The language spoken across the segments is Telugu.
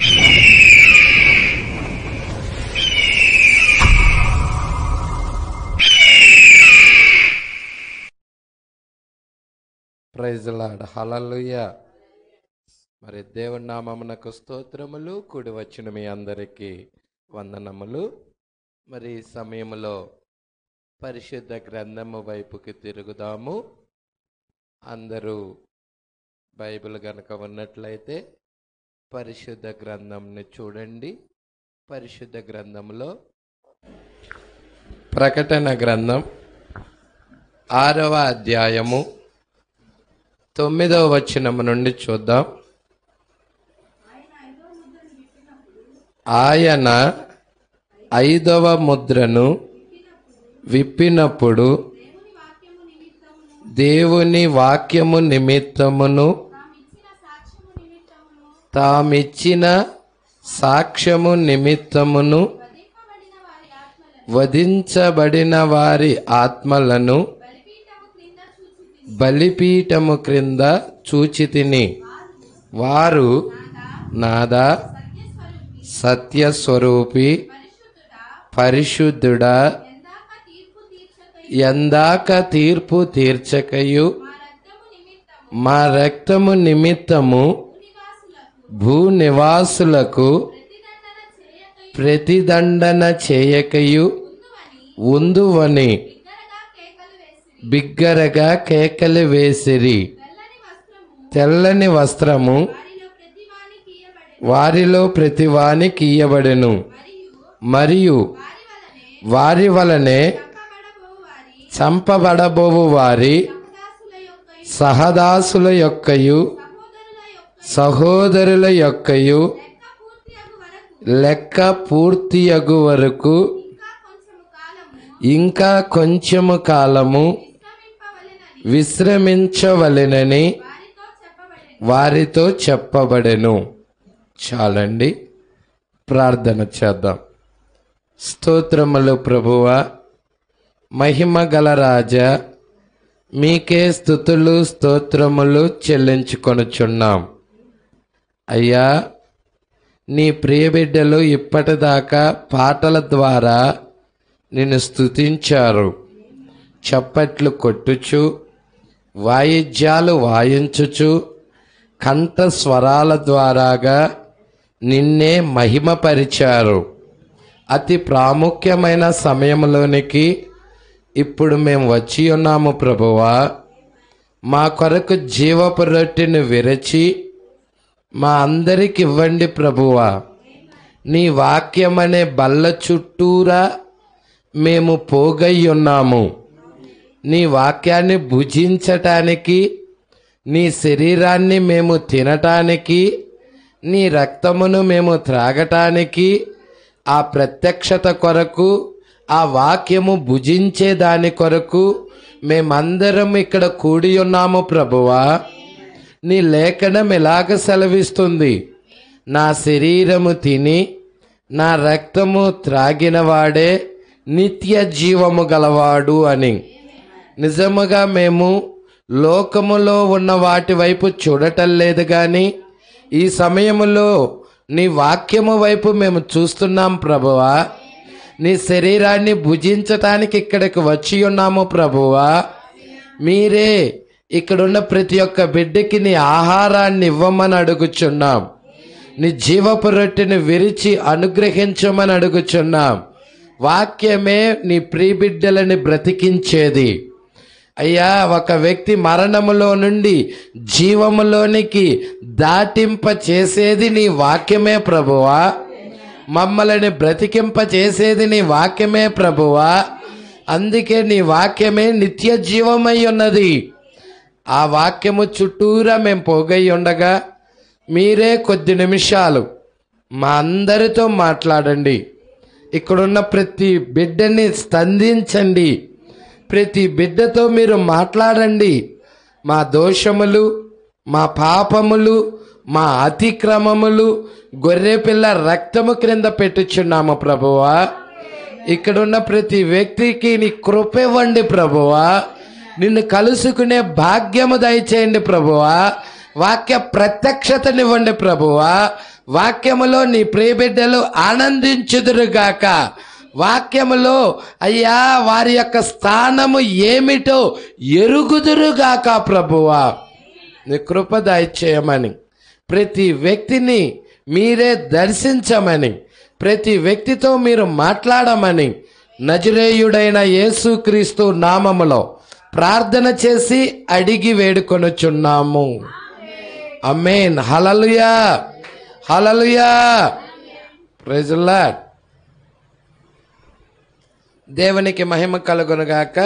ప్రైజ్ లార్డ్, హల్లెలూయా. మరి దేవుని నామమునకు స్తోత్రములు. కూడి వచ్చిన మీ అందరికీ వందనములు. మరి ఈ సమయంలో పరిశుద్ధ గ్రంథము వైపుకి తిరుగుదాము. అందరూ బైబిల్ గనక ఉన్నట్లయితే పరిశుద్ధ గ్రంథంని చూడండి. పరిశుద్ధ గ్రంథంలో ప్రకటన గ్రంథం 6వ అధ్యాయము 9వ వచనము నుండి చూద్దాం. ఆయన 5వ ముద్రను విప్పినప్పుడు దేవుని వాక్యము నిమిత్తమును తామిచ్చిన సాక్ష్యము నిమిత్తమును వధించబడిన వారి ఆత్మలను బలిపీఠము క్రింద చూచితిని. వారు నాదా సత్యస్వరూపి, పరిశుద్ధుడా, ఎందాక తీర్పు తీర్చకయు మా రక్తము నిమిత్తము భూనివాసులకు ప్రతిదండన చేయకయు ఉందువని బిగ్గరగా కేకలు వేసిరి. తెల్లని వస్త్రము వారిలో ప్రతివానికి ఇయ్యబడెను. మరియు వారి వలనే చంపబడబోవు వారి సహదాసుల యొక్కయు సహోదరుల యొక్కయు లెక్క పూర్తియగు వరకు ఇంకా కొంచెము కాలము విశ్రమించవలెనని వారితో చెప్పబడెను. చాలండి, ప్రార్థన చేద్దాం. స్తోత్రములు ప్రభువా, మహిమ గల రాజా, మీకే స్తుతులు స్తోత్రములు చెల్లించుకొనుచున్నాం. అయ్యా, నీ ప్రియబిడ్డలు ఇప్పటిదాకా పాటల ద్వారా నిన్ను స్తుతించారు. చప్పట్లు కొట్టుచు, వాయిద్యాలు వాయించుచు, కంఠ స్వరాల ద్వారాగా నిన్నే మహిమపరిచారు. అతి ప్రాముఖ్యమైన సమయంలోనికి ఇప్పుడు మేము వచ్చి ఉన్నాము ప్రభువా. మా కొరకు జీవపు రొట్టెను విరచి మా అందరికి ఇవ్వండి ప్రభువా. నీ వాక్యమనే బల్ల చుట్టూరా మేము పోగై ఉన్నాము. నీ వాక్యాన్ని భుజించటానికి, నీ శరీరాన్ని మేము తినటానికి, నీ రక్తమును మేము త్రాగటానికి, ఆ ప్రత్యక్షత కొరకు, ఆ వాక్యము భుజించే దాని కొరకు మేమందరం ఇక్కడ కూడి ఉన్నాము ప్రభువా. నీ లేఖనం ఎలాగ సెలవిస్తుంది? నా శరీరము తిని నా రక్తము త్రాగిన వాడే నిత్య జీవము గలవాడు అని. నిజముగా మేము లోకములో ఉన్న వాటి వైపు చూడటం లేదు, కానీ ఈ సమయములో నీ వాక్యము వైపు మేము చూస్తున్నాం ప్రభువా. నీ శరీరాన్ని భుజించటానికి ఇక్కడికి వచ్చి ఉన్నాము ప్రభువా. మీరే ఇక్కడున్న ప్రతి ఒక్క బిడ్డకి నీ ఆహారాన్ని ఇవ్వమని అడుగుచున్నాం. నీ జీవపు రొట్టెని విరిచి అనుగ్రహించమని అడుగుచున్నాం. వాక్యమే నీ ప్రియబిడ్డలని బ్రతికించేది. అయ్యా, ఒక వ్యక్తి మరణములో నుండి జీవములోనికి దాటింప చేసేది నీ వాక్యమే ప్రభువా. మమ్మల్ని బ్రతికింప చేసేది నీ వాక్యమే ప్రభువా. అందుకే నీ వాక్యమే నిత్య జీవమై ఉన్నది. ఆ వాక్యము చుట్టూరా మేము పోగై ఉండగా మీరే కొద్ది నిమిషాలు మా అందరితో మాట్లాడండి. ఇక్కడున్న ప్రతి బిడ్డని స్పందించండి. ప్రతి బిడ్డతో మీరు మాట్లాడండి. మా దోషములు, మా పాపములు, మా అతిక్రమములు గొర్రెపిల్ల రక్తము క్రింద పెట్టుచున్నాము ప్రభువా. ఇక్కడున్న ప్రతి వ్యక్తికి నీ కృప ఇవ్వండి ప్రభువా. నిన్ను కలుసుకునే భాగ్యము దయచేయండి ప్రభువా. వాక్య ప్రత్యక్షతనివ్వండి ప్రభువా. వాక్యములో నీ ప్రియబిడ్డలు ఆనందించుదురుగాక. వాక్యములో అయ్యా వారి యొక్క స్థానము ఏమిటో ఎరుగుదురుగాక ప్రభువా. నీ కృప దయచేయమని, ప్రతి వ్యక్తిని మీరే దర్శించమని, ప్రతి వ్యక్తితో మీరు మాట్లాడమని నజరేయుడైన యేసుక్రీస్తు నామములో ప్రార్థన చేసి అడిగి వేడుకొనుచున్నాము. Amen. Hallelujah, hallelujah. Praise the Lord. దేవునికి మహిమ కలుగునుగాక.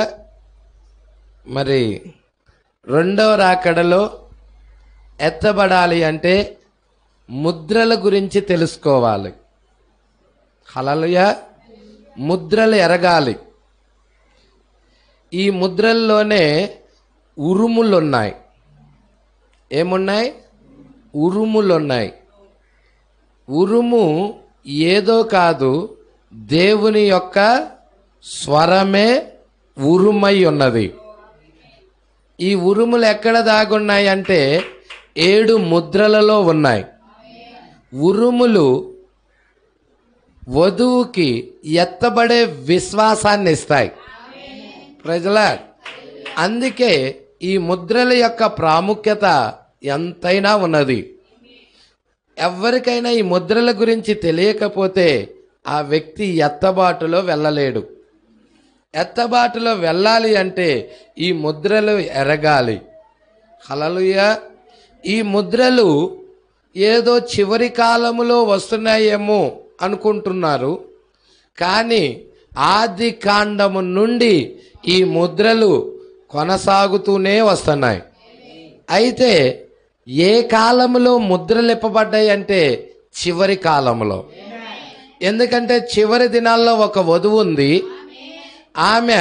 మరి రెండవ రాకడలో ఎత్తబడాలి అంటే ముద్రల గురించి తెలుసుకోవాలి. హల్లెలూయా. ముద్రలు ఎరగాలి. ఈ ముద్రల్లోనే ఉరుములున్నాయి. ఏమున్నాయి? ఉరుములున్నాయి. ఉరుము ఏదో కాదు, దేవుని యొక్క స్వరమే ఉరుమై ఉన్నది. ఈ ఉరుములు ఎక్కడ దాగున్నాయి అంటే 7 ముద్రలలో ఉన్నాయి. ఉరుములు వధువుకి ఎత్తబడే విశ్వాసాన్ని ఇస్తాయి. ప్రజల అందుకే ఈ ముద్రల యొక్క ప్రాముఖ్యత ఎంతైనా ఉన్నది. ఎవరికైనా ఈ ముద్రల గురించి తెలియకపోతే ఆ వ్యక్తి ఎత్తబాటులో వెళ్ళలేడు. ఎత్తబాటులో వెళ్ళాలి అంటే ఈ ముద్రలు ఎరగాలి. హల్లెలూయా. ఈ ముద్రలు ఏదో చివరి కాలములో వస్తున్నాయేమో అనుకుంటున్నారు, కానీ ఆది కాండము నుండి ఈ ముద్రలు కొనసాగుతూనే వస్తున్నాయి. అయితే ఏ కాలములో ముద్రలు ఇప్పబడ్డాయి అంటే చివరి కాలంలో. ఎందుకంటే చివరి దినాల్లో ఒక వధువు ఉంది. ఆమె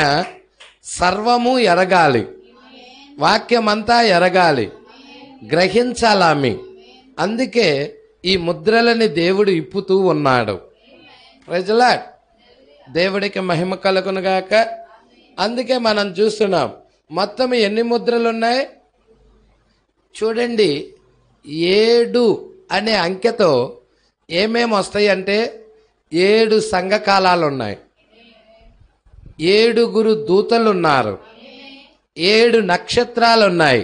సర్వము ఎరగాలి, వాక్యమంతా ఎరగాలి, గ్రహించాలామె. అందుకే ఈ ముద్రలని దేవుడు ఇప్పుతూ ఉన్నాడు. Praise the Lord. దేవుడికి మహిమ కలుగునుగాక. అందుకే మనం చూస్తున్నాం మొత్తం ఎన్ని ముద్రలు ఉన్నాయి చూడండి. 7 అనే అంకెతో ఏమేమి వస్తాయి అంటే 7 సంఘకాలాలు ఉన్నాయి, 7 దూతలు ఉన్నారు, 7 నక్షత్రాలు ఉన్నాయి,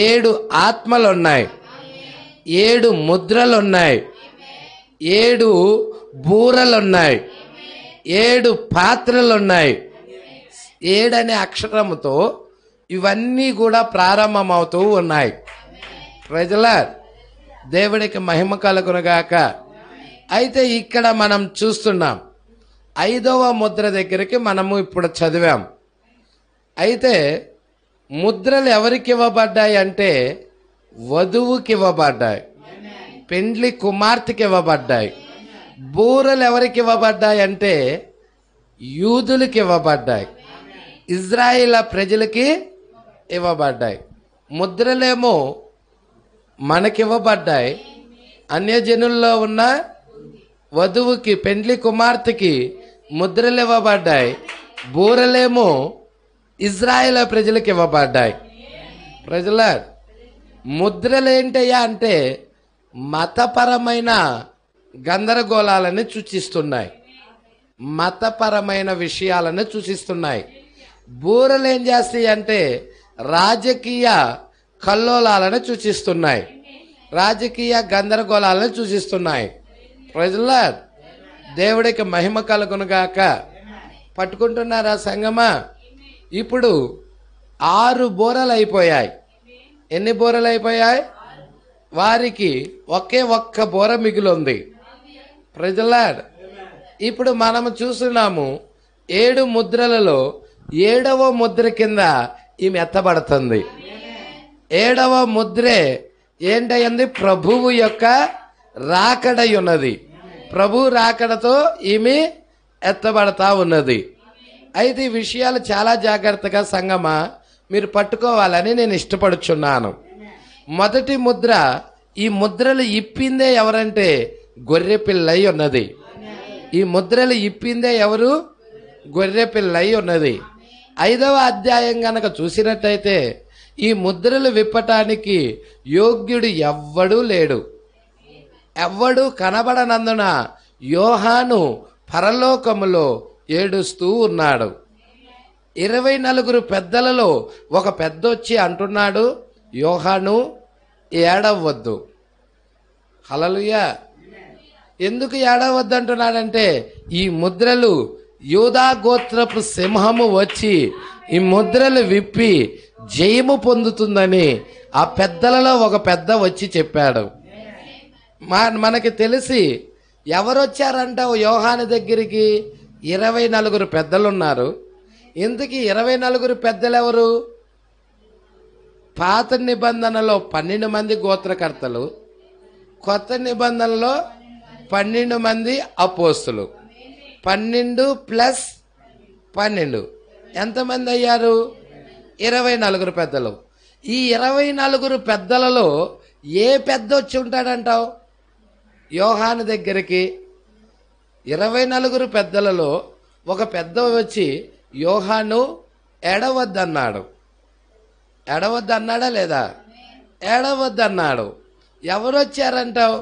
7 ఆత్మలు ఉన్నాయి, 7 ముద్రలు ఉన్నాయి, 7 బూరలు ఉన్నాయి, 7 పాత్రలు ఉన్నాయి. 7 అనే అక్షరముతో ఇవన్నీ కూడా ప్రారంభమవుతూ ఉన్నాయి. Praise the Lord. దేవుడికి మహిమ కలుగునుగాక. అయితే ఇక్కడ మనం చూస్తున్నాం 5వ ముద్ర దగ్గరికి మనము ఇప్పుడు చదివాం. అయితే ముద్రలు ఎవరికి ఇవ్వబడ్డాయి అంటే వధువుకి ఇవ్వబడ్డాయి, పెండ్లి కుమార్తెకి ఇవ్వబడ్డాయి. బూరలు ఎవరికి ఇవ్వబడ్డాయి అంటే యూదులకి ఇవ్వబడ్డాయి, ఇజ్రాయిల్ ప్రజలకి ఇవ్వబడ్డాయి. ముద్రలేమో మనకివ్వబడ్డాయి, అన్యజనుల్లో ఉన్న వధువుకి పెండ్లి కుమార్తెకి ముద్రలు ఇవ్వబడ్డాయి. బూరలేమో ఇజ్రాయిల్ ప్రజలకు ఇవ్వబడ్డాయి. ప్రజల ముద్రలు ఏంటయ్యా అంటే మతపరమైన గందరగోళాలని సూచిస్తున్నాయి, మతపరమైన విషయాలను సూచిస్తున్నాయి. బూరలు ఏం చేస్తాయి అంటే రాజకీయ కల్లోలాలను సూచిస్తున్నాయి, రాజకీయ గందరగోళాలను సూచిస్తున్నాయి. Praise the Lord. దేవుడికి మహిమ కలుగునుగాక. పట్టుకుంటున్నారా సంగమా? ఇప్పుడు 6 బూరలు అయిపోయాయి. ఎన్ని బూరలు అయిపోయాయి? వారికి ఒక్క బూర మిగిలింది. Praise the Lord. ఇప్పుడు మనము చూస్తున్నాము 7 ముద్రలలో 7వ ముద్ర కింద ఈమె ఎత్తబడుతుంది. 7వ ముద్రే ఏంటయింది? ప్రభువు యొక్క రాకడై ఉన్నది. ప్రభు రాకడతో ఈమె ఎత్తబడతా ఉన్నది. అయితే ఈ విషయాలు చాలా జాగ్రత్తగా సంగమా మీరు పట్టుకోవాలని నేను ఇష్టపడుచున్నాను. మొదటి ముద్ర, ఈ ముద్రలు ఇప్పిందే ఎవరంటే గొర్రె పిల్లై ఉన్నది. ఈ ముద్రలు ఇప్పిందే ఎవరు? గొర్రె పిల్లై ఉన్నది. 5వ అధ్యాయం గనక చూసినట్టయితే ఈ ముద్రలు విప్పటానికి యోగ్యుడు ఎవ్వడూ లేడు. ఎవ్వడు కనబడనందున యోహాను పరలోకములో ఏడుస్తూ ఉన్నాడు. 24 పెద్దలలో ఒక పెద్దొచ్చి అంటున్నాడు, యోహాను ఏడవద్దు. హల్లెలూయా. ఎందుకు ఏడవద్దు అంటున్నాడంటే, ఈ ముద్రలు యూదా గోత్రపు సింహము వచ్చి ఈ ముద్రలు విప్పి జయము పొందుతుందని ఆ పెద్దలలో ఒక పెద్ద వచ్చి చెప్పాడు. మనకి తెలిసి ఎవరొచ్చారంటావు యోహాను దగ్గరికి? 24 పెద్దలు ఉన్నారు. ఇంతకీ 24 పెద్దలు ఎవరు? పాత నిబంధనలో 12 మంది గోత్రకర్తలు, కొత్త నిబంధనలో 12 మంది అపోస్తులు. 12 ప్లస్ 12 ఎంతమంది అయ్యారు? 24 పెద్దలు. ఈ 24 పెద్దలలో ఏ పెద్ద వచ్చి ఉంటాడంటావు యోహాను దగ్గరికి? 24 పెద్దలలో ఒక పెద్ద వచ్చి యోహాను ఏడవద్దన్నాడు. ఏడవద్దన్నాడా లేదా? ఏడవద్దన్నాడు. ఎవరు వచ్చారంటావు?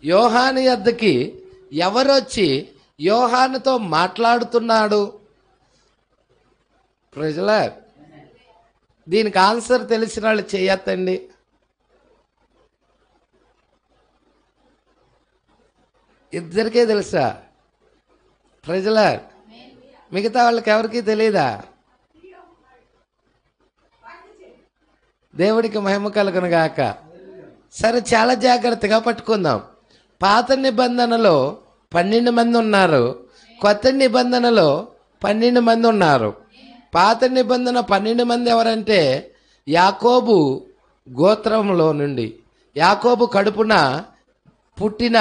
యోహాను యొద్దకి ఎవరొచ్చి యోహానుతో మాట్లాడుతున్నాడు? ప్రజల దీనికి ఆన్సర్ తెలిసిన వాళ్ళు చేయొద్దండి. ఇద్దరికే తెలుసా? ప్రజల మిగతా వాళ్ళకి ఎవరికి తెలియదా? దేవుడికి మహిమ కలుగును గాక. సరే, చాలా జాగ్రత్తగా పట్టుకుందాం. పాత నిబంధనలో 12 మంది ఉన్నారు, కొత్త నిబంధనలో 12 మంది ఉన్నారు. పాత నిబంధన 12 మంది ఎవరంటే, యాకోబు గోత్రంలో నుండి, యాకోబు కడుపున పుట్టిన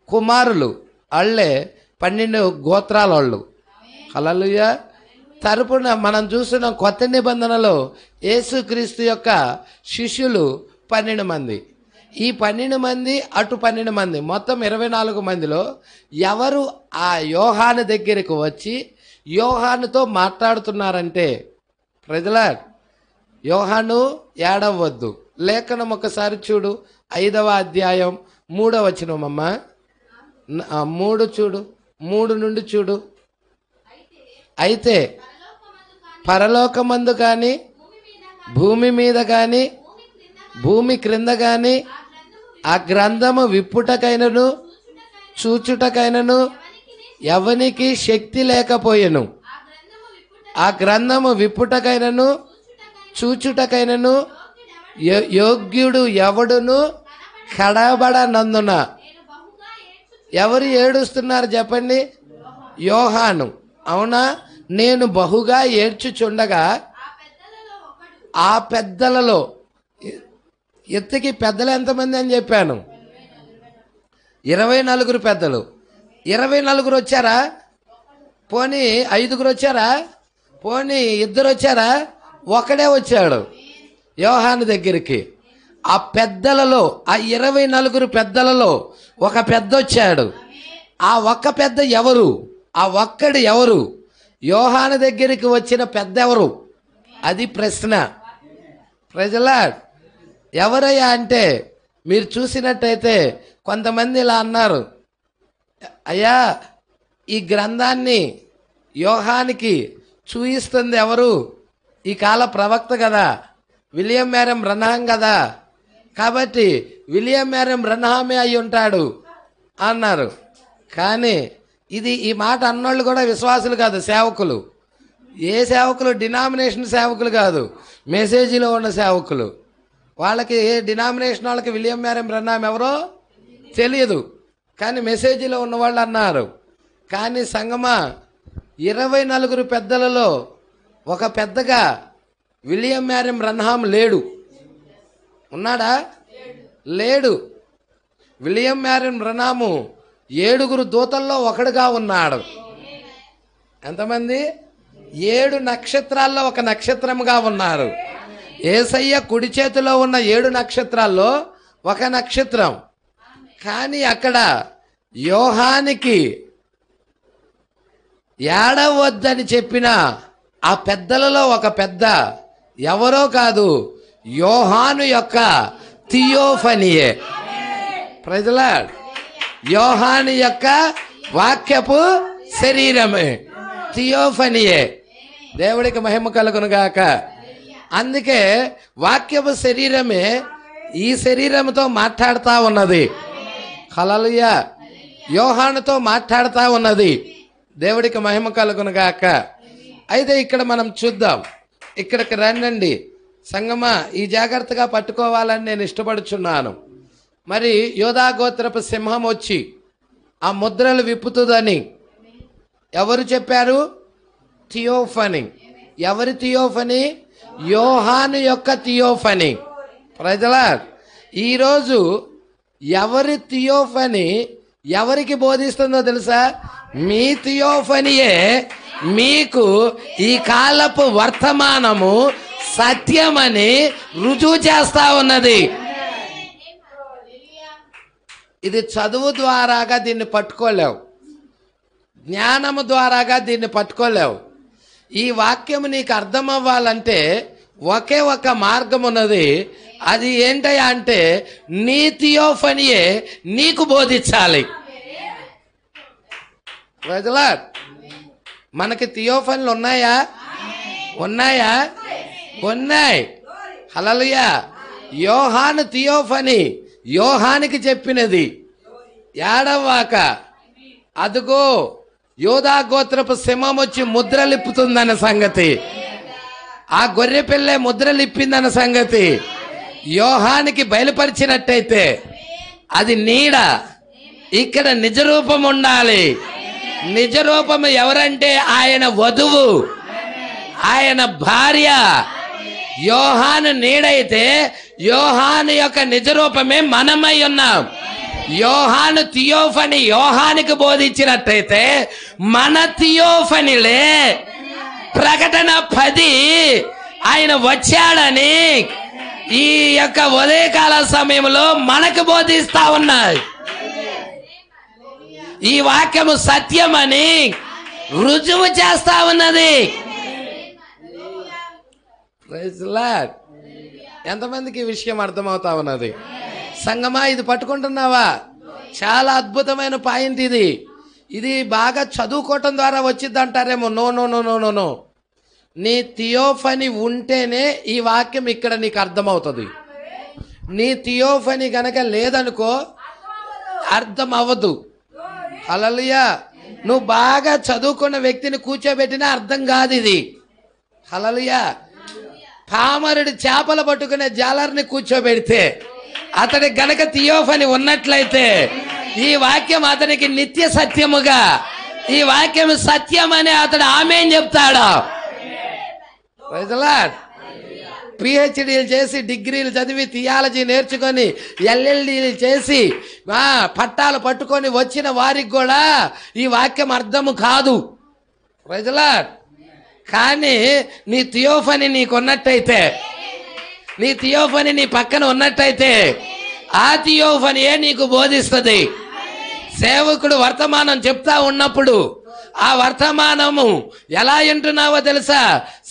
కుమారులు వాళ్ళే 12 గోత్రాల వాళ్ళు. హల్లెలూయా. తరపున మనం చూసిన కొత్త నిబంధనలో యేసుక్రీస్తు యొక్క శిష్యులు 12 మంది. ఈ 12 మంది అటు 12 మంది, మొత్తం 24 మందిలో ఎవరు ఆ యోహాను దగ్గరికి వచ్చి యోహానుతో మాట్లాడుతున్నారంటే, ప్రజల యోహాను ఏడవద్దు. లేఖనం ఒకసారి చూడు, 5వ అధ్యాయం 3వ వచనమమ్మ. 3 చూడు, 3 నుండి చూడు. అయితే పరలోకమందు కానీ భూమి మీద కానీ భూమి క్రింద కానీ ఆ గ్రంథము విప్పుటకైనను చూచుటకైనను ఎవనికి శక్తి లేకపోయెను. ఆ గ్రంథము విప్పుటకైనను చూచుటకైనను యోగ్యుడు ఎవడును కడబడనందున. ఎవరు ఏడుస్తున్నారు చెప్పండి? యోహాను. అవునా? నేను బహుగా ఏడ్చుచుండగా ఆ పెద్దలలో, ఎత్తుకి పెద్దలు ఎంతమంది అని చెప్పాను? 24 పెద్దలు. 24 వచ్చారా? పోనీ 5 వచ్చారా? పోనీ 2 వచ్చారా? ఒకడే వచ్చాడు యోహాను దగ్గరికి. ఆ పెద్దలలో, ఆ 24 పెద్దలలో ఒక పెద్ద వచ్చాడు. ఆ ఒక్క పెద్ద ఎవరు? ఆ ఒక్కడు ఎవరు? యోహాను దగ్గరికి వచ్చిన పెద్ద ఎవరు? అది ప్రశ్న. ప్రజలా ఎవరయ్యా అంటే, మీరు చూసినట్టయితే కొంతమంది ఇలా అన్నారు, అయ్యా ఈ గ్రంథాన్ని యోహానికి చూయిస్తుంది ఎవరు? ఈ కాల ప్రవక్త కదా, విలియం మేరం బ్రన్హాం కదా, కాబట్టి విలియం మేరం బ్రన్హామే అయి ఉంటాడు అన్నారు. కానీ ఈ మాట అన్నోళ్ళు కూడా విశ్వాసులు కాదు, సేవకులు. ఏ సేవకులు? డినామినేషన్ సేవకులు కాదు, మెసేజీలో ఉన్న సేవకులు. వాళ్ళకి డినామినేషన్ వాళ్ళకి విలియం మేరం బ్రన్హాం ఎవరో తెలియదు, కానీ మెసేజీలో ఉన్నవాళ్ళు అన్నారు. కానీ సంగమా, 24 పెద్దలలో ఒక పెద్దగా విలియం మేరం బ్రన్హాం లేడు. ఉన్నాడా? లేడు. విలియం మేరం బ్రన్హాము 7 దూతల్లో ఒకడుగా ఉన్నాడు. ఎంతమంది? 7 నక్షత్రాల్లో ఒక నక్షత్రముగా ఉన్నారు. యేసయ్య కుడి చేతిలో ఉన్న 7 నక్షత్రాల్లో ఒక నక్షత్రం. కానీ అక్కడ యోహానికి ఏడవద్దని చెప్పిన ఆ పెద్దలలో ఒక పెద్ద ఎవరో కాదు, యోహాను యొక్క థియోఫనియే. Praise the lord. యోహాను యొక్క వాక్యపు శరీరమే థియోఫనియే. దేవుడికి మహిమ కలుగును గాక. అందుకే వాక్యపు శరీరమే ఈ శరీరంతో మాట్లాడుతూ ఉన్నది. హల్లెలూయా. యోహానుతో మాట్లాడుతూ ఉన్నది. దేవుడికి మహిమ కలుగును గాక. అయితే ఇక్కడ మనం చూద్దాం. ఇక్కడికి రండి సంగమా, ఈ జాగ్రత్తగా పట్టుకోవాలని నేను ఇష్టపడుచున్నాను. మరి యోధా గోత్రపు సింహం వచ్చి ఆ ముద్రలు విప్పుతుందని ఎవరు చెప్పారు? థియోఫనీ. ఎవరి థియోఫనీ? యోహాను యొక్క థియోఫనీ. Praise the lord. ఈరోజు ఎవరి థియోఫనీ ఎవరికి బోధిస్తుందో తెలుసా? మీ థియోఫనీయే మీకు ఈ కాలపు వర్తమానము సత్యమని రుజువు చేస్తా ఉన్నది. ఇది చదువు ద్వారాగా దీన్ని పట్టుకోలేవు, జ్ఞానము ద్వారాగా దీన్ని పట్టుకోలేవు. ఈ వాక్యము నీకు అర్థం అవ్వాలంటే ఒకే ఒక మార్గం ఉన్నది. అది ఏంటయ్యా అంటే నీ థియోఫనీయే నీకు బోధించాలి. Praise the Lord. మనకి థియోఫనీలు ఉన్నాయా? ఉన్నాయా? ఉన్నాయి. హల్లెలూయా. యోహాను థియోఫనీ యోహానికి చెప్పినది ఏడవాక అదుగో యోధా గోత్రపు సింహం వచ్చి ముద్రలిప్పుతుందన్న సంగతి, ఆ గొర్రె పిల్లే ముద్రలిప్పిందన్న సంగతి యోహానికి బయలుపరిచినట్టయితే అది నీడ. ఇక్కడ నిజరూపం ఉండాలి. నిజరూపము ఎవరంటే ఆయన వధువు, ఆయన భార్య. యోహాను నీడైతే యోహాను యొక్క నిజరూపమే మనమై ఉన్నాం. యోహాను థియోఫనీ యోహానికి బోధించినట్టయితే మన థియోఫనీలే ప్రకటన 10 ఆయన వచ్చాడని ఈ యొక్క ఉదయకాల సమయంలో మనకు బోధిస్తా ఉన్నాయి. ఈ వాక్యము సత్యమని రుజువు చేస్తా ఉన్నది. Praise the Lord. ఎంతమందికి ఈ విషయం అర్థమవుతా ఉన్నది? సంగమా, ఇది పట్టుకుంటున్నావా? చాలా అద్భుతమైన పాయింట్ ఇది. ఇది బాగా చదువుకోవటం ద్వారా వచ్చింది అంటారేమో. No no no no no no. నీ థియోఫనీ ఉంటేనే ఈ వాక్యం ఇక్కడ నీకు అర్థమవుతుంది. నీ థియోఫనీ గనక లేదనుకో అర్థం అవ్వదు. హల్లెలూయా. నువ్వు బాగా చదువుకున్న వ్యక్తిని కూర్చోబెట్టినా అర్థం కాదు ఇది. హల్లెలూయా. పామరుడు చేపలు పట్టుకునే జాలర్ని కూర్చోబెడితే అతనికి గనక థియోఫనీ ఉన్నట్లయితే ఈ వాక్యం అతనికి నిత్య సత్యముగా, ఈ వాక్యం సత్యమని అతడు ఆమేన్ చెప్తాడు. Praise the lord. పిహెచ్డీలు చేసి డిగ్రీలు చదివి థియాలజీ నేర్చుకొని ఎల్ఎల్డీలు చేసి పట్టాలు పట్టుకొని వచ్చిన వారికి కూడా ఈ వాక్యం అర్థము కాదు. Praise the Lord. కానీ నీ థియోఫనీ నీకున్నట్టయితే, నీ థియోఫనీ నీ పక్కన ఉన్నట్టయితే ఆ థియోఫనీయే నీకు బోధిస్తుంది. సేవకుడు వర్తమానం చెప్తా ఉన్నప్పుడు ఆ వర్తమానము ఎలా వింటున్నావో తెలుసా?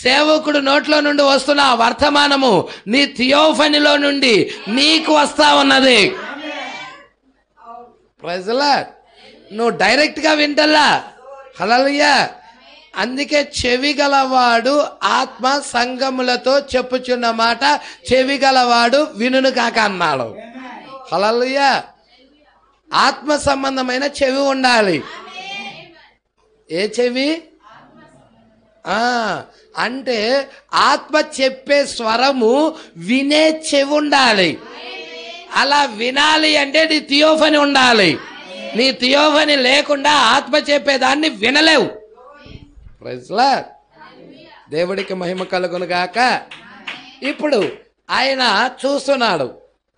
సేవకుడు నోట్లో నుండి వస్తున్న ఆ వర్తమానము నీ థియోఫనీలో నుండి నీకు వస్తా ఉన్నది. Praise the Lord. నువ్వు డైరెక్ట్ గా వింటల్లా. హల్లెలూయా. అందుకే చెవిగలవాడు ఆత్మ సంగములతో చెప్పుచున్న మాట చెవిగలవాడు వినును కాక అన్నాడు. హల్లెలూయా. ఆత్మ సంబంధమైన చెవి ఉండాలి. ఏ చెవి? అంటే ఆత్మ చెప్పే స్వరము వినే చెవి ఉండాలి. అలా వినాలి అంటే నీ థియోఫనీ ఉండాలి. నీ థియోఫనీ లేకుండా ఆత్మ చెప్పేదాన్ని వినలేవు. Praise the Lord. దేవుడికి మహిమ కలుగును గాక. ఇప్పుడు ఆయన చూస్తున్నాడు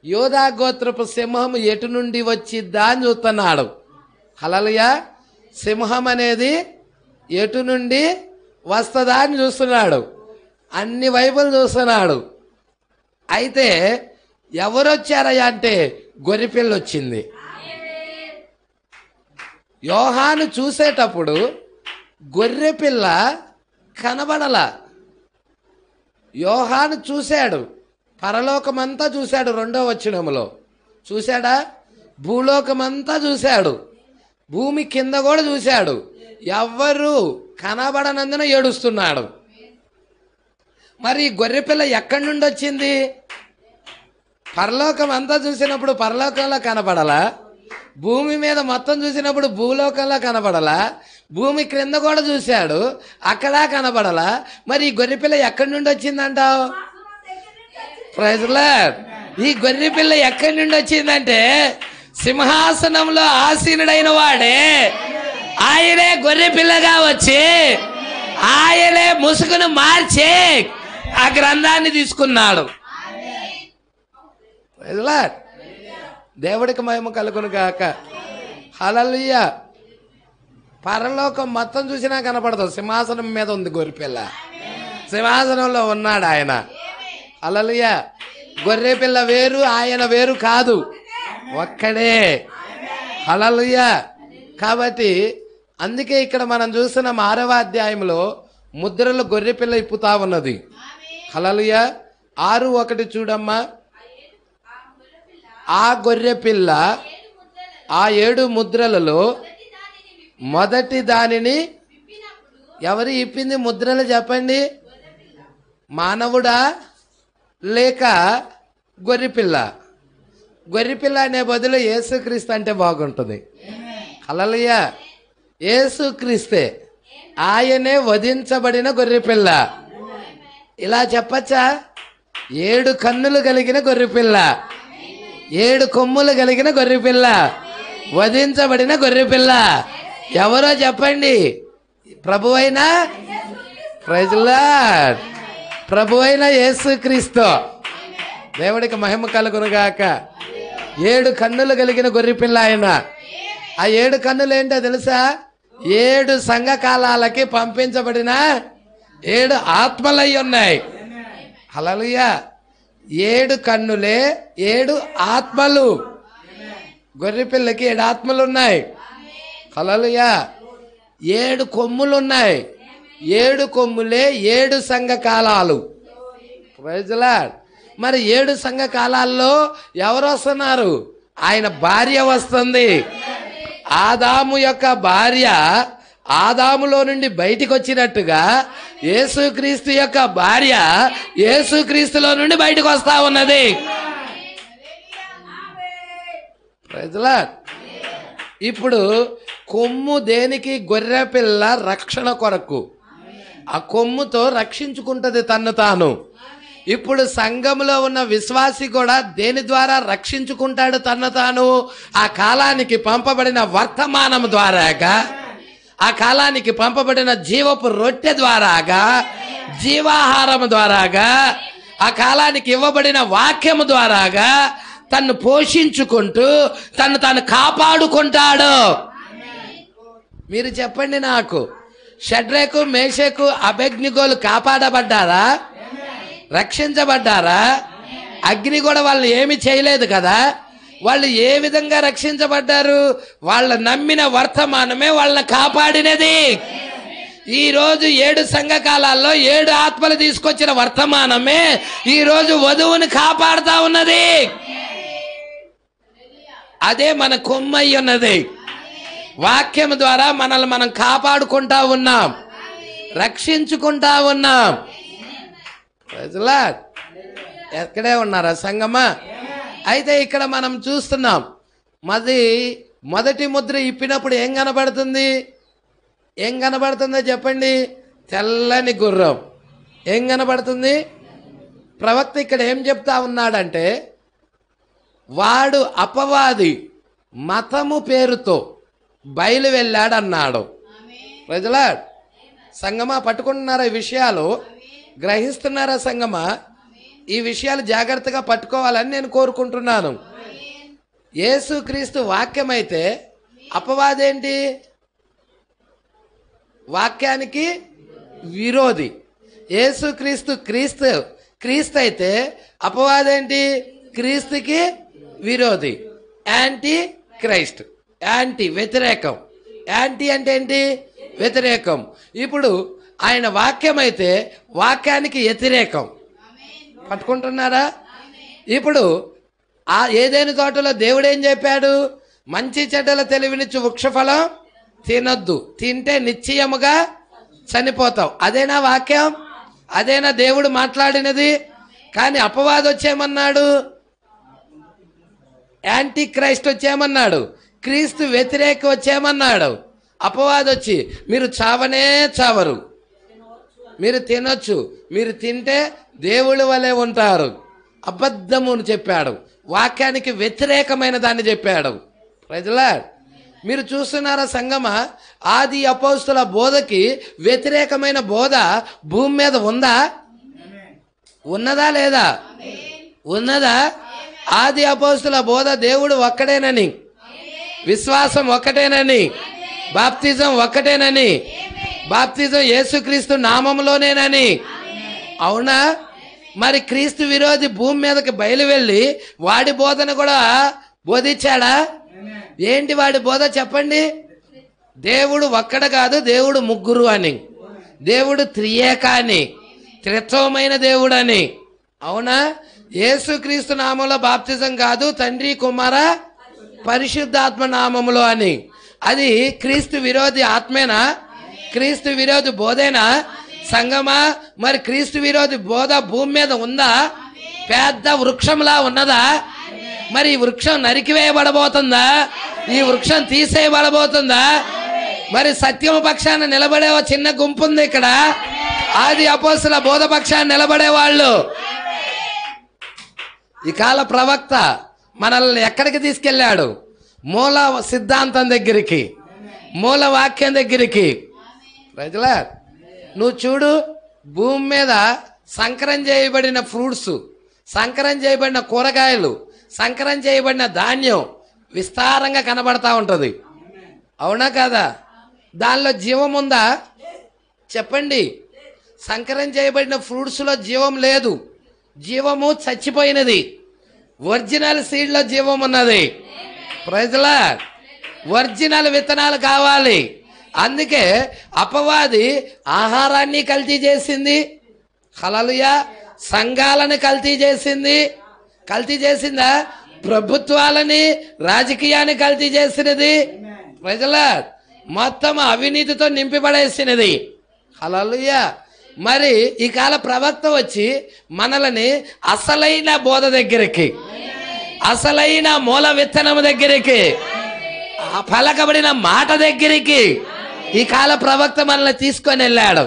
యోధా గోత్రపు సింహం ఎటు నుండి వచ్చిద్దా అని చూస్తున్నాడు. హల్లెలూయా. సింహం అనేది ఎటు నుండి వస్తుందా అని చూస్తున్నాడు. అన్ని వైపులు చూస్తున్నాడు. అయితే ఎవరు వచ్చారయ్యా అంటే గొర్రెపిల్ల వచ్చింది. యోహాను చూసేటప్పుడు గొర్రెపిల్ల కనబడలా. యోహాను చూశాడు, పరలోకమంతా చూశాడు. 2వ వచనములో చూశాడా? భూలోకమంతా చూశాడు, భూమి కింద కూడా చూశాడు. ఎవ్వరు కనబడనందున ఏడుస్తున్నాడు. మరి గొర్రెపిల్ల ఎక్కడి నుండి వచ్చింది? పరలోకం అంతా చూసినప్పుడు పరలోకంలో కనపడలా, భూమి మీద మొత్తం చూసినప్పుడు భూలోకంలో కనపడలా, భూమి క్రింద కూడా చూశాడు, అక్కడ కనపడలా. మరి ఈ గొర్రెపిల్ల ఎక్కడి నుండి వచ్చిందంటావు? Praise Lord. ఈ గొర్రెపిల్ల ఎక్కడి నుండి వచ్చిందంటే సింహాసనంలో ఆసీనుడైన వాడే ఆయనే గొర్రెపిల్లగా వచ్చి ఆయనే ముసుగును మార్చి ఆ గ్రంథాన్ని తీసుకున్నాడు. Praise Lord. దేవుడికి మహిమ కలుగును గాక. హల్లెలూయా. పరలోకం మొత్తం చూసినా కనపడదు. సింహాసనం మీద ఉంది గొర్రెపిల్ల, సింహాసనంలో ఉన్నాడు ఆయన. హల్లెలూయా. గొర్రెపిల్ల వేరు, ఆయన వేరు కాదు, ఒక్కడే. హల్లెలూయా. కాబట్టి అందుకే ఇక్కడ మనం చూస్తున్న 6వ అధ్యాయంలో ముద్రలు గొర్రెపిల్ల ఇప్పుతా ఉన్నది. హల్లెలూయా. 6:1 చూడమ్మా. ఆ గొర్రెపిల్ల ఆ 7 ముద్రలలో మొదటి దానిని ఎవరు ఇప్పింది? ముద్రలు చెప్పండి. మానవుడా లేక గొర్రెపిల్ల? గొర్రెపిల్ల అనే బదులు యేసుక్రీస్తు అంటే బాగుంటుంది. హల్లెలూయా. యేసుక్రీస్తే, ఆయనే వధించబడిన గొర్రెపిల్ల. ఇలా చెప్పచ్చా? 7 కన్నులు కలిగిన గొర్రెపిల్ల, 7 కొమ్ములు కలిగిన గొర్రెపిల్ల, వధించబడిన గొర్రెపిల్ల. ఎవరో చెప్పండి? ప్రభువైన, ప్రైజ్ లార్డ్, ప్రభువైన యేసుక్రీస్తు. దేవుడికి మహిమ కలుగునుగాక. 7 కన్నులు కలిగిన గొర్రెపిల్ల ఆయన. ఆ 7 కన్నులు ఏంటో తెలుసా? 7 సంఘకాలాలకి పంపించబడిన 7 ఆత్మలై ఉన్నాయి. హల్లెలూయా. 7 కన్నులే 7 ఆత్మలు. గొర్రెపిల్లకి 7 ఆత్మలు ఉన్నాయి. హల్లెలూయా. 7 కొమ్ములు ఉన్నాయి. 7 కొమ్ములే 7 సంఘకాలాలు. Praise lord. మరి 7 సంఘకాలాల్లో ఎవరు వస్తున్నారు? ఆయన భార్య వస్తుంది. ఆదాము యొక్క భార్య ఆదాములో నుండి బయటికి వచ్చినట్టుగా యేసుక్రీస్తు యొక్క భార్య యేసుక్రీస్తులో నుండి బయటకు వస్తా ఉన్నది. Praise Lord. ఇప్పుడు కొమ్ము దేనికి? గొర్రెపిల్ల రక్షణ కొరకు. ఆ కొమ్ముతో రక్షించుకుంటది తన్ను తాను. ఇప్పుడు సంఘంలో ఉన్న విశ్వాసి కూడా దేని ద్వారా రక్షించుకుంటాడు తన్ను తాను? ఆ కాలానికి పంపబడిన వర్తమానం ద్వారాగా, ఆ కాలానికి పంపబడిన జీవపు రొట్టె ద్వారాగా, జీవాహారం ద్వారాగా, ఆ కాలానికి ఇవ్వబడిన వాక్యము ద్వారాగా తన్ను పోషించుకుంటూ తను తాను కాపాడుకుంటాడు. మీరు చెప్పండి నాకు, షడ్రకు, మేషకు, అబేద్నెగోలు కాపాడబడ్డారా? రక్షించబడ్డారా? అగ్ని కూడా వాళ్ళు ఏమి చేయలేదు కదా. వాళ్ళు ఏ విధంగా రక్షించబడ్డారు? వాళ్ళ నమ్మిన వర్తమానమే వాళ్ళని కాపాడినది. ఈ రోజు 7 సంఘకాలాల్లో 7 ఆత్మలు తీసుకొచ్చిన వర్తమానమే ఈ రోజు వధువుని కాపాడుతా ఉన్నది. అదే మన కొమ్మై ఉన్నది. వాక్యం ద్వారా మనల్ని మనం కాపాడుకుంటా ఉన్నాం, రక్షించుకుంటా ఉన్నాం. ఎక్కడే ఉన్నారా సంగమా? అయితే ఇక్కడ మనం చూస్తున్నాం, మొదటి ముద్ర ఇప్పినప్పుడు ఏం కనబడుతుంది? ఏం కనబడుతుందో చెప్పండి? తెల్లని గుర్రం. ఏం కనబడుతుంది? ప్రవక్త ఇక్కడ ఏం చెప్తా ఉన్నాడంటే, వాడు అపవాది మతము పేరుతో బయలు వెళ్ళాడు అన్నాడు. ప్రజలా సంగమా పట్టుకుంటున్నారా? ఈ విషయాలు గ్రహిస్తున్నారా సంగమా? ఈ విషయాలు జాగ్రత్తగా పట్టుకోవాలని నేను కోరుకుంటున్నాను. యేసుక్రీస్తు వాక్యమైతే అపవాదేంటి? వాక్యానికి విరోధి. యేసుక్రీస్తు క్రీస్తు అయితే అపవాదేంటి? క్రీస్తుకి విరోధి. యాంటీ క్రైస్ట్, యాంటీ వ్యతిరేకం. యాంటీ అంటే ఏంటి? వ్యతిరేకం. ఇప్పుడు ఆయన వాక్యం అయితే వాక్యానికి వ్యతిరేకం. పట్టుకుంటున్నారా? ఇప్పుడు ఆ ఏదైనా తోటలో దేవుడు ఏం చెప్పాడు? మంచి చెడ్డల తెలివినిచ్చు వృక్షఫలం తినొద్దు, తింటే నిశ్చయముగా చనిపోతావు. అదేనా వాక్యం? అదేనా దేవుడు మాట్లాడినది? కానీ అపవాది వచ్చేమన్నాడు? Anti Christ వచ్చేమన్నాడు? క్రీస్తు వ్యతిరేక వచ్చేమన్నాడు? అపవాది వచ్చి మీరు చావనే చావరు, మీరు తినొచ్చు, మీరు తింటే దేవుడి వలె ఉంటారు, అబద్ధమును చెప్పాడు. వాక్యానికి వ్యతిరేకమైన దాన్ని చెప్పాడు. ప్రజలా మీరు చూస్తున్నారా సంగమా? ఆది అపోస్తుల బోధకి వ్యతిరేకమైన బోధ భూమి మీద ఉందా? ఉన్నదా లేదా? ఉన్నదా? ఆది అపోస్తుల బోధ దేవుడు ఒక్కడేనని, విశ్వాసం ఒక్కటేనని, బాప్తిజం ఒక్కటేనని, బాప్తిజం యేసుక్రీస్తు నామంలోనేనని. అవునా? మరి క్రీస్తు విరోధి భూమి మీదకి బయలు వెళ్ళి వాడి బోధన కూడా బోధించాడా? ఏంటి వాడి బోధ చెప్పండి? దేవుడు ఒక్కడ కాదు, దేవుడు ముగ్గురు అని, దేవుడు త్రియేక అని, త్రిత్వమైన దేవుడు అని. అవునా? యేసుక్రీస్తు నామంలో బాప్తిజం కాదు, తండ్రి కుమార పరిశుద్ధాత్మ నామములో అని. అది క్రీస్తు విరోధి ఆత్మేనా? క్రీస్తు విరోధి బోధేనా? సంగమా, మరి క్రీస్తు విరోధి బోధ భూమి మీద ఉందా? పెద్ద వృక్షంలా ఉన్నదా? మరి ఈ వృక్షం నరికివేయబడబోతుందా? ఈ వృక్షం తీసేయబడబోతుందా? మరి సత్యము పక్షాన నిలబడే చిన్న గుంపు ఉంది ఇక్కడ. ఆది అపోస్తుల బోధ పక్షాన నిలబడే వాళ్ళు. ఈ కాల ప్రవక్త మనల్ని ఎక్కడికి తీసుకెళ్ళాడు? మూల సిద్ధాంతం దగ్గరికి, మూల వాక్యం దగ్గరికి. ప్రజలా నువ్వు చూడు, భూమి మీద సంకరం చేయబడిన ఫ్రూట్స్, సంకరం చేయబడిన కూరగాయలు, సంకరం చేయబడిన ధాన్యం విస్తారంగా కనబడతా ఉంటుంది. అవునా కాదా? దానిలో జీవం ఉందా? చెప్పండి. సంకరం చేయబడిన ఫ్రూట్స్లో జీవం లేదు, జీవము చచ్చిపోయినది. ఒరిజినల్ సీడ్లో జీవం ఉన్నది. ప్రజలా ఒరిజినల్ విత్తనాలు కావాలి. అందుకే అపవాది ఆహారాన్ని కల్తీ చేసింది, హల్లెలూయా, సంఘాలను కల్తీ చేసింది. కల్తీ చేసిందా? ప్రభుత్వాలని, రాజకీయాన్ని కల్తీ చేసినది. ప్రజలా మొత్తం అవినీతితో నింపిపడేసినది. హల్లెలూయా. మరి ఈ కాల ప్రవక్త వచ్చి మనల్ని అసలైన బోధ దగ్గరికి, అసలైన మూల విత్తనం దగ్గరికి, పలకబడిన మాట దగ్గరికి ఈ కాల ప్రవక్త మనల్ని తీసుకొని వెళ్ళాడు.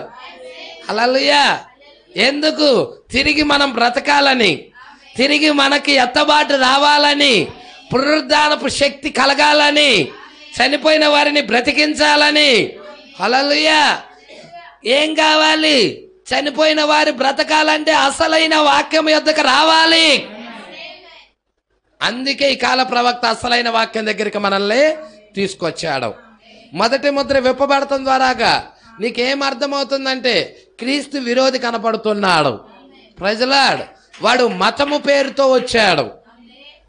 హల్లెలూయా. ఎందుకు? తిరిగి మనం బ్రతకాలని, తిరిగి మనకి ఎత్తబాటు రావాలని, పునరుద్ధానపు శక్తి కలగాలని, చనిపోయిన వారిని బ్రతికించాలని. హల్లెలూయా. ఏం కావాలి? చనిపోయిన వారి బ్రతకాలంటే అసలైన వాక్యం యొద్దకు రావాలి. అందుకే ఈ కాల ప్రవక్త అసలైన వాక్యం దగ్గరికి మనల్ని తీసుకొచ్చాడు. మొదటి ముద్ర విప్పబడటం ద్వారాగా నీకేం అర్థమవుతుందంటే క్రీస్తు విరోధి కనపడుతున్నాడు. Praise Lord. వాడు మతము పేరుతో వచ్చాడు.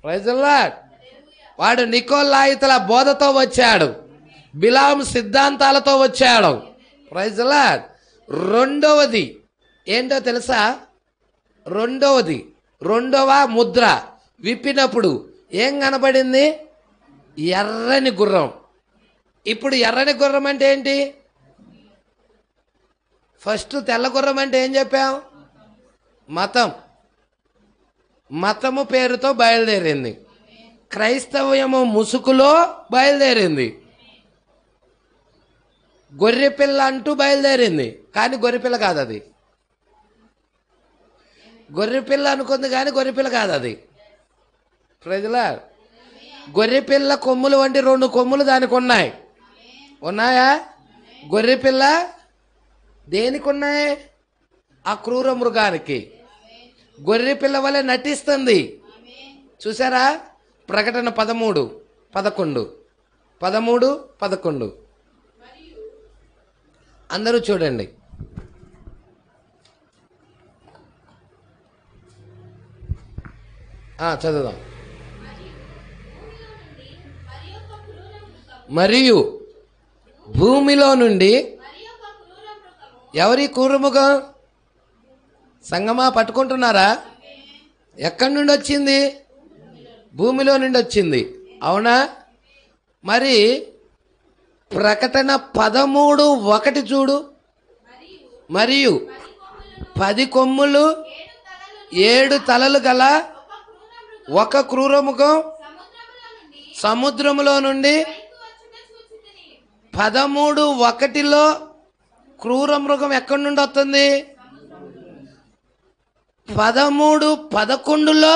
Praise Lord. వాడు నికోలాయితుల బోధతో వచ్చాడు, బిలాము సిద్ధాంతాలతో వచ్చాడు. Praise Lord. రెండవది ఏంటో తెలుసా? రెండవ ముద్ర విప్పినప్పుడు ఏం కనబడింది? ఎర్రని గుర్రం. ఇప్పుడు ఎర్రని గుర్రం అంటే ఏంటి? ఫస్ట్ తెల్ల గుర్రం అంటే ఏం చెప్పాం? మతం. మతము పేరుతో బయలుదేరింది. క్రైస్తవ్యము ముసుగులో బయలుదేరింది. గొర్రెపిల్ల అంటూ బయలుదేరింది, కానీ గొర్రెపిల్ల కాదు అది. గొర్రెపిల్ల అనుకుంది కానీ గొర్రెపిల్ల కాదు అది. ప్రజలా గొర్రెపిల్ల కొమ్ములు వంటి 2 కొమ్ములు దానికి ఉన్నాయి. ఉన్నాయా? గొర్రెపిల్ల దేనికి ఉన్నాయి? ఆ క్రూర మృగానికి. గొర్రెపిల్ల వలె నటిస్తుంది. చూసారా? ప్రకటన 13:11 అందరూ చూడండి. చదువుదాం. మరియు భూమిలో నుండి ఎవరి క్రూరముగా? సంగమా పట్టుకుంటున్నారా? ఎక్కడి నుండి వచ్చింది? భూమిలో నుండి వచ్చింది. అవునా? మరి ప్రకటన 13:1 చూడు. మరియు 10 కొమ్ములు 7 తలలు గల ఒక క్రూరమృగం సముద్రములో నుండి 13:1లో క్రూరమృగం ఎక్కడి నుండి వస్తుంది? 13:11లో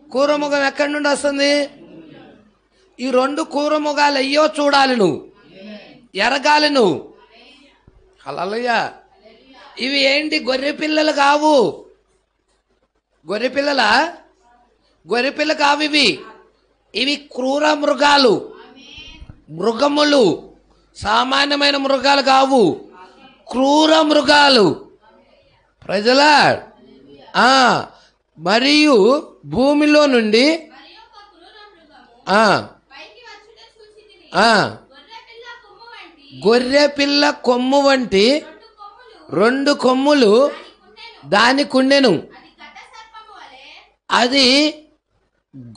క్రూరమృగం ఎక్కడి నుండి వస్తుంది? ఈ 2 క్రూరమృగాలు అయ్యో చూడాలి, నువ్వు ఎరగాలి, నువ్వు. హల్లెలూయా. ఇవి ఏంటి? గొర్రె పిల్లలు కావు. గొర్రెపిల్ల కావు ఇవి. ఇవి క్రూర మృగాలు, మృగములు. సామాన్యమైన మృగాలు కావు, క్రూర మృగాలు. ప్రజలా మరియు భూమిలో నుండి గొర్రె పిల్ల కొమ్ము వంటి 2 కొమ్ములు దానికుండెను. అది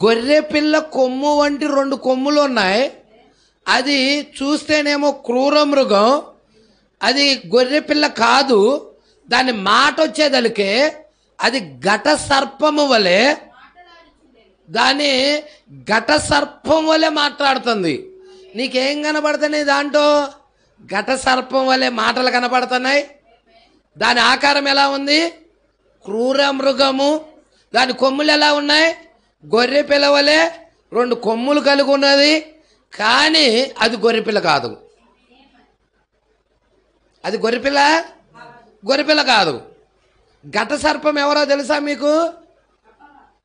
గొర్రె పిల్ల కొమ్ము వంటి 2 కొమ్ములు ఉన్నాయి. అది చూస్తేనేమో క్రూర మృగం, అది గొర్రె పిల్ల కాదు. దాని మాట వచ్చేదలికే అది ఘట సర్పము వలె, దాని ఘట సర్పం వలె మాట్లాడుతుంది. నీకేం కనబడుతున్నాయి దాంట్లో? ఘట సర్పం వలె మాటలు కనబడుతున్నాయి. దాని ఆకారం ఎలా ఉంది? క్రూర మృగము. దాని కొమ్ములు ఎలా ఉన్నాయి? గొర్రె పిల్ల వలె 2 కొమ్ములు కలిగి ఉన్నది. కానీ అది గొర్రెపిల్ల కాదు. అది గొర్రెపిల్ల కాదు. ఘట సర్పం ఎవరో తెలుసా మీకు?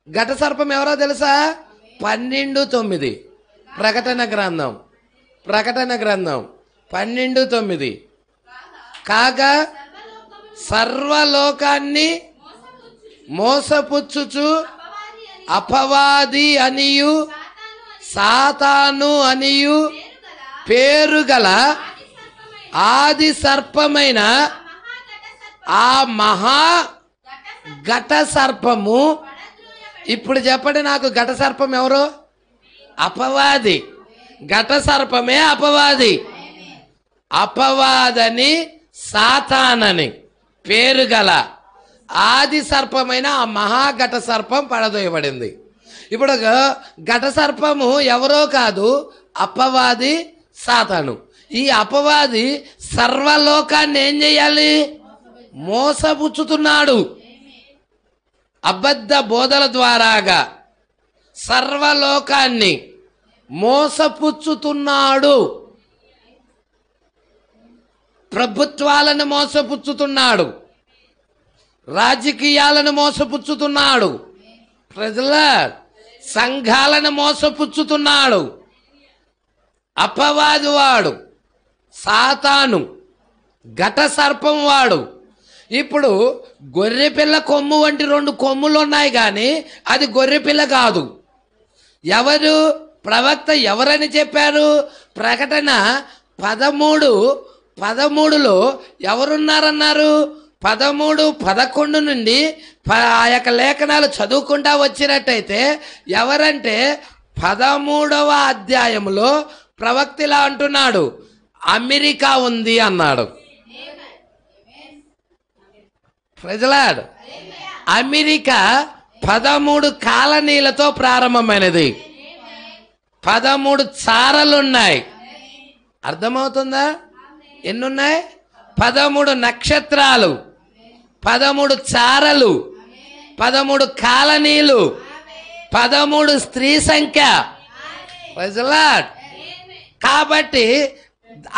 ఘట సర్పం ఎవరో తెలుసా? 12:9 ప్రకటన గ్రంథం 12:9. కాగా సర్వలోకాన్ని మోసపుచ్చుచు అపవాది అనియు సాతాను అనియు పేరుగల ఆది సర్పమైన ఆ మహా ఘట సర్పము. ఇప్పుడు చెప్పండి నాకు, ఘట సర్పం ఎవరు? అపవాది. ఘట సర్పమే అపవాది. అపవాదని సాతానని పేరు గల ఆది సర్పమైన ఆ మహాఘట సర్పం పడదోయబడింది. ఇప్పుడు ఘట సర్పము ఎవరో కాదు, అపవాది, సాతాను. ఈ అపవాది సర్వలోకాన్ని ఏం చేయాలి? మోసపుచ్చుతున్నాడు. అబద్ధ బోధల ద్వారాగా సర్వలోకాన్ని మోసపుచ్చుతున్నాడు. ప్రభుత్వాలను మోసపుచ్చుతున్నాడు, రాజకీయాలను మోసపుచ్చుతున్నాడు, ప్రజల సంఘాలను మోసపుచ్చుతున్నాడు. అపవాది వాడు, సాతాను, ఘట సర్పం వాడు. ఇప్పుడు గొర్రెపిల్ల కొమ్ము వంటి 2 కొమ్ములు ఉన్నాయి, కానీ అది గొర్రెపిల్ల కాదు. ఎవరు ప్రవక్త? ఎవరని చెప్పారు? ప్రకటన 13:13లో ఎవరున్నారన్నారు? 13:11 నుండి ఆ యొక్క లేఖనాలు చదువుకుంటా వచ్చినట్టయితే ఎవరంటే 13వ అధ్యాయంలో ప్రవక్త ఇలా అంటున్నాడు, అమెరికా ఉంది అన్నాడు. ప్రజలాడు, అమెరికా 13 కాలనీలతో ప్రారంభమైనది. 13 చారలున్నాయి. అర్థమవుతుందా? ఎన్నున్నాయి? 13 నక్షత్రాలు, 13 చారలు, 13 కాలనీలు, 13 స్త్రీ సంఖ్య. ప్రజలాడ్, కాబట్టి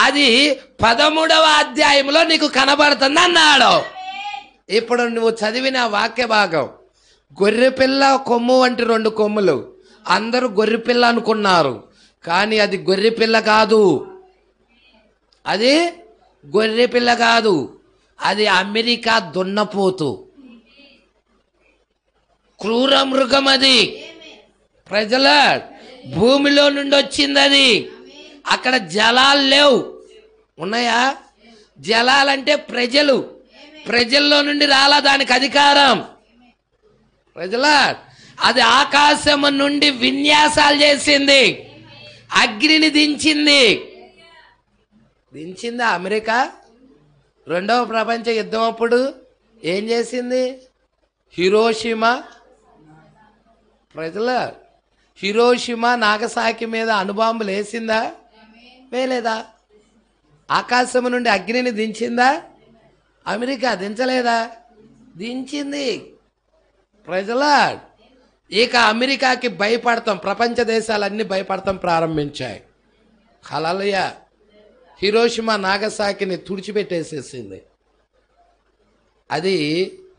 అది 13వ అధ్యాయంలో నీకు కనబడుతుంది అన్నాడు. ఇప్పుడు నువ్వు చదివిన వాక్య భాగం, గొర్రెపిల్ల కొమ్ము వంటి 2 కొమ్ములు. అందరూ గొర్రెపిల్ల అనుకున్నారు, కానీ అది గొర్రెపిల్ల కాదు. అది గొర్రెపిల్ల కాదు, అది అమెరికా దున్నపోతు, క్రూర మృగం. అది ప్రజల భూమిలో నుండి వచ్చింది. అది అక్కడ జలాలు లేవు. ఉన్నాయా? జలాలంటే ప్రజలు, ప్రజల్లో నుండి రాలా దానికి అధికారం. ప్రజల అది ఆకాశము నుండి విన్యాసాలు చేసింది, అగ్నిని దించిందా అమెరికా? రెండవ ప్రపంచ యుద్ధం అప్పుడు ఏం చేసింది? హిరోషిమా నాగసాకి మీద అణుబాంబులు వేసిందా? వేయలేదా? ఆకాశము నుండి అగ్నిని దించిందా? అమెరికా దించలేదా? దించింది. ప్రజలా ఇక అమెరికాకి భయపడతాం, ప్రపంచ దేశాలన్నీ భయపడతాం ప్రారంభించాయి. హల్లెలూయా. హిరోషిమా నాగసాకిని తుడిచిపెట్టేసేసింది. అది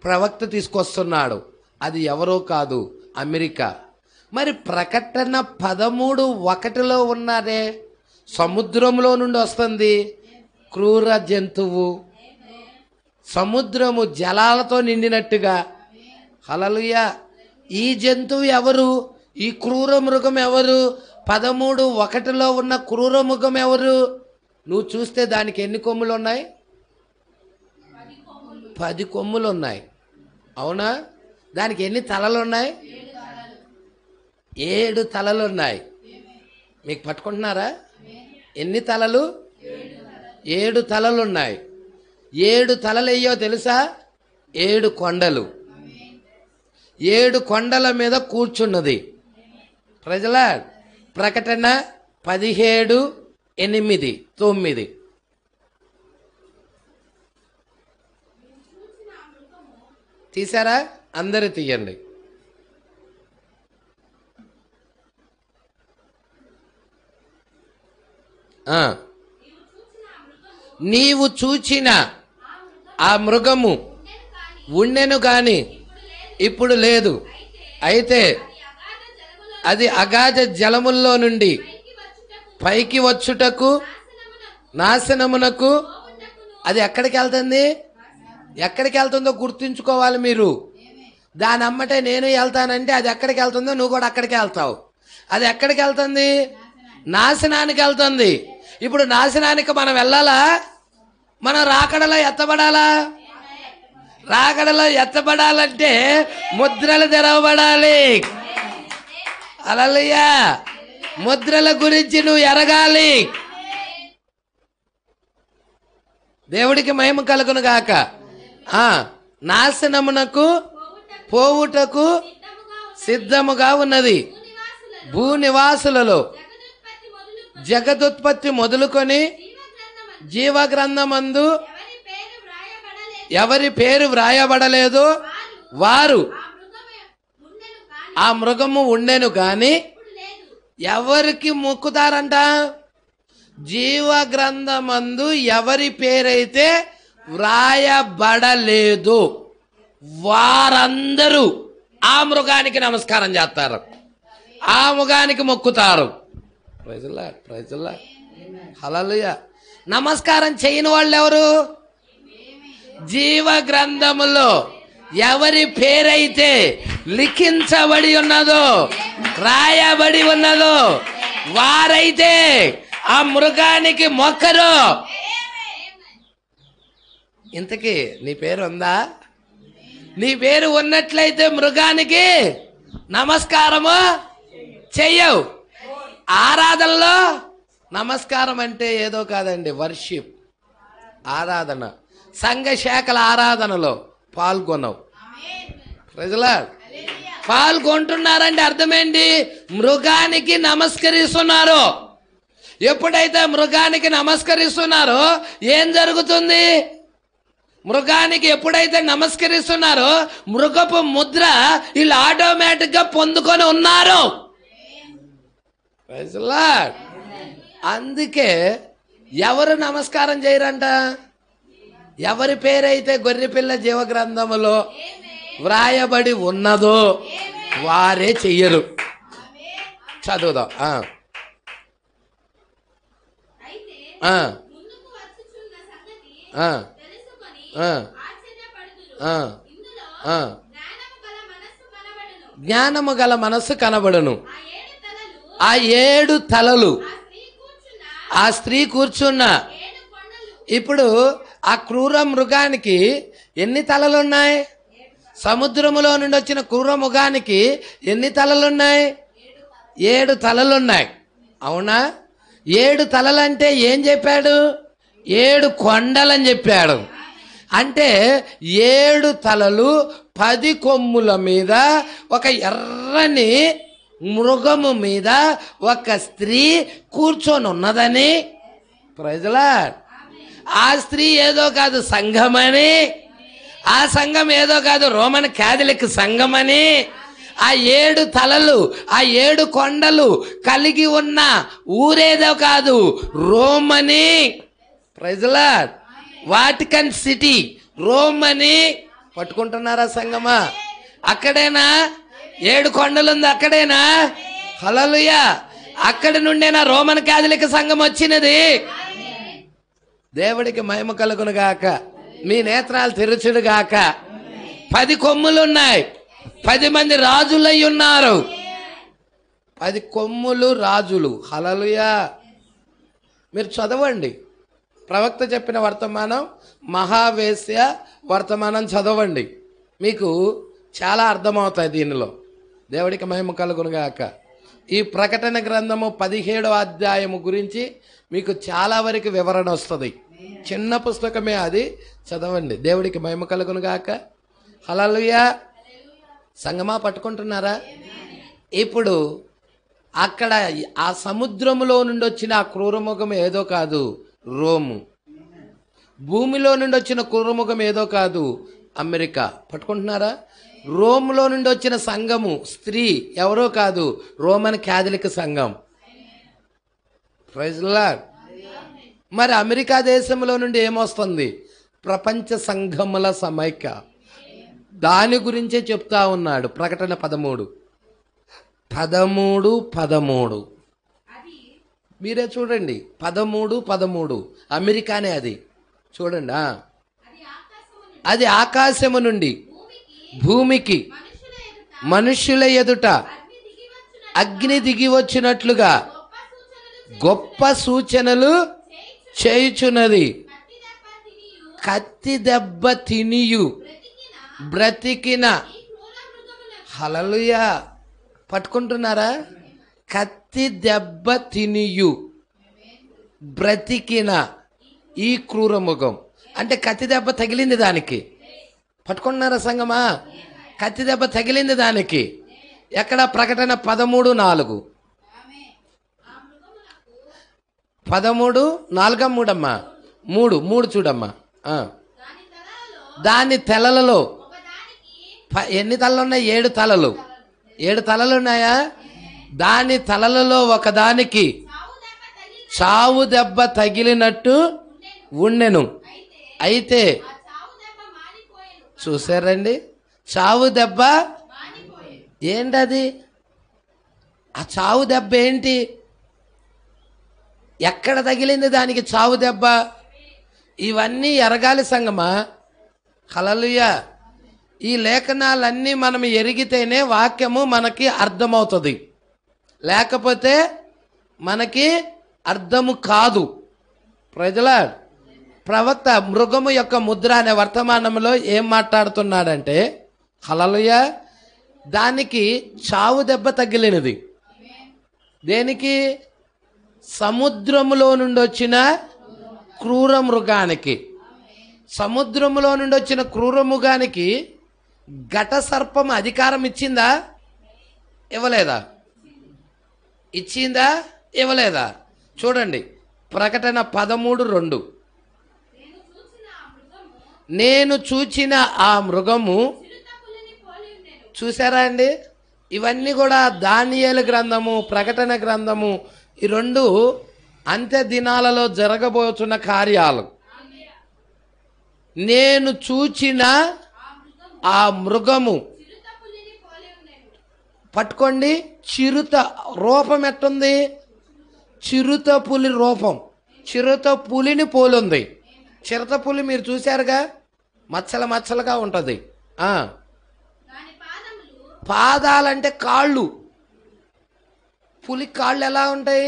ప్రవక్త తీసుకొస్తున్నాడు, అది ఎవరో కాదు, అమెరికా. మరి ప్రకటన 13:1 ఉన్నారే, సముద్రంలో నుండి వస్తుంది క్రూర జంతువు, సముద్రము జలాలతో నిండినట్టుగా. హల్లెలూయా. ఈ జంతువు ఎవరు? ఈ క్రూర మృగం ఎవరు? 13:1 ఉన్న క్రూర మృగం ఎవరు? నువ్వు చూస్తే దానికి ఎన్ని కొమ్ములు ఉన్నాయి? 10 కొమ్ములు ఉన్నాయి. అవునా? దానికి ఎన్ని తలలు ఉన్నాయి? 7 తలలు ఉన్నాయి. మీకు పట్టుకుంటున్నారా? ఎన్ని తలలు? 7 తలలు ఉన్నాయి. 7 తలలు అయ్యో తెలుసా? 7 కొండలు. 7 కొండల మీద కూర్చున్నది. ప్రజలా ప్రకటన 17:8-9. తీసారా? అందరూ తీయండి. నీవు చూచిన ఆ మృగము ఉండెను గాని ఇప్పుడు లేదు. అయితే అది అగాధ జలముల్లో నుండి పైకి వచ్చుటకు నాశనమునకు. అది ఎక్కడికి వెళ్తుంది? ఎక్కడికి వెళ్తుందో గుర్తుంచుకోవాలి మీరు. దాని అమ్మటే నేను వెళ్తానంటే అది ఎక్కడికి వెళ్తుందో నువ్వు కూడా అక్కడికి వెళ్తావు. అది ఎక్కడికి వెళ్తుంది? నాశనానికి వెళ్తుంది. ఇప్పుడు నాశనానికి మనం వెళ్ళాలా? మనం రాకడలో ఎత్తబడాలా? రాకడలో ఎత్తబడాలంటే ముద్రలు తెరవబడాలి. హల్లెలూయా. ముద్రల గురించి నువ్వు ఎరగాలి. దేవుడికి మహిమ కలుగును గాక. నాశనమునకు పోవుటకు సిద్ధముగా ఉన్నది. భూనివాసులలో జగదుత్పత్తి మొదలుకొని జీవగ్రంథమందు ఎవరి పేరు వ్రాయబడలేదు వారు ఆ మృగము ఉండెను గాని ఎవరికి మొక్కుతారంట? జీవగ్రంథమందు ఎవరి పేరైతే వ్రాయబడలేదు వారందరూ ఆ మృగానికి నమస్కారం చేస్తారు, ఆ మృగానికి మొక్కుతారు. ప్రైజుల్లా. హల్లెలూయా. నమస్కారం చేయని వాళ్ళు ఎవరు? జీవ గ్రంథములో ఎవరి పేరైతే లిఖించబడి ఉన్నదో, రాయబడి ఉన్నదో వారైతే ఆ మృగానికి మొక్కరు. ఇంతకీ నీ పేరు ఉందా? నీ పేరు ఉన్నట్లయితే మృగానికి నమస్కారము చెయ్యవు. ఆరాధనలో నమస్కారం అంటే ఏదో కాదండి, వర్షిప్, ఆరాధన. సంఘ శాఖల ఆరాధనలో పాల్గొనవు. ప్రజలా పాల్గొంటున్నారంటే అర్థమేంటి? మృగానికి నమస్కరిస్తున్నారు. ఎప్పుడైతే మృగానికి నమస్కరిస్తున్నారో ఏం జరుగుతుంది? మృగానికి ఎప్పుడైతే నమస్కరిస్తున్నారో మృగపు ముద్ర వీళ్ళు ఆటోమేటిక్ గా పొందుకొని ఉన్నారు. అందుకే ఎవరు నమస్కారం చేయరంట? ఎవరి పేరైతే గొర్రెపిల్ల జీవగ్రంథములో వ్రాయబడి ఉన్నదో వారే చెయ్యరు. చదువుదాం. జ్ఞానము గల మనస్సు కనబడును. ఆ 7 తలలు ఆ స్త్రీ కూర్చున్న. ఇప్పుడు ఆ క్రూర మృగానికి ఎన్ని తలలు ఉన్నాయి? సముద్రములో నుండి వచ్చిన క్రూరముగానికి ఎన్ని తలలున్నాయి? 7 తలలున్నాయి. అవునా? 7 తలలంటే ఏం చెప్పాడు? 7 కొండలని చెప్పాడు. అంటే 7 తలలు 10 కొమ్ముల మీద ఒక ఎర్రని మృగము మీద ఒక స్త్రీ కూర్చొని ఉన్నదని. Praise the Lord. ఆ స్త్రీ ఏదో కాదు సంఘమని, ఆ సంఘం ఏదో కాదు రోమన్ క్యాథలిక్ సంఘమని, ఆ 7 తలలు ఆ 7 కొండలు కలిగి ఉన్న ఊరేదో కాదు రోమని. Praise the Lord. Vatican City రోమని. పట్టుకుంటున్నారా సంగమా? అక్కడేనా 7 కొండలుంది? అక్కడేనా? హల్లెలూయా. అక్కడి నుండేనా రోమన్ క్యాథలిక్ సంఘం వచ్చినది? దేవుడికి మహిమ కలుగును గాక. మీ నేత్రాలు తెరుచుడు గాక. 10 కొమ్ములున్నాయి. 10 మంది రాజులై ఉన్నారు. 10 కొమ్ములు రాజులు. హల్లెలూయా. మీరు చదవండి. ప్రవక్త చెప్పిన వర్తమానం, మహావేశ్య వర్తమానం చదవండి. మీకు చాలా అర్థమవుతాయి దీనిలో. దేవుడికి మహిమ కలుగును గాక. ఈ ప్రకటన గ్రంథము 17వ అధ్యాయము గురించి మీకు చాలా వరకు వివరణ వస్తుంది. చిన్న పుస్తకమే అది, చదవండి. దేవుడికి మహిమ కలుగును గాక. హల్లెలూయా. సంగమా పట్టుకుంటున్నారా? ఇప్పుడు అక్కడ ఆ సముద్రములో నుండి వచ్చిన ఆ క్రూరముఖం ఏదో కాదు రోము. భూమిలో నుండి వచ్చిన క్రూరముఖం ఏదో కాదు అమెరికా. పట్టుకుంటున్నారా? రోములో నుండి వచ్చిన సంఘము స్త్రీ ఎవరో కాదు రోమన్ క్యాథలిక్ సంఘం. Praise the Lord. మరి అమెరికా దేశంలో నుండి ఏమొస్తుంది? ప్రపంచ సంఘముల సమైక్య. దాని గురించే చెప్తా ఉన్నాడు ప్రకటన 13. మీరే చూడండి. 13 అమెరికానే అది. చూడండి. అది ఆకాశము నుండి భూమికి మనుష్యుల ఎదుట అగ్ని దిగి వచ్చినట్లుగా గొప్ప సూచనలు చేయుచున్నది. కత్తి దెబ్బ తినియు బ్రతికిన. హల్లెలూయా. పట్టుకుంటున్నారా? కత్తి దెబ్బ తినియు బ్రతికిన ఈ క్రూరముఖం. అంటే కత్తి దెబ్బ తగిలింది దానికి. పట్టుకుంటున్నారా సంగమా? కత్తి దెబ్బ తగిలింది దానికి. ఎక్కడ? ప్రకటన 13:4. 13:4 అమ్మా. 3 చూడమ్మా. దాని తలలలో ఎన్ని తలలు ఉన్నాయి? 7 తలలు. 7 తలలు ఉన్నాయా? దాని తలలలో ఒకదానికి చావు దెబ్బ తగిలినట్టు ఉండెను. అయితే చూసారండి, చావు దెబ్బ ఏంటది? ఆ చావు దెబ్బ ఏంటి? ఎక్కడ తగిలింది దానికి చావు దెబ్బ? ఇవన్నీ ఎరగాలి సంగమా. హల్లెలూయా. ఈ లేఖనాలన్నీ మనం ఎరిగితేనే వాక్యము మనకి అర్థమవుతుంది. లేకపోతే మనకి అర్థము కాదు. ప్రజల ప్రవక్త మృగము యొక్క ముద్ర అనే వర్తమానంలో ఏం మాట్లాడుతున్నాడంటే, హల్లెలూయా, దానికి చావు దెబ్బ తగిలినది. దేనికి? సముద్రములో నుండి వచ్చిన క్రూర మృగానికి. సముద్రములో నుండి వచ్చిన క్రూర మృగానికి ఘట సర్పం అధికారం ఇచ్చిందా? ఇవ్వలేదా? ఇచ్చిందా? ఇవ్వలేదా? చూడండి ప్రకటన 13:2. నేను చూచిన ఆ మృగము. చూసారా అండి? ఇవన్నీ కూడా దానియేలు గ్రంథము, ప్రకటన గ్రంథము, ఈ 2 అంత్య దినాలలో జరగబోతున్న కార్యాలు. నేను చూచిన ఆ మృగము. పట్టుకోండి. చిరుత రూపం ఎట్టుంది? చిరుత పులి రూపం. చిరుత పులిని పోలుంది. చిరుత పులి మీరు చూశారుగా, మచ్చలుగా ఉంటుంది. పాదాలంటే కాళ్ళు. పులి కాళ్ళు ఎలా ఉంటాయి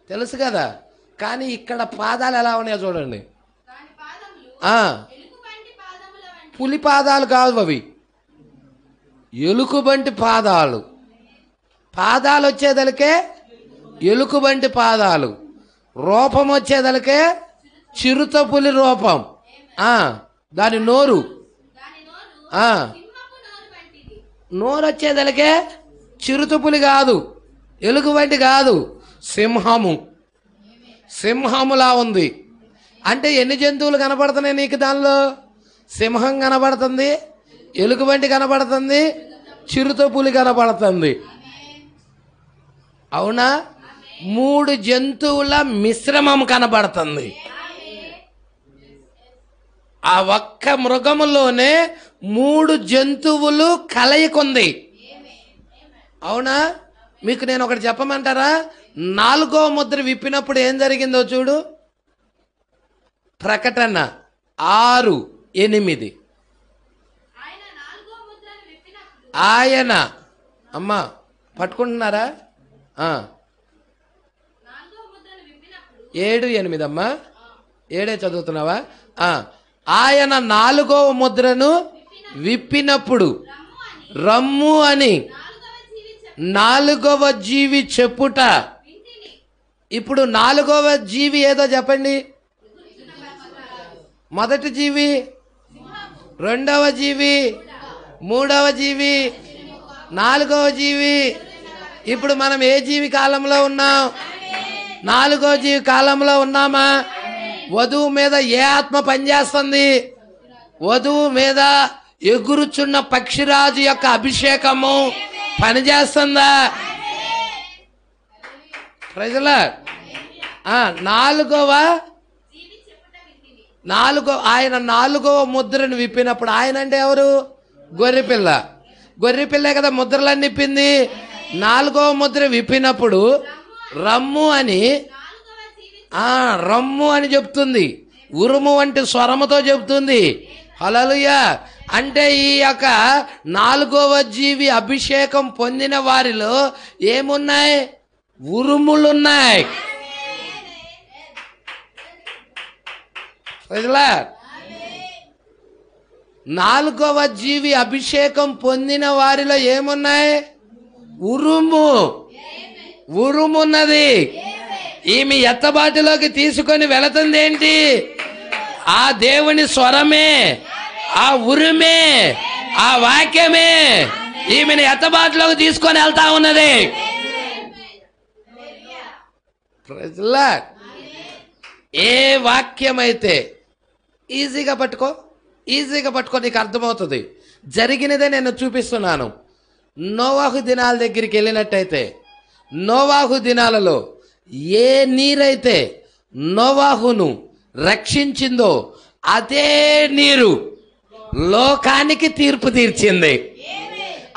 తెలుసు కదా, కానీ ఇక్కడ పాదాలు ఎలా ఉన్నాయో చూడండి. పులి పాదాలు కాదు అవి, ఎలుకబంటి పాదాలు. పాదాలు వచ్చేదలికే ఎలుకబంటి పాదాలు. రూపం వచ్చేదలికే చిరుతపులి రూపం. దాని నోరు నోరు వచ్చేదలికే చిరుతపులి కాదు, ఎలుగుబంటి కాదు, సింహము. సింహములా ఉంది. అంటే ఎన్ని జంతువులు కనపడుతున్నాయి నీకు దానిలో? సింహం కనపడుతుంది, ఎలుగుబంటి కనపడుతుంది, చిరుతపులి కనపడుతుంది. అవునా? 3 జంతువుల మిశ్రమం కనబడుతుంది. ఆ ఒక్క మృగములోనే 3 జంతువులు కలయికుంది. అవునా? మీకు నేను ఒకటి చెప్పమంటారా? 4వ ముద్ర విప్పినప్పుడు ఏం జరిగిందో చూడు. ప్రకటన 6:8. ఆయన అమ్మా పట్టుకుంటున్నారా? 7:8 అమ్మా. 7 చదువుతున్నావా? ఆయన 4వ ముద్రను విప్పినప్పుడు రమ్ము అని 4వ జీవి చెప్పుట. ఇప్పుడు 4వ జీవి ఏదో చెప్పండి. మొదటి జీవి, 2వ జీవి, 3వ జీవి, 4వ జీవి. ఇప్పుడు మనం ఏ జీవి కాలంలో ఉన్నాం? 4వ జీవి కాలంలో ఉన్నామా? వధువు మీద ఏ ఆత్మ పనిచేస్తుంది? వధువు మీద ఎగురుచున్న పక్షిరాజు యొక్క అభిషేకము పనిచేస్తుందా? ప్రజల ఆయన 4వ ముద్రను విప్పినప్పుడు, ఆయన అంటే ఎవరు? గొర్రెపిల్ల. గొర్రెపిల్లే కదా ముద్రలన్నీ విప్పింది. 4వ ముద్ర విప్పినప్పుడు రమ్ము అని రమ్ము అని చెప్తుంది. ఉరుము వంటి స్వరముతో చెప్తుంది. హల్లెలూయా. అంటే ఈ యొక్క 4వ జీవి అభిషేకం పొందిన వారిలో ఏమున్నాయి? ఉరుములున్నాయి. 4వ జీవి అభిషేకం పొందిన వారిలో ఏమున్నాయి? ఉరుమున్నది. ఈమె ఎత్తబాటులోకి తీసుకొని వెళుతుంది ఏంటి? ఆ దేవుని స్వరమే, ఆ ఉరుమే, ఆ వాక్యమే ఈమెను ఎత్తబాటులోకి తీసుకొని వెళ్తా ఉన్నది. ఏ వాక్యమైతే ఈజీగా పట్టుకో నీకు అర్థమవుతుంది. జరిగినదే నేను చూపిస్తున్నాను. నోవాహు దినాల దగ్గరికి వెళ్ళినట్టయితే, నోవాహు దినాలలో ఏ నీరైతే నోవాహును రక్షించిందో అదే నీరు లోకానికి తీర్పు తీర్చింది.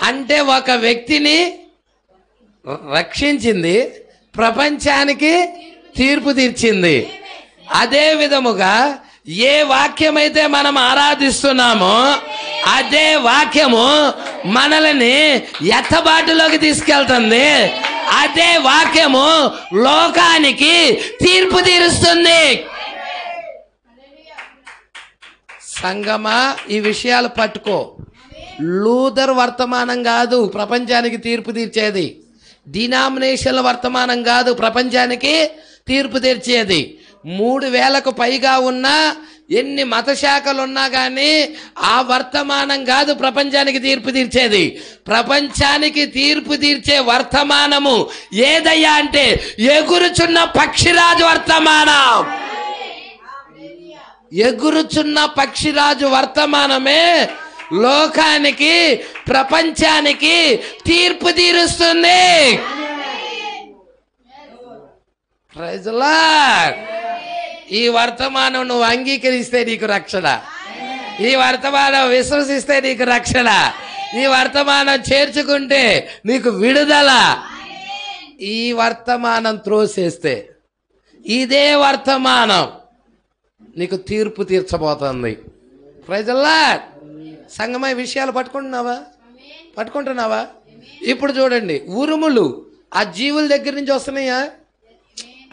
అంటే ఒక వ్యక్తిని రక్షించింది, ప్రపంచానికి తీర్పు తీర్చింది. అదే విధముగా ఏ వాక్యమైతే మనం ఆరాధిస్తున్నామో అదే వాక్యము మనల్ని ఎత్తబాటులోకి తీసుకెళ్తుంది. అదే వాక్యము లోకానికి తీర్పు తీరుస్తుంది. సంగమా, ఈ విషయాలు పట్టుకో. లూథర్ వర్తమానం కాదు ప్రపంచానికి తీర్పు తీర్చేది. డినామినేషన్ల వర్తమానం కాదు ప్రపంచానికి తీర్పు తీర్చేది. 3000కు పైగా ఉన్నా, ఎన్ని మత శాఖలు ఉన్నా కానీ ఆ వర్తమానం కాదు ప్రపంచానికి తీర్పు తీర్చేది. ప్రపంచానికి తీర్పు తీర్చే వర్తమానము ఏదయ్యా అంటే ఎగురుచున్న పక్షిరాజు వర్తమానం. ఎగురుచున్న పక్షిరాజు వర్తమానమే లోకానికి, ప్రపంచానికి తీర్పు తీరుస్తుంది. Praise the Lord. ఈ వర్తమానం నువ్వు అంగీకరిస్తే నీకు రక్షణ. ఈ వర్తమానం విశ్వసిస్తే నీకు రక్షణ. ఈ వర్తమానం చేర్చుకుంటే నీకు విడుదల. ఈ వర్తమానం త్రోసేస్తే, ఇదే వర్తమానం నీకు తీర్పు తీర్చబోతుంది. Praise the Lord. సంగమై విషయాలు పట్టుకుంటున్నావా? ఇప్పుడు చూడండి, ఉరుములు ఆ జీవుల దగ్గర నుంచి వస్తున్నాయా?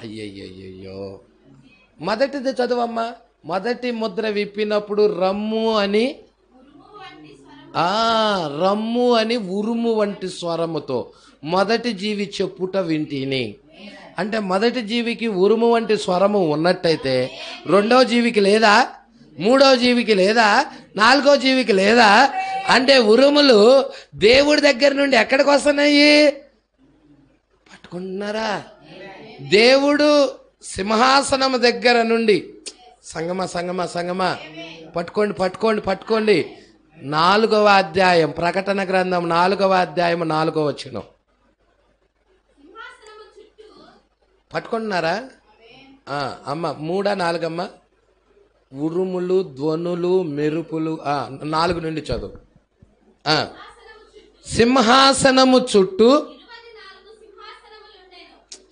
అయ్యయ్యో, మొదటిది చదువమ్మా. మొదటి ముద్ర విప్పినప్పుడు రమ్ము అని రమ్ము అని ఉరుము వంటి స్వరముతో మొదటి జీవి చెప్పుట వింటిని. అంటే మొదటి జీవికి ఉరుము వంటి స్వరము ఉన్నట్టయితే రెండో జీవికి లేదా, మూడో జీవికి లేదా, నాలుగో జీవికి లేదా? అంటే ఉరుములు దేవుడి దగ్గర నుండి ఎక్కడికి వస్తున్నాయి? పట్టుకుంటున్నారా? దేవుడు సింహాసనం దగ్గర నుండి సంగమ పట్టుకోండి పట్టుకోండి పట్టుకోండి. 4వ అధ్యాయం ప్రకటన గ్రంథం 4వ అధ్యాయం 4వ వచనం పట్టుకుంటున్నారా? అమ్మ 3 4 అమ్మ. ఉరుములు, ధ్వనులు, మెరుపులు. 4 నుండి చదువు. సింహాసనము చుట్టూ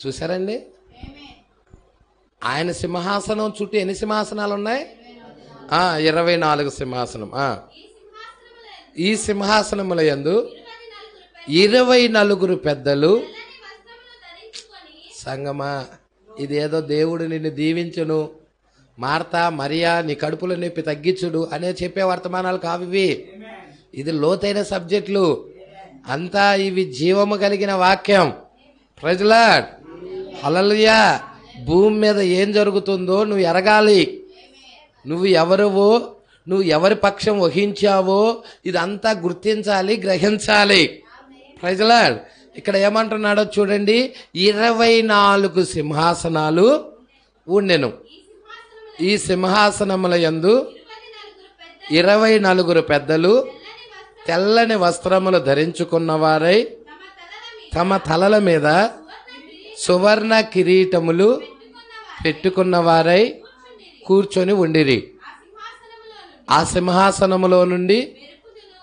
చూసారండి? ఆయన సింహాసనం చుట్టూ ఎన్ని సింహాసనాలు ఉన్నాయి? 24 సింహాసనం. ఈ సింహాసనముల యందు 24 పెద్దలు. సంగమా, ఇదేదో దేవుడు నిన్ను దీవించును, మార్తా మరియా నీ కడుపులో నొప్పి తగ్గించుడు అనే చెప్పే వర్తమానాలు కావివి. ఇది లోతైన సబ్జెక్టులు అంతా. ఇవి జీవము కలిగిన వాక్యం. Praise the Lord. హల్లెలూయా. భూమి మీద ఏం జరుగుతుందో నువ్వు ఎరగాలి. నువ్వు ఎవరువో, నువ్వు ఎవరి పక్షం వహించావో ఇదంతా గుర్తించాలి, గ్రహించాలి. Praise the Lord. ఇక్కడ ఏమంటున్నాడో చూడండి. 24 సింహాసనాలు ఉండెను. ఈ సింహాసనముల యందు 24 పెద్దలు తెల్లని వస్త్రములు ధరించుకున్నవారై తమ తలల మీద సువర్ణ కిరీటములు పెట్టుకున్నవారై కూర్చొని ఉండిరి. ఆ సింహాసనములో నుండి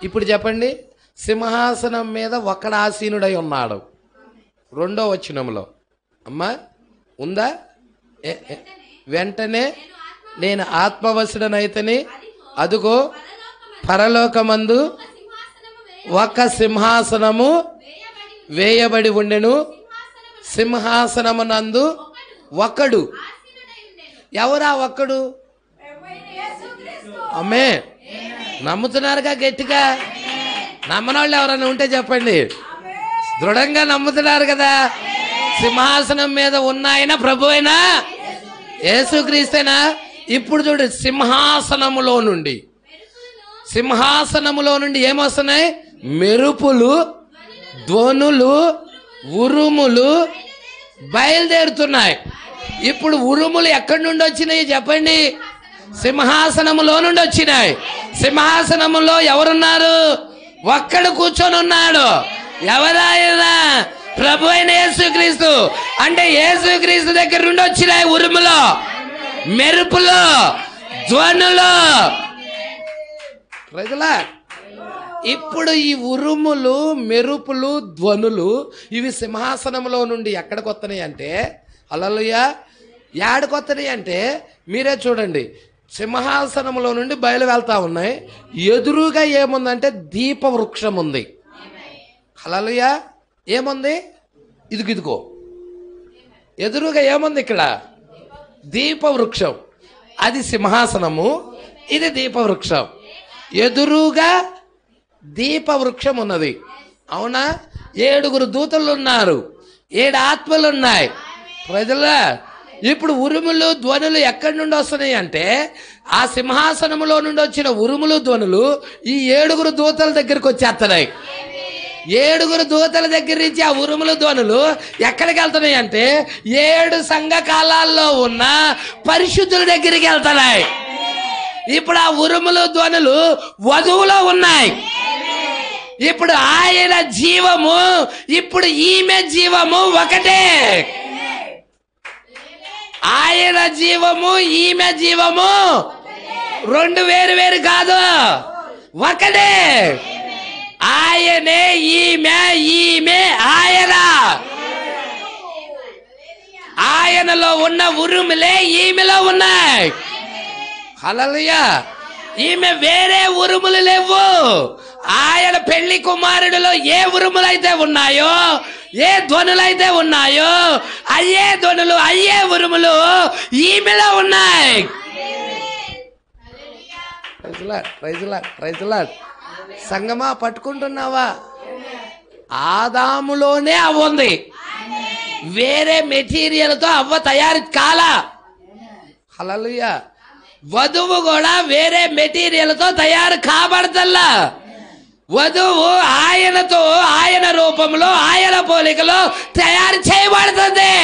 ఇప్పుడు చెప్పండి, సింహాసనం మీద ఒకడు ఆసీనుడై ఉన్నాడు. 2వ వచనంలో అమ్మా ఉందా? వెంటనే నేను ఆత్మవశుడనైతని అదుగో పరలోకమందు ఒక సింహాసనము వేయబడి ఉండెను. సింహాసనమునందు ఒకడు. ఎవరా ఒక్కడు? అమ్మే నమ్ముతున్నారుగా గట్టిగా? నమ్మనోళ్ళు ఎవరైనా ఉంటే చెప్పండి. దృఢంగా నమ్ముతున్నారు కదా? సింహాసనం మీద ఉన్న ఆయన ప్రభు అయినా యేసుక్రీస్తేనా? ఇప్పుడు చూడు, సింహాసనములో నుండి ఏమొస్తున్నాయి? మెరుపులు, ధ్వనులు, ఉరుములు బయలుదేరుతున్నాయి. ఇప్పుడు ఉరుములు ఎక్కడి నుండి వచ్చినాయి చెప్పండి? సింహాసనములో నుండి వచ్చినాయి. సింహాసనములో ఎవరున్నారు? ఒక్కడు కూర్చొని ఉన్నాడు. ఎవరాయనా? ప్రభు అయిన యేసుక్రీస్తు. అంటే యేసుక్రీస్తు దగ్గర నుండి వచ్చినాయి ఉరుములు, మెరుపులు, ధ్వనులు. ఇప్పుడు ఈ ఉరుములు, మెరుపులు, ధ్వనులు ఇవి సింహాసనంలో నుండి ఎక్కడికి వస్తున్నాయి అంటే, హల్లెలూయా, యాడికి వస్తున్నాయి అంటే మీరే చూడండి. సింహాసనంలో నుండి బయలు వెళ్తా ఉన్నాయి. ఎదురుగా ఏముందంటే దీప వృక్షం ఉంది. హల్లెలూయా. ఏముంది? ఇదిగో ఎదురుగా ఏముంది? ఇక్కడ దీప వృక్షం. అది సింహాసనము, ఇది దీప వృక్షం. ఎదురుగా దీప వృక్షం ఉన్నది. అవునా? 7 దూతలు ఉన్నారు, 7 ఆత్మలు ఉన్నాయి. ప్రజలా, ఇప్పుడు ఉరుములు, ధ్వనులు ఎక్కడి నుండి వస్తున్నాయి అంటే ఆ సింహాసనములో నుండి వచ్చిన ఉరుములు, ధ్వనులు ఈ 7 దూతల దగ్గరికి వచ్చేస్తున్నాయి. 7 దూతల దగ్గర నుంచి ఆ ఉరుములు, ధ్వనులు ఎక్కడికి వెళ్తున్నాయి అంటే 7 సంఘ కాలాల్లో ఉన్న పరిశుద్ధుల దగ్గరికి వెళ్తున్నాయి. ఇప్పుడు ఆ ఉరుములు, ధ్వనులు వధువులో ఉన్నాయి. ఇప్పుడు ఆయన జీవము, ఇప్పుడు ఈమె జీవము ఒకటే. ఆయన జీవము, ఈమె జీవము 2 వేరు కాదు, ఒకటే. ఆయనే ఈమె ఆయన. ఆయనలో ఉన్న ఉరుములే ఈమెలో ఉన్నాయి. హల్లెలూయా. ఈమె వేరే ఉరుములు లేవు. ఆయన పెళ్లి కుమారుడిలో ఏ ఉరుములైతే ఉన్నాయో, ఏ ధ్వనులైతే ఉన్నాయో, అయ్యే ధ్వనులు, అయ్యే ఉరుములు ఈమెలో ఉన్నాయి. సంగమా పట్టుకుంటున్నావా? ఆదాములోనే అవ్వ ఉంది, వేరే మెటీరియల్తో అవ్వ తయారు కాలా. హల్లెలూయా. వధువు కూడా వేరే మెటీరియల్తో తయారు కాబడతల్లా. వధువు ఆయనతో, ఆయన రూపంలో, ఆయన పోలికలో తయారు చేయబడుతుంది.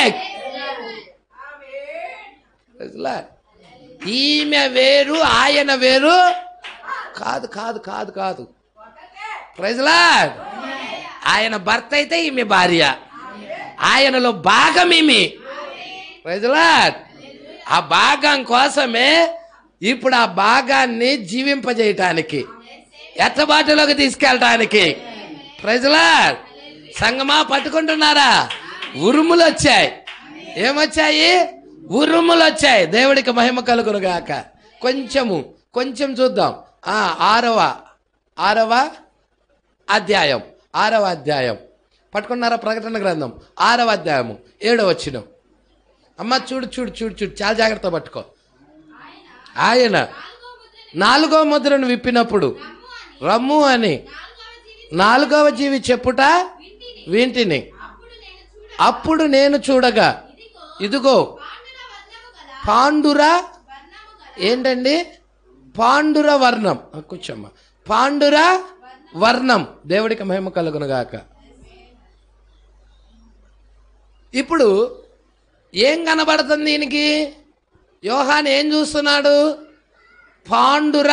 ఈమె వేరు, ఆయన వేరు కాదు కాదు కాదు కాదు. Praise Lord. ఆయన భర్త అయితే ఈమె భార్య, ఆయనలో భాగం ఈమె. Praise Lord. ఆ భాగం కోసమే ఇప్పుడు ఆ భాగాన్ని జీవింపజేయటానికి, ఎత్తబాటులోకి తీసుకెళ్ళటానికి. Praise Lord. సంగమా పట్టుకుంటున్నారా? ఉరుములు వచ్చాయి. ఏమొచ్చాయి? ఉరుములు వచ్చాయి. దేవుడికి మహిమ కలుగును గాక. కొంచెం చూద్దాం. ఆరవ అధ్యాయం పట్టుకున్నారా? ప్రకటన గ్రంథం 6వ అధ్యాయము 7వ వచనం. అమ్మ చూడు చూడు చూడు చూడు, చాలా జాగ్రత్త పట్టుకో. ఆయన 4వ ముద్రను విప్పినప్పుడు రమ్ము అని 4వ జీవి చెప్పుట వింటిని. అప్పుడు నేను చూడగా ఇదిగో పాండుర, ఏంటండి? పాండుర వర్ణం. కూర్చోమ్మా. పాండుర వర్ణం. దేవుడికి మహిమ కలుగును గాక. ఇప్పుడు ఏం కనబడుతుంది దీనికి? యోహాను ఏం చూస్తున్నాడు? పాండుర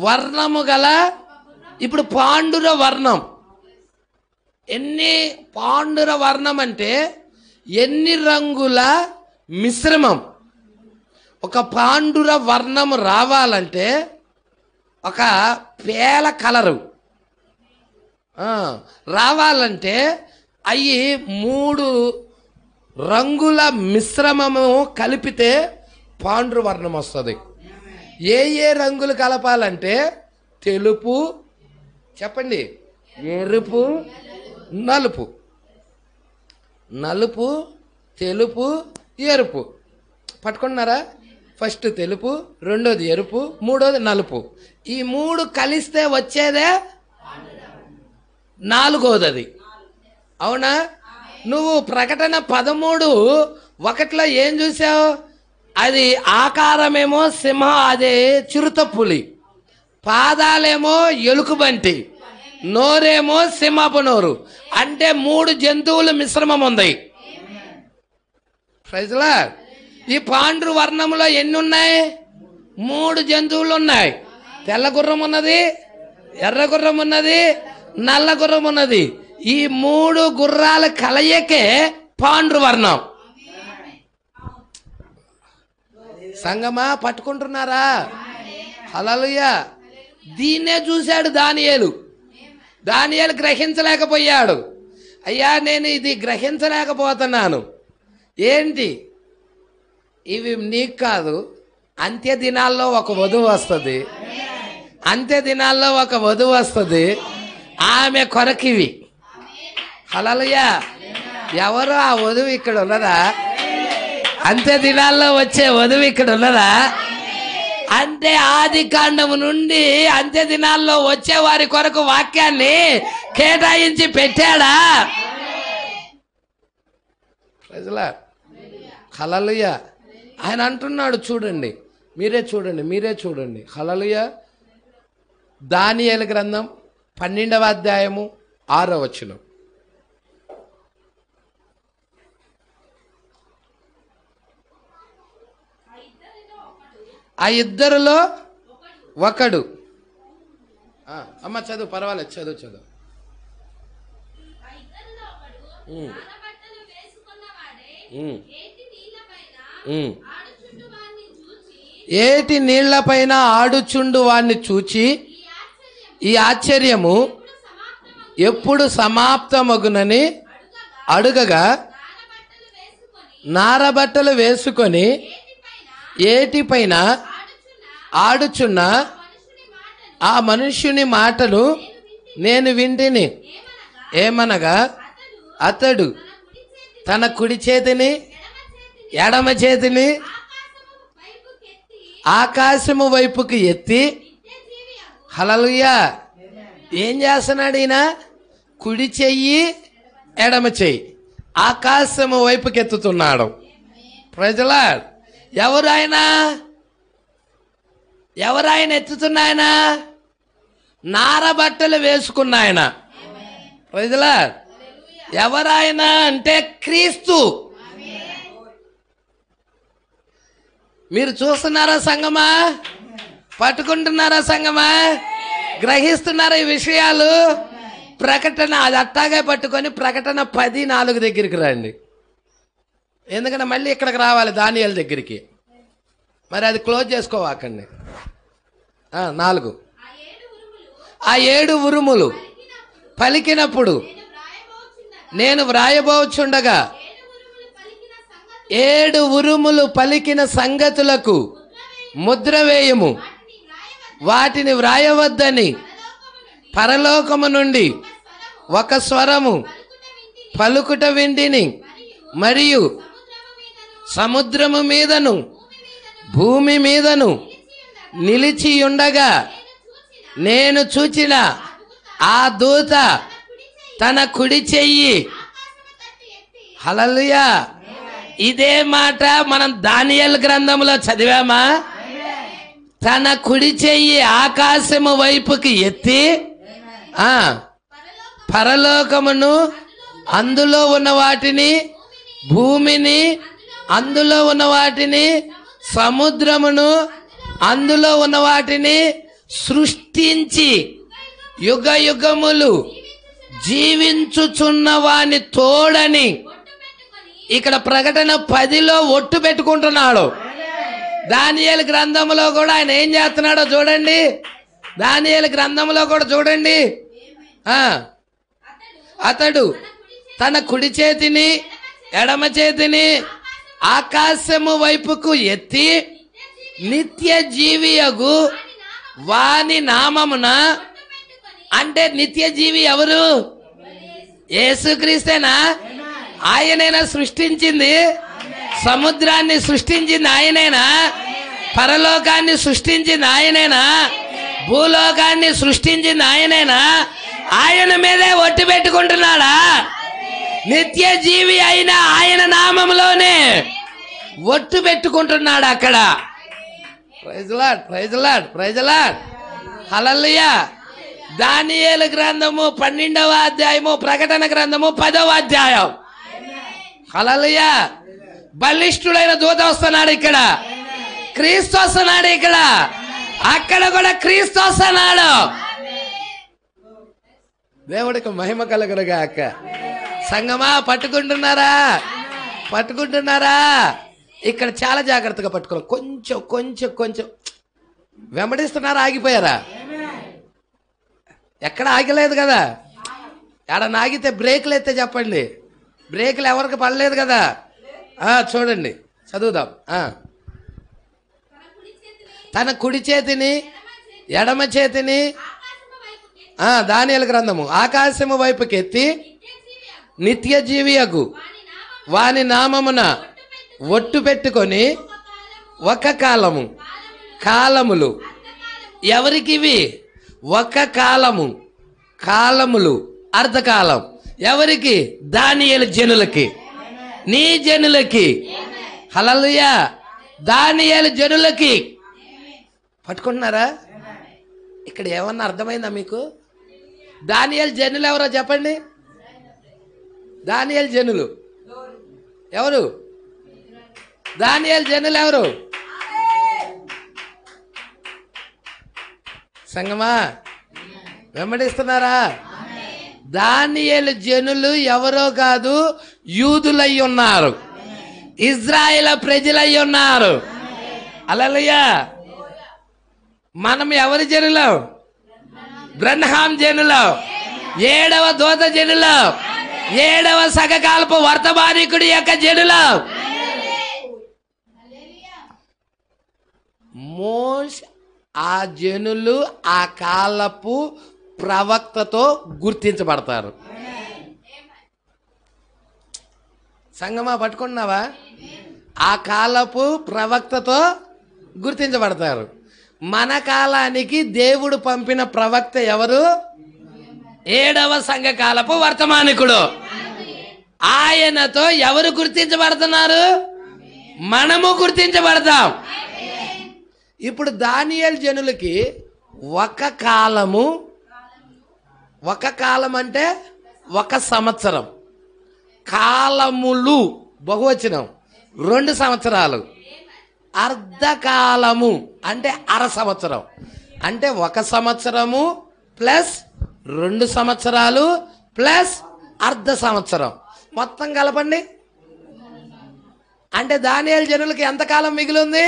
వర్ణము గల. ఇప్పుడు పాండుర వర్ణం ఎన్ని? పాండుర వర్ణం అంటే ఎన్ని రంగుల మిశ్రమం. ఒక పాండుర వర్ణము రావాలంటే ఒక పేల కలరు రావాలంటే అవి 3 రంగుల మిశ్రమము కలిపితే పాండుర వర్ణం వస్తుంది. ఏ రంగులు కలపాలంటే తెలుపు, చెప్పండి, ఎరుపు, నలుపు. నలుపు, తెలుపు, ఎరుపు. పట్టుకున్నారా? ఫస్ట్ తెలుపు, రెండోది ఎరుపు, మూడోది నలుపు. ఈ 3 కలిస్తే వచ్చేదే 4వది. అవునా? నువ్వు ప్రకటన 13:1 ఏం చూసావు? అది ఆకారమేమో సింహం, అదే చిరుత పులి, పాదాలేమో ఎలుకబంటి, నోరేమో సింహపు నోరు. అంటే 3 జంతువుల మిశ్రమం ఉంది. Praise Lord. ఈ పాండ్రు వర్ణంలో ఎన్ని ఉన్నాయి? 3 జంతువులు ఉన్నాయి. తెల్ల గుర్రం ఉన్నది, ఎర్ర గుర్రం ఉన్నది, నల్ల గుర్రం ఉన్నది. ఈ 3 గుర్రాల కలయికే పాండ్రు వర్ణం. సంగమా పట్టుకుంటున్నారా? హల్లెలూయా. దీన్నే చూశాడు దానియేలు. గ్రహించలేకపోయాడు. అయ్యా నేను ఇది గ్రహించలేకపోతున్నాను. ఏంటి? ఇవి నీకు కాదు, అంత్య దినాల్లో ఒక వధువు వస్తుంది. ఆమె కొరకివి. హల్లెలూయా. ఎవరు ఆ వధువు? ఇక్కడ ఉన్నదా? అంత్య దినాల్లో వచ్చే వధువు ఇక్కడ ఉన్నదా? అంటే ఆది కాండము నుండి అంత్య దినాల్లో వచ్చే వారి కొరకు వాక్యాన్ని కేటాయించి పెట్టాడా? హల్లెలూయా. ఆయన అంటున్నాడు, చూడండి, మీరే చూడండి. హల్లెలూయా. దానియేలు గ్రంథం 12వ అధ్యాయము 6వ వచనం. ఆ ఇద్దరిలో ఒకడు. అమ్మ చదువు, పర్వాలేదు, చదువు. ఏటి నీళ్లపైన ఆడుచుండు వాణ్ణి చూచి ఈ ఆశ్చర్యము ఎప్పుడు సమాప్తమగునని అడుగగా నారబట్టలు వేసుకొని ఏటిపైన ఆడుచున్న ఆ మనుష్యుని మాటలు నేను వింటిని. ఏమనగా అతడు తన కుడి చేతిని ఎడమ చేతిని ఆకాశము వైపుకి ఎత్తి, హల్లెలూయా, ఏం చేస్తున్నాడు ఈయన? కుడి చెయ్యి ఎడమ చెయ్యి ఆకాశము వైపుకెత్తుతున్నాడు. Praise the Lord. ఎవరాయన ఎత్తుతున్నాయన? నార బట్టలు వేసుకున్న ఆయన. Praise the Lord. ఎవరాయన అంటే క్రీస్తు. మీరు చూస్తున్నారా సంగమా? పట్టుకుంటున్నారా సంగమా? గ్రహిస్తున్నారా ఈ విషయాలు? ప్రకటన అది అట్టాగే పట్టుకొని ప్రకటన 10:4 దగ్గరికి రండి. ఎందుకంటే మళ్ళీ ఇక్కడికి రావాలి దానియేలు దగ్గరికి. మరి అది క్లోజ్ చేసుకోవాకండి. 4 ఆ 7 ఉరుములు పలికినప్పుడు నేను వ్రాయబోచుండగా 7 ఉరుములు పలికిన సంగతులకు ముద్ర వేయము, వాటిని వ్రాయవద్దని పరలోకము నుండి ఒక స్వరము పలుకుట వింటిని. మరియు సముద్రము మీదను భూమి మీదను నిలిచియుండగా నేను చూచిన ఆ దూత తన కుడి చెయ్యి. హల్లెలూయా. ఇదే మాట మనం దానియేలు గ్రంథంలో చదివామా? తన కుడి చెయ్యి ఆకాశము వైపుకి ఎత్తి పరలోకమును అందులో ఉన్న వాటిని, భూమిని అందులో ఉన్న వాటిని, సముద్రమును అందులో ఉన్న వాటిని సృష్టించి యుగ యుగములు జీవించుచున్న వాని తోడని ఇక్కడ ప్రకటన 10లో ఒట్టు పెట్టుకుంటున్నాడు. దానియేలు గ్రంథంలో కూడా ఆయన ఏం చేస్తున్నాడో చూడండి. దానియేలు గ్రంథంలో కూడా చూడండి. అతడు తన కుడి చేతిని ఎడమ చేతిని ఆకాశము వైపుకు ఎత్తి నిత్య జీవియగు వాని నామమున. అంటే నిత్య జీవి ఎవరు? యేసుక్రీస్తేనా? ఆయనైనా సృష్టించింది? సముద్రాన్ని సృష్టించింది ఆయనేనా? పరలోకాన్ని సృష్టించింది ఆయనేనా? భూలోకాన్ని సృష్టించింది ఆయనేనా? ఆయన మీదే ఒట్టు పెట్టుకుంటున్నాడా? నిత్య జీవి అయిన ఆయన నామంలోనే ఒట్టు పెట్టుకుంటున్నాడు అక్కడ. Praise Lord, praise Lord, praise Lord. Hallelujah. దానియేలు గ్రంథము 12వ అధ్యాయము, ప్రకటన గ్రంథము 10వ అధ్యాయం. హల్లెలూయా. బలిష్ఠుడైన దూత వస్తున్నాడు ఇక్కడ. క్రీస్తు వస్తున్నాడు ఇక్కడ. అక్కడ కూడా క్రీస్తు వస్తున్నాడు. దేవుడికి మహిమ కలుగునుగాక. సంగమా పట్టుకుంటున్నారా? పట్టుకుంటున్నారా? ఇక్కడ చాలా జాగ్రత్తగా పట్టుకోవాలి. కొంచెం కొంచెం కొంచెం వెంబడిస్తున్నారా? ఆగిపోయారా? ఎక్కడ ఆగలేదు కదా. ఎక్కడ ఆగితే బ్రేకులు ఎత్తే చెప్పండి. బ్రేకులు ఎవరికి పడలేదు కదా. చూడండి, చదువుదాం. తన కుడి చేతిని ఎడమ చేతిని దానియేలు గ్రంథము ఆకాశము వైపుకి ఎత్తి నిత్య జీవియగు వాని నామమున ఒట్టు పెట్టుకొని ఒక కాలము, కాలములు ఎవరికివి? ఒక కాలము, కాలములు అర్ధకాలం ఎవరికి? దానియేలు జనులకి, నీ జనులకి. హల్లెలూయా. దానియేలు జనులకి. పట్టుకుంటున్నారా? ఇక్కడ ఏమన్నా అర్థమైందా మీకు? దానియేలు జనులు ఎవరో చెప్పండి. దానియేలు జనులు ఎవరు? దానియేలు జనులు ఎవరు? సంగమా వెంబడిస్తున్నారా? దానియేలు జనులు ఎవరో కాదు, యూదులై ఉన్నారు, ఇజ్రాయేల్ ప్రజలై ఉన్నారు. హల్లెలూయా. మనం ఎవరి జనులం? బ్రన్హాం జనులం, 7వ దూత జనులం, 7వ సగకాలపు వర్తమానికుడి యొక్క జనులం. ఆ జనులు ఆ కాలపు ప్రవక్తతో గుర్తించబడతారు. సంగమా పట్టుకున్నావా? ఆ కాలపు ప్రవక్తతో గుర్తించబడతారు. మన కాలానికి దేవుడు పంపిన ప్రవక్త ఎవరు? ఏడవ సంఘకాలపు వర్తమానికుడు. ఆయనతో ఎవరు గుర్తించబడుతున్నారు? మనము గుర్తించబడతాం. ఇప్పుడు దానియేలు జనులకి ఒక కాలం అంటే 1 సంవత్సరం, కాలములు బహువచనం 2 సంవత్సరాలు, అర్ధకాలము అంటే 1/2 సంవత్సరం, అంటే 1 సంవత్సరము ప్లస్ 2 సంవత్సరాలు ప్లస్ 1/2 సంవత్సరం, మొత్తం కలపండి. అంటే దానియేలు జనులకి ఎంతకాలం మిగిలింది?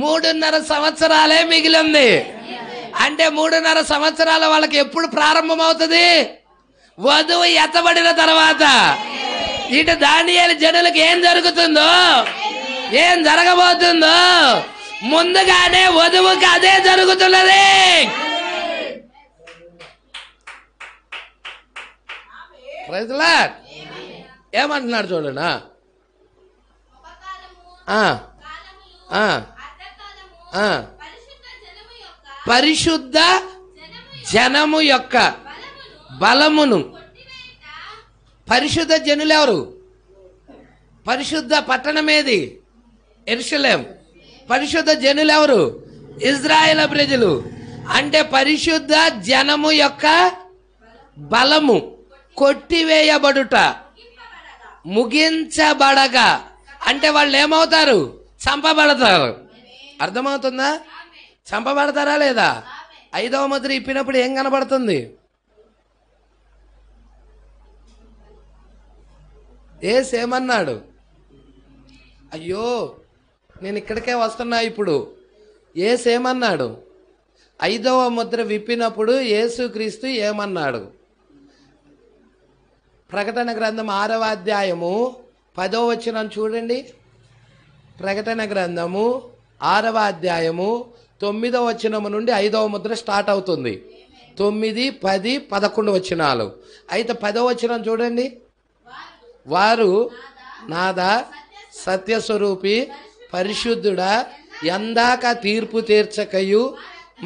3.5 సంవత్సరాలే మిగిలింది. అంటే 3.5 సంవత్సరాల వాళ్ళకి ఎప్పుడు ప్రారంభమవుతుంది? వధువు ఎత్తబడిన తర్వాత. ఇటు దానియేలు జనులకి ఏం జరుగుతుందో, ఏం జరగబోతుందో ముందుగానే వధువుకి అదే జరుగుతున్నది. Praise Lord. ఏమంటున్నాడు చూడండి. పరిశుద్ధ జనము యొక్క బలమును. పరిశుద్ధ జనులు ఎవరు? పరిశుద్ధ పట్టణం ఏది? యెరూషలేం. పరిశుద్ధ జనులు ఎవరు? ఇజ్రాయేల్ ప్రజలు. అంటే పరిశుద్ధ జనము యొక్క బలము కొట్టివేయబడుట, ముగించబడగా. అంటే వాళ్ళు ఏమవుతారు? చంపబడతారు. అర్థమవుతుందా? చంపబడతారా లేదా? 5వ ముద్ర ఇప్పినప్పుడు ఏం కనబడుతుంది? యేసు ఏమన్నాడు? అయ్యో నేను ఇక్కడికే వస్తున్నా. ఇప్పుడు యేసు ఏమన్నాడు? 5వ ముద్ర విప్పినప్పుడు యేసుక్రీస్తు ఏమన్నాడు? ప్రకటన గ్రంథం 6వ అధ్యాయము 10వ వచనం చూడండి. ప్రకటన గ్రంథము 6వ అధ్యాయము 9వ వచనము నుండి 5వ ముద్ర స్టార్ట్ అవుతుంది. 9, 10, 11 వచనాలు. అయితే 10వ వచనం చూడండి. వారు నాదా సత్యస్వరూపి పరిశుద్ధుడా, ఎందాక తీర్పు తీర్చకయు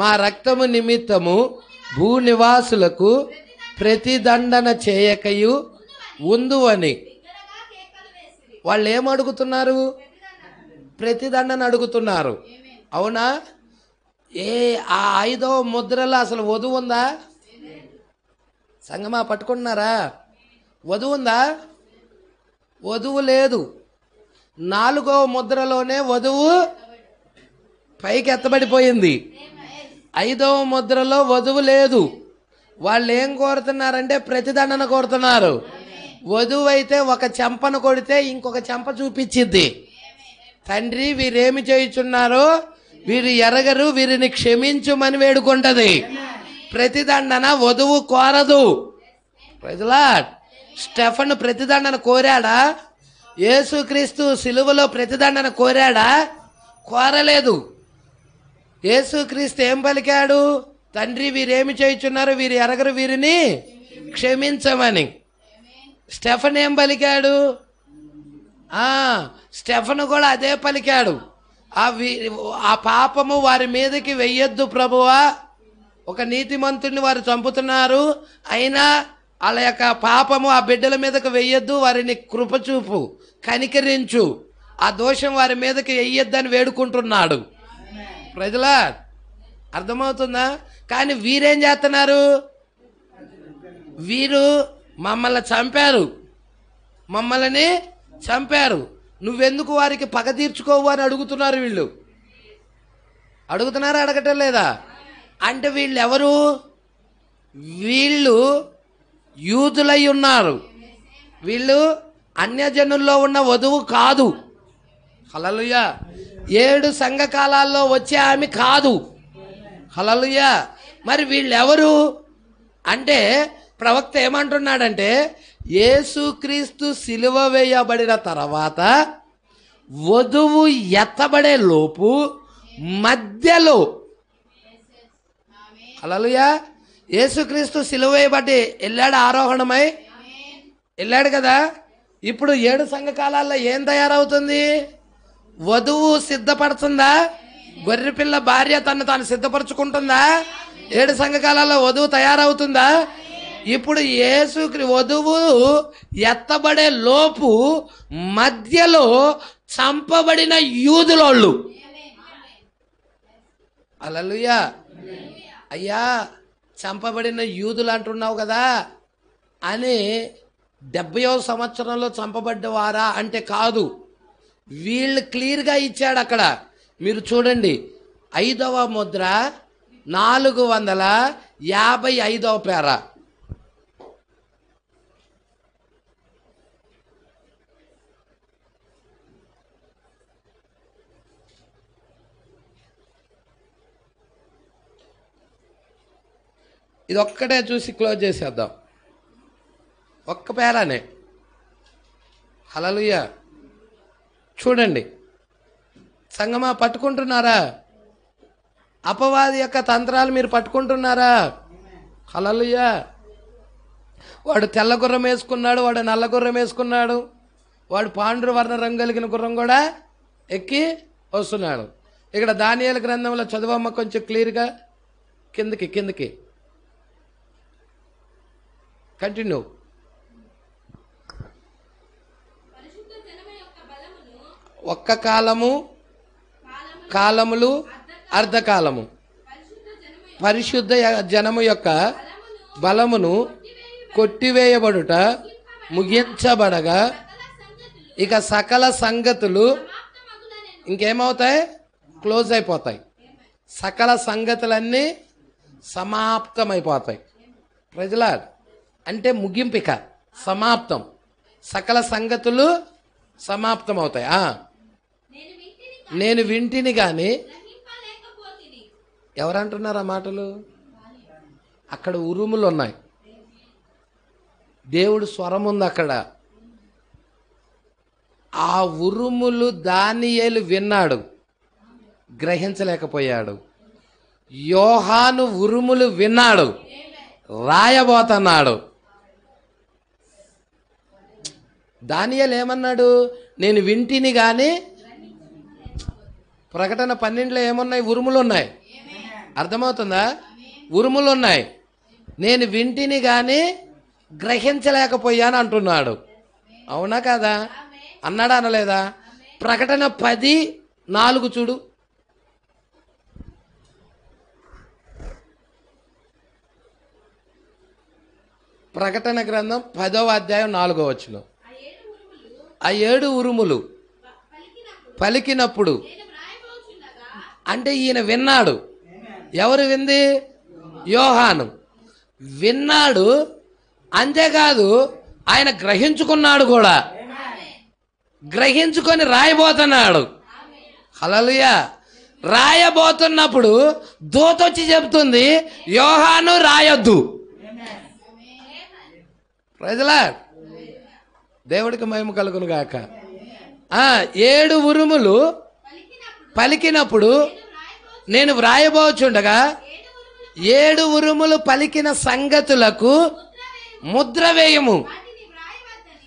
మా రక్తము నిమిత్తము భూనివాసులకు ప్రతిదండన చేయకయు ఉందువని. వాళ్ళు ఏమడుగుతున్నారు? ప్రతిదండన అడుగుతున్నారు. అవునా? ఆ 5వ ముద్రలో అసలు వధువు ఉందా? సంగమా పట్టుకుంటున్నారా? వధువు ఉందా? వధువు లేదు. 4వ ముద్రలోనే వధువు పైకి ఎత్తబడిపోయింది. 5వ ముద్రలో వధువు లేదు. వాళ్ళు ఏం కోరుతున్నారంటే ప్రతిదండన కోరుతున్నారు. వధువు అయితే ఒక చెంపను కొడితే ఇంకొక చెంప చూపించిద్ది. తండ్రి వీరేమి చేయుచున్నారో వీరు ఎరగరు, వీరిని క్షమించుమని వేడుకుంటది. ప్రతిదండన వధువు కోరదు. Praise Lord. స్టెఫను ప్రతిదండన కోరాడా? యేసుక్రీస్తు సిలువలో ప్రతిదండన కోరాడా? కోరలేదు. యేసుక్రీస్తు ఏం పలికాడు? తండ్రి వీరేమి చేయుచున్నారు వీరు ఎరగరు, వీరిని క్షమించమని. స్టెఫన్ ఏం పలికాడు? స్టెఫను కూడా అదే పలికాడు. ఆ పాపము వారి మీదకి వెయ్యొద్దు ప్రభువా, ఒక నీతిమంతుడిని వారు చంపుతున్నారు, అయినా వాళ్ళ యొక్క పాపము ఆ బిడ్డల మీదకి వెయ్యొద్దు, వారిని కృపచూపు, కనికరించు, ఆ దోషం వారి మీదకి వెయ్యొద్దని వేడుకుంటున్నాడు. ప్రజలా అర్థమవుతుందా? కానీ వీరేం చేస్తున్నారు? వీరు మమ్మల్ని చంపారు, నువ్వెందుకు వారికి పగ తీర్చుకోవు అని అడుగుతున్నారు. వీళ్ళు అడుగుతున్నారా? అడగటం లేదా? అంటే వీళ్ళు ఎవరు? వీళ్ళు యూదులై ఉన్నారు. వీళ్ళు అన్యజనుల్లో ఉన్న వధువు కాదు. హల్లెలూయా. 7 సంఘకాలాల్లో వచ్చే ఆమె కాదు. హల్లెలూయా. మరి వీళ్ళెవరు అంటే ప్రవక్త ఏమంటున్నాడంటే యేసుక్రీస్తు సిలువ వేయబడిన తర్వాత వధువు ఎత్తబడే లోపు మధ్యలో, హల్లెలూయా, యేసుక్రీస్తు సిలువ వేయబడి వెళ్ళాడు, ఆరోహణమై వెళ్ళాడు కదా. ఇప్పుడు 7 సంఘకాలాల్లో ఏం తయారవుతుంది? వధువు సిద్ధపడుతుందా? గొర్రెపిల్ల భార్య తను తాను సిద్ధపరచుకుంటుందా? 7 సంఘకాలాల్లో వధువు తయారవుతుందా? ఇప్పుడు యేసు వధువు ఎత్తబడే లోపు మధ్యలో చంపబడిన యూదులోళ్ళు, హల్లెలూయా, అయ్యా చంపబడిన యూదులు అంటున్నావు కదా అని 70వ సంవత్సరంలో చంపబడ్డవారా అంటే కాదు, వీళ్ళు క్లియర్గా ఇచ్చాడు అక్కడ. మీరు చూడండి 5వ ముద్ర 455వ పేర. ఇది ఒక్కటే చూసి క్లోజ్ చేసేద్దాం, ఒక్క పేరానే. హల్లెలూయా. చూడండి సంగమా, పట్టుకుంటున్నారా? అపవాది యొక్క తంత్రాలు మీరు పట్టుకుంటున్నారా? హల్లెలూయా. వాడు తెల్ల గుర్రం వేసుకున్నాడు, వాడు నల్ల గుర్రం వేసుకున్నాడు, వాడు పాండ్రు వర్ణ రంగు కలిగిన గుర్రం కూడా ఎక్కి వస్తున్నాడు. ఇక్కడ దానియేలు గ్రంథంలో చదువమ్మ కొంచెం క్లియర్గా, కిందకి కంటిన్యూ. ఒక్క కాలములు అర్ధకాలము పరిశుద్ధ జనము యొక్క బలమును కొట్టివేయబడుట ముగించబడగా ఇక సకల సంగతులు ఇంకేమవుతాయి? క్లోజ్ అయిపోతాయి. సకల సంగతులన్నీ సమాప్తమైపోతాయి. ప్రజలార్ అంటే ముగింపిక, సమాప్తం. సకల సంగతులు సమాప్తం అవుతాయి. నేను వింటిని కానీ ఎవరంటున్నారు ఆ మాటలు? అక్కడ ఉరుములు ఉన్నాయి, దేవుడు స్వరం ఉంది అక్కడ. ఆ ఉరుములు దానియేలు విన్నాడు, గ్రహించలేకపోయాడు. యోహాను ఉరుములు విన్నాడు, రాయబోతున్నాడు. దానియేలు ఏమన్నాడు? నేను వింటిని కానీ. ప్రకటన 12లో ఏమున్నాయి? ఉరుములు ఉన్నాయి. అర్థమవుతుందా? ఉరుములు ఉన్నాయి. నేను వింటిని కానీ గ్రహించలేకపోయాను అంటున్నాడు. అవునా కాదా? అన్నాడా అనలేదా? ప్రకటన 10:4 చూడు. ప్రకటన గ్రంథం 10వ అధ్యాయం 4వ వచనం. ఆ 7 ఉరుములు పలికినప్పుడు అంటే ఈయన విన్నాడు. ఎవరు వింది? యోహాను విన్నాడు. అంతేకాదు ఆయన గ్రహించుకున్నాడు కూడా. గ్రహించుకొని రాయబోతున్నాడు. హల్లెలూయా. రాయబోతున్నప్పుడు దూత వచ్చి చెప్తుంది, యోహాను రాయొద్దు. ప్రజలా దేవుడికి మహిమ కలుగును గాక. 7 ఉరుములు పలికినప్పుడు నేను వ్రాయబోచుండగా 7 ఉరుములు పలికిన సంగతులకు ముద్ర వేయము,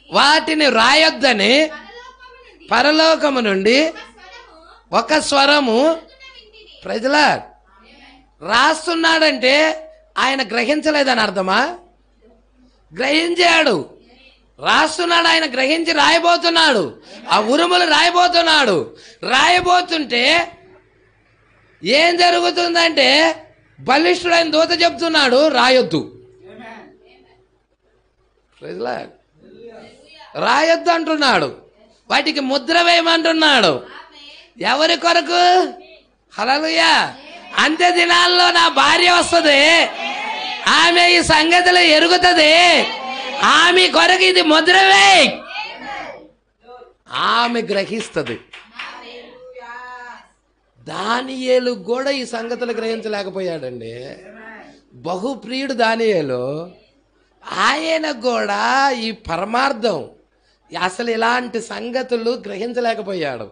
వాటిని రాయొద్దని పరలోకము నుండి ఒక స్వరము. ప్రజలా రాస్తున్నాడంటే ఆయన గ్రహించలేదని అర్థమా? గ్రహించాడు. రాస్తున్నాడు, ఆయన గ్రహించి రాయబోతున్నాడు. ఆ ఉరుములు రాయబోతున్నాడు. రాయబోతుంటే ఏం జరుగుతుందంటే బలిష్ఠుడైన దూత చెప్తున్నాడు, రాయొద్దు. రాయొద్దు అంటున్నాడు. వాటికి ముద్ర వేయమంటున్నాడు. ఎవరి కొరకు? హల్లెలూయా. అంత్య దినాల్లో నా భార్య వస్తుంది, ఆమె ఈ సంగతులు ఎరుగుతుంది, ఆమె కొరకు ఇది ముద్ర వేయి. ఆమె గ్రహిస్తుంది. దానియేలు కూడా ఈ సంగతులు గ్రహించలేకపోయాడండి. బహుప్రియుడు దానియేలు. ఆయన కూడా ఈ పరమార్థం, అసలు ఇలాంటి సంగతులు గ్రహించలేకపోయాడు.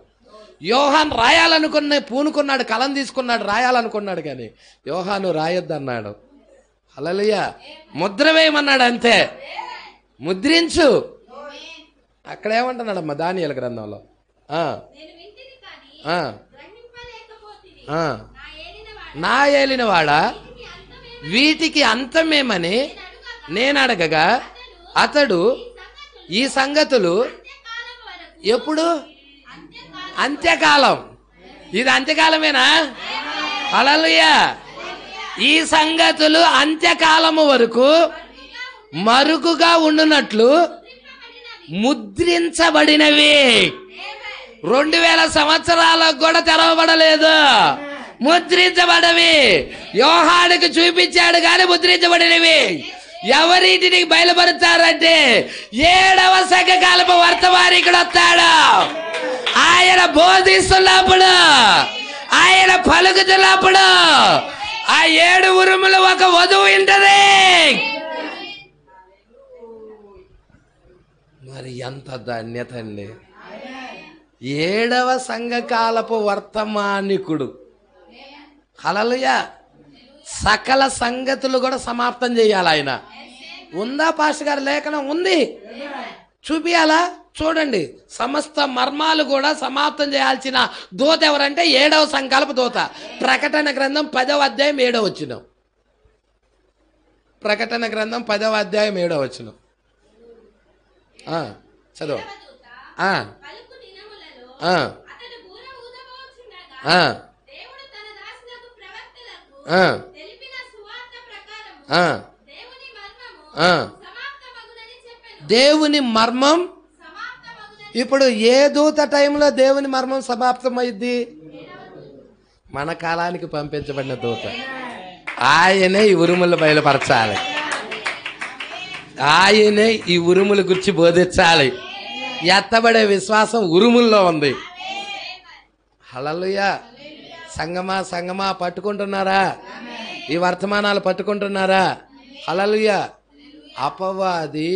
యోహాను పూనుకున్నాడు, కలం తీసుకున్నాడు, రాయాలనుకున్నాడు. కానీ యోహాను రాయొద్దన్నాడు. హల్లెలూయా. ముద్ర వేయమన్నాడు, అంతే. ముద్రించు. అక్కడ ఏమంటున్నాడమ్మా దానియేలు గ్రంథంలో? నా ఏలినవాడా వీటికి అంతమేమని నేను అడగగా అతడు ఈ సంగతులు ఎప్పుడు? అంత్యకాలం. ఇది అంత్యకాలమేనా? హల్లెలూయా. ఈ సంగతులు అంత్యకాలము వరకు మరుగుగా ఉండునట్లు ముద్రించబడినవి. 2000 సంవత్సరాలకు కూడా తెరవబడలేదు, ముద్రించబడవి. యోహానుకు చూపించాడు కానీ ముద్రించబడినవి. ఎవరింటికి బయలుపరుస్తారంటే 7వ సంఘకాలపు వర్తమానికుడు వస్తాడు. ఆయన బోధిస్తున్నప్పుడు, ఆయన పలుకుతున్నప్పుడు ఆ 7 ఉరుములు ఒక వధువు ఉంటది. మరి ఎంత ధన్యత అండి! 7వ సంఘకాలపు వర్తమానికుడు. హల్లెలూయా. సకల సంగతులు కూడా సమాప్తం చేయాలి ఆయన. ఉందా పాస్టర్ గారి లేఖనం? ఉంది, చూపియాలా? చూడండి, సమస్త మర్మాలు కూడా సమాప్తం చేయాల్సిన దూత ఎవరంటే 7వ సంకల్ప దూత. ప్రకటన గ్రంథం 10వ అధ్యాయం 7వ వచనం. ప్రకటన గ్రంథం 10వ అధ్యాయం 7వ వచనం చదువు. దేవుని మర్మం. ఇప్పుడు ఏ దూత టైంలో దేవుని మర్మం సమాప్తమైద్ది? మన కాలానికి పంపించబడిన దూత. ఆయనే ఈ ఉరుములు బయలుపరచాలి, ఆయనే ఈ ఉరుముల గురించి బోధించాలి. ఎత్తబడే విశ్వాసం ఉరుముల్లో ఉంది. హల్లెలూయా. సంగమా పట్టుకుంటున్నారా? ఈ వర్తమానాలు పట్టుకుంటున్నారా? హల్లెలూయా. అపవాది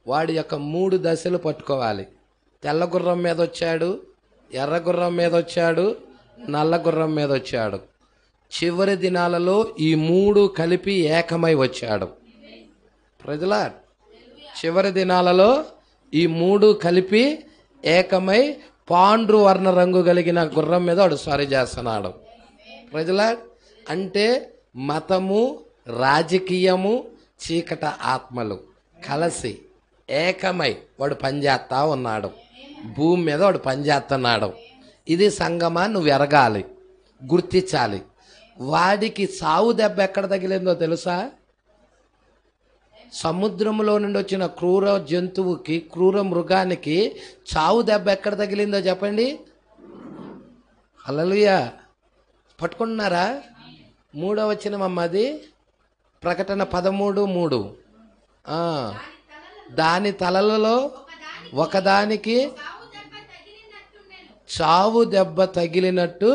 వాడి యొక్క 3 దశలు పట్టుకోవాలి. తెల్ల గుర్రం మీద వచ్చాడు, ఎర్ర గుర్రం మీద వచ్చాడు, నల్ల గుర్రం మీద వచ్చాడు. చివరి దినాలలో ఈ 3 కలిపి ఏకమై వచ్చాడు. ప్రజలా, చివరి దినాలలో ఈ 3 కలిపి ఏకమై పాండ్రు వర్ణ రంగు కలిగిన గుర్రం మీద వాడు స్వారీ చేస్తున్నాడు. ప్రజలా, అంటే మతము, రాజకీయము, చీకట ఆత్మలు కలిసి ఏకమై వాడు పనిచేస్తా ఉన్నాడు. భూమి మీద వాడు పనిచేస్తున్నాడు. ఇది సంగమా, నువ్వు ఎరగాలి, గుర్తించాలి. వాడికి సావు దెబ్బ ఎక్కడ తగిలిందో తెలుసా? సముద్రంలో నుండి వచ్చిన క్రూర జంతువుకి, క్రూర మృగానికి చావు దెబ్బ ఎక్కడ తగిలిందో చెప్పండి. హల్లెలూయా. పట్టుకుంటున్నారా? 3వ వచనం అమ్మది. ప్రకటన 13:3. దాని తలలలో ఒకదానికి చావు దెబ్బ తగిలినట్టు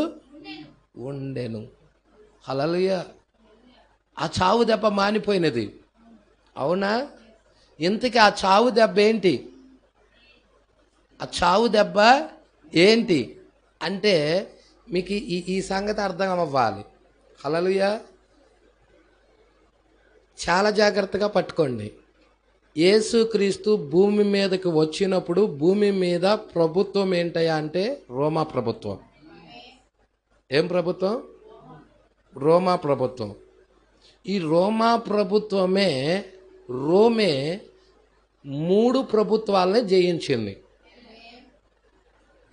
ఉండెను. హల్లెలూయా. ఆ చావు దెబ్బ మానిపోయినది. అవునా? ఇంతకీ ఆ చావు దెబ్బ ఏంటి? ఆ చావు దెబ్బ ఏంటి అంటే మీకు ఈ సంగతి అర్థం అవ్వాలి. హల్లెలూయా. చాలా జాగ్రత్తగా పట్టుకోండి. యేసుక్రీస్తు భూమి మీదకి వచ్చినప్పుడు భూమి మీద ప్రభుత్వం ఏంటయ్యా అంటే రోమా ప్రభుత్వం. ఏం ప్రభుత్వం? రోమా ప్రభుత్వం. ఈ రోమా ప్రభుత్వమే, రోమే 3 ప్రభుత్వాలని జయించింది.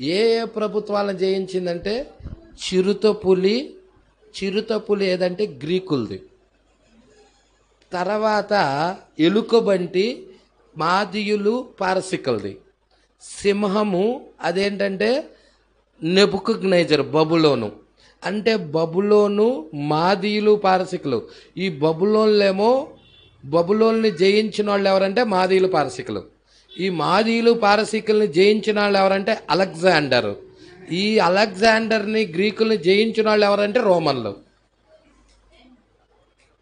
ఏ ప్రభుత్వాలను జయించిందంటే చిరుతపులి ఏదంటే గ్రీకులది. తర్వాత ఎలుకబంటి మాదీయులు పారసికలది. సింహము అదేంటంటే నెబుకద్నెజర్ బబులోను. అంటే బబులోను, మాదీయులు, పారసికులు. ఈ బబులోన్ని జయించిన వాళ్ళు ఎవరంటే మాదీయులు, పారసికులు. ఈ మాదీయులు, పారసికుల్ని జయించిన వాళ్ళు ఎవరంటే అలెగ్జాండర్. ఈ అలెగ్జాండర్ని, గ్రీకుల్ని జయించిన వాళ్ళు ఎవరంటే రోమన్లు.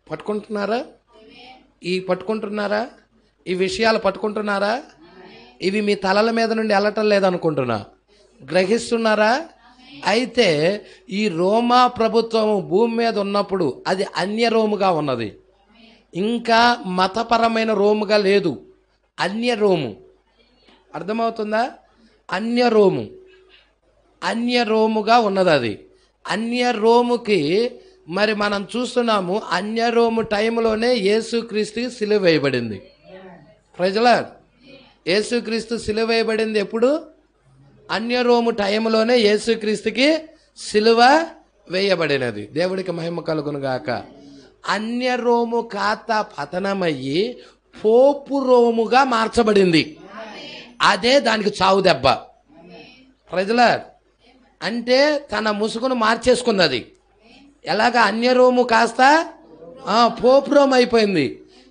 పట్టుకుంటున్నారా? ఈ విషయాలు పట్టుకుంటున్నారా? ఇవి మీ తలల మీద నుండి వెళ్ళటం లేదనుకుంటున్నా. గ్రహిస్తున్నారా? అయితే ఈ రోమా ప్రభుత్వం భూమి మీద ఉన్నప్పుడు అది అన్య రోముగా ఉన్నది. ఇంకా మతపరమైన రోముగా లేదు. అన్య రోము. అర్థమవుతుందా? అన్య రోముగా ఉన్నది. అది అన్య రోముకి మరి మనం చూస్తున్నాము అన్యరోము టైంలోనే యేసుక్రీస్తుకి సిలువ వేయబడింది. ప్రజల యేసుక్రీస్తు సిలువ వేయబడింది ఎప్పుడు? అన్యరోము టైంలోనే యేసుక్రీస్తుకి సిలువ వేయబడినది. దేవుడికి మహిమ కలుగును గాక. అన్యరోము ఖాతా పతనమయ్యి పోపు రోముగా మార్చబడింది. అదే దానికి చావు దెబ్బ. ప్రజల అంటే తన ముసుగును మార్చేసుకున్నది. ఎలాగ అన్యరోము కాస్త పోపు రోమ్ అయిపోయింది.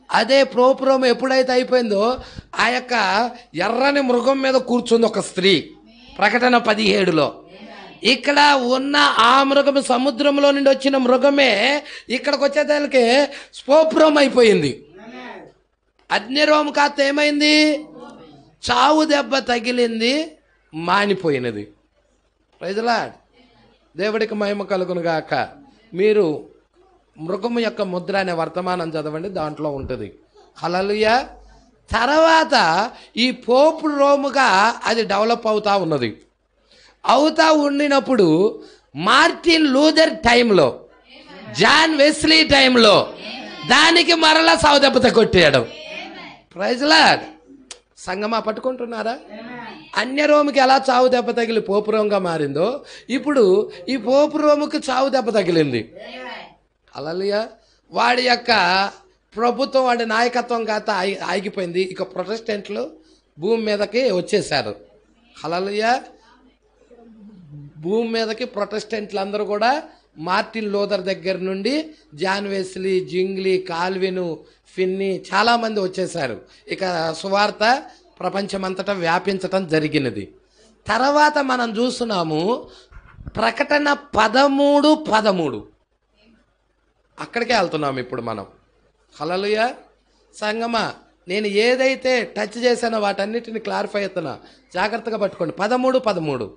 అదే పోపు రోమ్ ఎప్పుడైతే అయిపోయిందో ఆ యొక్క ఎర్రని మృగం మీద కూర్చుంది ఒక స్త్రీ. ప్రకటన 17లో ఇక్కడ ఉన్న ఆ మృగము సముద్రంలో నుండి వచ్చిన మృగమే ఇక్కడికి వచ్చేదానికి పోపు రోమ్ అయిపోయింది. అన్యరోము కాస్త ఏమైంది? చావు దెబ్బ తగిలింది, మానిపోయినది. Praise the Lord. దేవుడికి మహిమ కలుగును గాక. మీరు మృగము యొక్క ముద్ర అనే వర్తమానం చదవండి, దాంట్లో ఉంటుంది. హల్లెలూయా. తర్వాత ఈ పోపు రోముగా అది డెవలప్ అవుతా ఉన్నది. అవుతా ఉండినప్పుడు మార్టిన్ లూథర్ టైంలో, జాన్ వెస్లీ టైంలో దానికి మరలా సావు దెబ్బత కొట్టాడు. Praise the Lord. సంగమా పట్టుకుంటున్నారా? అన్యరోముకి ఎలా చావు దెబ్బ తగిలి పోపు రోమ్గా మారిందో ఇప్పుడు ఈ పోపు రోముకి చావు దెబ్బ తగిలింది. హల్లెలూయా. వాడి యొక్క ప్రభుత్వం, వాడి నాయకత్వం కాత ఆగిపోయింది. ఇక ప్రొటెస్టెంట్లు భూమి మీదకి వచ్చేసారు. హల్లెలూయా. భూమి మీదకి ప్రొటెస్టెంట్లు అందరూ కూడా మార్టిన్ లూథర్ దగ్గర నుండి జాన్ వెస్లీ, జింగ్లీ, కాల్విను, ఫిన్నీ చాలామంది వచ్చేసారు. ఇక సువార్త ప్రపంచమంతటా వ్యాపించటం జరిగినది. తర్వాత మనం చూస్తున్నాము ప్రకటన 13:13 అక్కడికే వెళ్తున్నాము ఇప్పుడు మనం. హల్లెలూయా. సంగమా, నేను ఏదైతే టచ్ చేశానో వాటన్నిటిని క్లారిఫై అవుతున్నా, జాగ్రత్తగా పట్టుకోండి. 13:13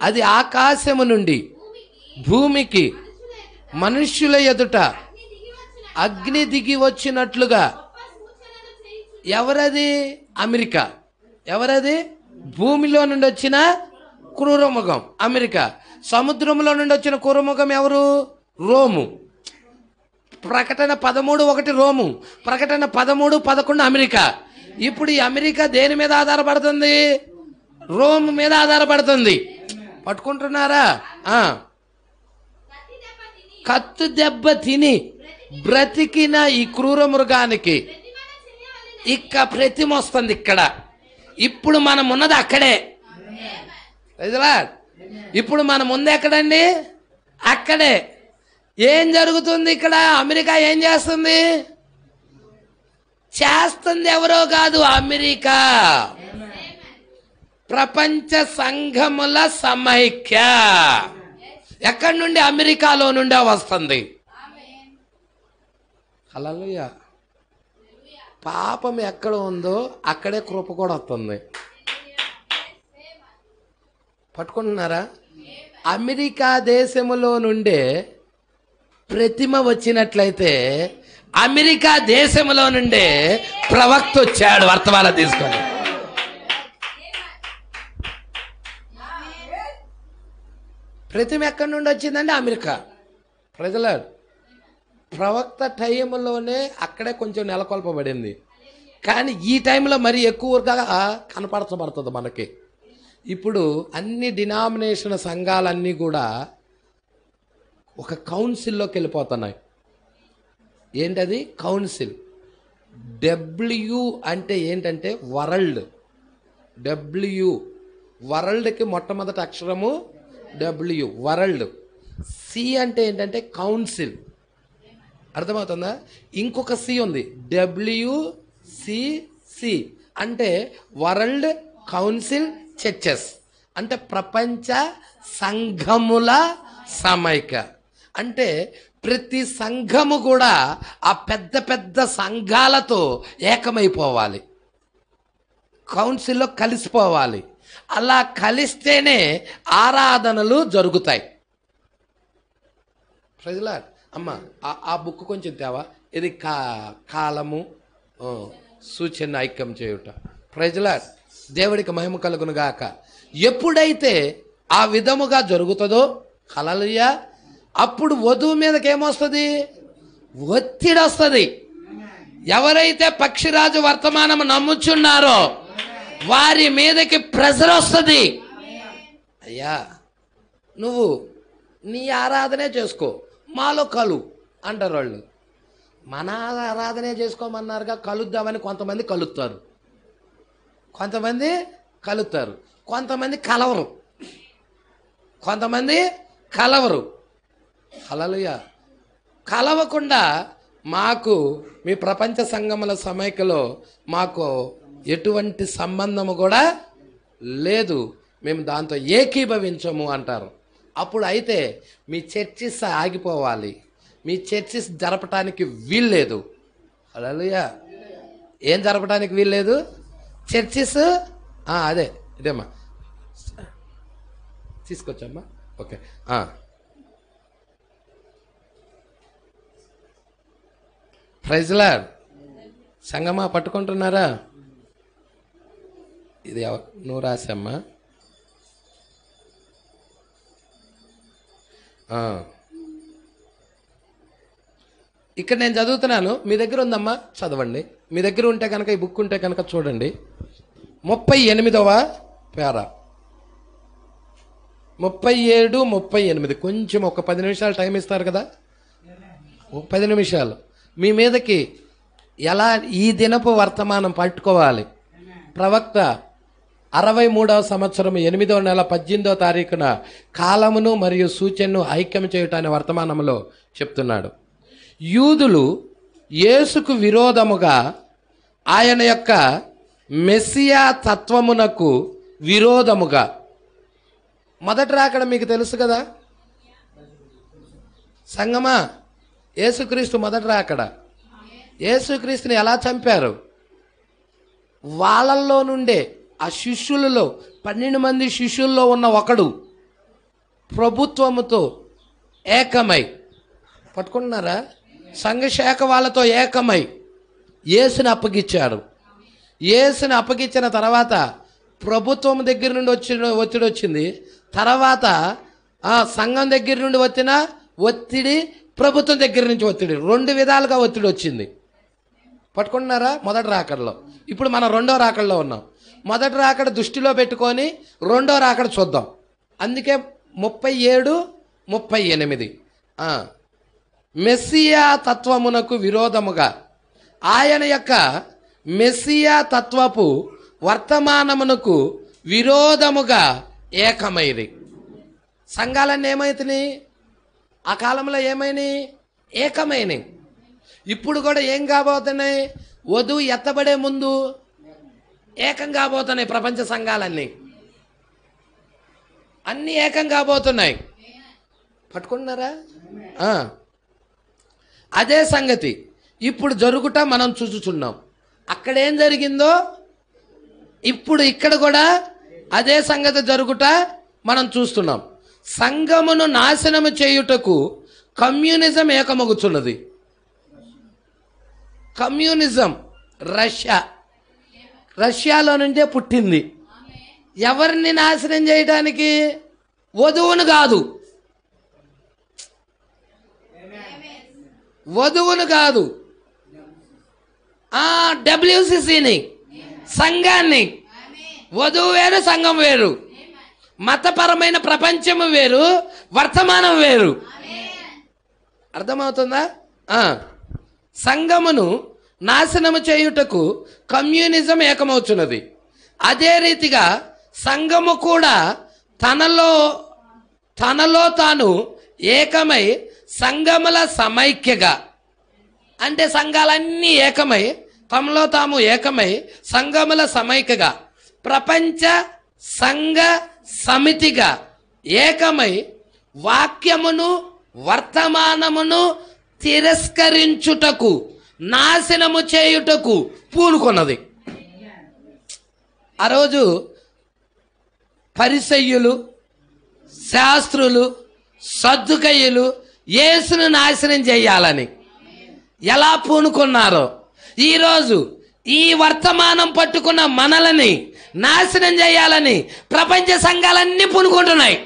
అది ఆకాశము నుండి భూమికి మనుష్యుల ఎదుట అగ్ని దిగి వచ్చినట్లుగా. ఎవరది? అమెరికా. ఎవరది? భూమిలో నుండి వచ్చిన క్రూరముఖం అమెరికా. సముద్రంలో నుండి వచ్చిన క్రూరముఖం ఎవరు? రోము. ప్రకటన 13:1 రోము, ప్రకటన 13:11 అమెరికా. ఇప్పుడు ఈ అమెరికా దేని మీద ఆధారపడుతుంది? రోమ్ మీద ఆధారపడుతుంది. పట్టుకుంటున్నారా? కత్తు దెబ్బ తిని బ్రతికిన ఈ క్రూర మృగానికి ఇక్క ప్రతిమ వస్తుంది ఇక్కడ. ఇప్పుడు మనం ఉన్నది అక్కడే. ఇప్పుడు మనం ఉంది ఎక్కడండి? అక్కడే. ఏం జరుగుతుంది ఇక్కడ? అమెరికా ఏం చేస్తుంది? చేస్తుంది ఎవరో కాదు, అమెరికా. ప్రపంచ సంఘముల సమైక్య ఎక్కడి నుండి? అమెరికాలో నుండే వస్తుంది. హల్లెలూయా. పాపం ఎక్కడ ఉందో అక్కడే కృప కూడా వస్తుంది. పట్టుకుంటున్నారా? అమెరికా దేశములో నుండే ప్రతిమ వచ్చినట్లయితే అమెరికా దేశంలో నుండే ప్రవక్త వచ్చాడు వర్తమానం తీసుకొని. ప్రతిమ ఎక్కడి నుండి వచ్చిందంటే అమెరికా. ప్రజల ప్రవక్త టైంలోనే అక్కడే కొంచెం నెలకొల్పబడింది. కానీ ఈ టైంలో మరి ఎక్కువగా కనపరచబడుతుంది మనకి. ఇప్పుడు అన్ని డినామినేషన్ సంఘాలన్నీ కూడా ఒక కౌన్సిల్లోకి వెళ్ళిపోతున్నాయి. ఏంటది? కౌన్సిల్. డబ్ల్యూ అంటే ఏంటంటే వరల్డ్. డబ్ల్యూ వరల్డ్కి మొట్టమొదటి అక్షరము డబ్ల్యూ, వరల్డ్. సి అంటే ఏంటంటే కౌన్సిల్. అర్థమవుతుందా? ఇంకొక సి ఉంది, WCC అంటే వరల్డ్ కౌన్సిల్ చర్చెస్, అంటే ప్రపంచ సంఘముల సమైక్య. అంటే ప్రతి సంఘము కూడా ఆ పెద్ద పెద్ద సంఘాలతో ఏకమైపోవాలి, కౌన్సిల్లో కలిసిపోవాలి. అలా కలిస్తేనే ఆరాధనలు జరుగుతాయి. ప్రజల అమ్మ ఆ బుక్ కొంచెం తేవా. ఇది కాలము సూచన ఐక్యం చేయుట. ప్రజల దేవుడికి మహిమ కలుగును గాక. ఎప్పుడైతే ఆ విధముగా జరుగుతుందో హల్లెలూయా, అప్పుడు వధువు మీదకి ఏమొస్తుంది? ఒత్తిడి వస్తుంది. ఎవరైతే పక్షిరాజు వర్తమానం నమ్ముచున్నారో వారి మీదకి ప్రెజర్ వస్తుంది. అయ్యా నువ్వు నీ ఆరాధనే చేసుకో, మాలో కలు అంటారు వాళ్ళు. మన ఆరాధనే చేసుకోమన్నారుగా, కలుద్దామని కొంతమంది కలుస్తారు, కొంతమంది కలుస్తారు, కొంతమంది కలవరు, కొంతమంది కలవరు. హల్లెలూయా. కలవకుండా మాకు మీ ప్రపంచ సంఘముల సమైక్యలో మాకు ఎటువంటి సంబంధము కూడా లేదు, మేము దాంతో ఏకీభవించము అంటారు. అప్పుడు అయితే మీ చర్చిస్ ఆగిపోవాలి, మీ చర్చిస్ జరపటానికి వీల్లేదు. హల్లెలూయా. ఏం జరపటానికి వీల్లేదు? చర్చిస్. అదే ఇదేమ్మా, తీసుకొచ్చమ్మా. ఓకే. Praise Lord. సంగమా పట్టుకుంటున్నారా? ఇది నువ్వు రాసమ్మా. ఇక్కడ నేను చదువుతున్నాను, మీ దగ్గర ఉందమ్మా, చదవండి. మీ దగ్గర ఉంటే కనుక, ఈ బుక్ ఉంటే కనుక చూడండి. 38వ పేరా, 37, 38. కొంచెం ఒక 10 నిమిషాలు టైం ఇస్తారు కదా, 10 నిమిషాలు. మీ మీదకి ఎలా ఈ దినపు వర్తమానం పట్టుకోవాలి. ప్రవక్త 63వ సంవత్సరం 8వ నెల 18వ తారీఖున కాలమును మరియు సూచనను ఐక్యం చేయటాన్ని వర్తమానంలో చెప్తున్నాడు. యూదులు యేసుకు విరోధముగా ఆయన యొక్క మెస్సియా తత్వమునకు విరోధముగా, మొదటి రాకడ మీకు తెలుసు కదా సంగమా, యేసుక్రీస్తు మొదటి రాకడ. యేసుక్రీస్తుని ఎలా చంపారు? వాళ్ళల్లో నుండే, ఆ శిష్యులలో 12 మంది శిష్యుల్లో ఉన్న ఒకడు ప్రభుత్వముతో ఏకమై, పట్టుకుంటున్నారా, సంఘశాఖ వాళ్ళతో ఏకమై యేసుని అప్పగించాడు. యేసుని అప్పగించిన తర్వాత ప్రభుత్వం దగ్గర నుండి ఒత్తిడి వచ్చింది. తర్వాత సంఘం దగ్గర నుండి వచ్చిన ఒత్తిడి, ప్రభుత్వం దగ్గర నుంచి ఒత్తిడి, 2 విధాలుగా ఒత్తిడి వచ్చింది. పట్టుకుంటున్నారా? మొదటి రాకడలో. ఇప్పుడు మనం 2వ రాకడలో ఉన్నాం. మొదటి రాకడ దృష్టిలో పెట్టుకొని 2వ రాకడ చూద్దాం. అందుకే 37, 38. మెస్సియా తత్వమునకు విరోధముగా, ఆయన యొక్క మెస్సియా తత్వపు వర్తమానమునకు విరోధముగా ఏకమైంది. సంఘాలన్నీ ఏమైతున్నాయి? ఆ కాలంలో ఏమైనాయి? ఏకమైనవి. ఇప్పుడు కూడా ఏం కాబోతున్నాయి? వధువు ఎత్తబడే ముందు ఏకం కాబోతున్నాయి. ప్రపంచ సంఘాలన్నీ అన్నీ ఏకం కాబోతున్నాయి. పట్టుకుంటున్నారా? అదే సంగతి ఇప్పుడు జరుగుట మనం చూచుచున్నాం. అక్కడేం జరిగిందో ఇప్పుడు ఇక్కడ కూడా అదే సంగతి జరుగుట మనం చూస్తున్నాం. సంఘమును నాశనము చేయుటకు కమ్యూనిజం ఏకమగుచున్నది. కమ్యూనిజం రష్యాలో నుండే పుట్టింది. ఎవరిని నాశనం చేయడానికి? వధువును కాదు, వధువును కాదు, WCCని, సంఘాన్ని. వధువు వేరు, సంఘం వేరు. మతపరమైన ప్రపంచము వేరు, వర్తమానం వేరు. అర్థమవుతుందా? సంఘమును నాశనము చేయుటకు కమ్యూనిజం ఏకమవుతున్నది. అదే రీతిగా సంఘము కూడా తనలో తాను ఏకమై సంఘముల సమైక్యగా, అంటే సంఘాలన్నీ ఏకమై తమలో తాము ఏకమై సంఘముల సమైక్యగా, ప్రపంచ సంఘ సమితిగా ఏకమై వాక్యమును వర్తమానమును తిరస్కరించుటకు, నాశనము చేయుటకు పూనుకున్నది. ఆ రోజు పరిసయ్యులు, శాస్త్రులు, సద్దుకయ్యులు యేసును నాశనం చేయాలని ఎలా పూనుకున్నారో, ఈరోజు ఈ వర్తమానం పట్టుకున్న మనలని నాశనం చేయాలని ప్రపంచ సంఘాలన్నీ పూనుకుంటున్నాయి.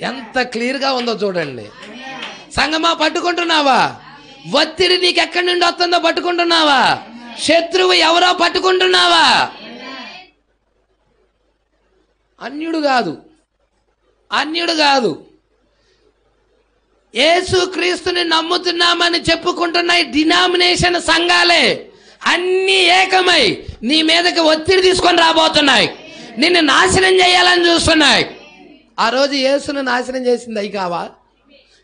ఎంత క్లియర్గా ఉందో చూడండి. సంగమా పట్టుకుంటున్నావా? ఒత్తిడి నీకు ఎక్కడి నుండి వస్తుందో పట్టుకుంటున్నావా? శత్రువు ఎవరో పట్టుకుంటున్నావా? అన్యుడు కాదు. యేసు క్రీస్తుని నమ్ముతున్నామని చెప్పుకుంటున్న ఈ డినామినేషన్ సంఘాలే అన్ని ఏకమై నీ మీదకి ఒత్తిడి తీసుకొని రాబోతున్నాయి. నిన్ను నాశనం చేయాలని చూస్తున్నాయి. ఆ రోజు యేసును నాశనం చేసింది అవి కావా?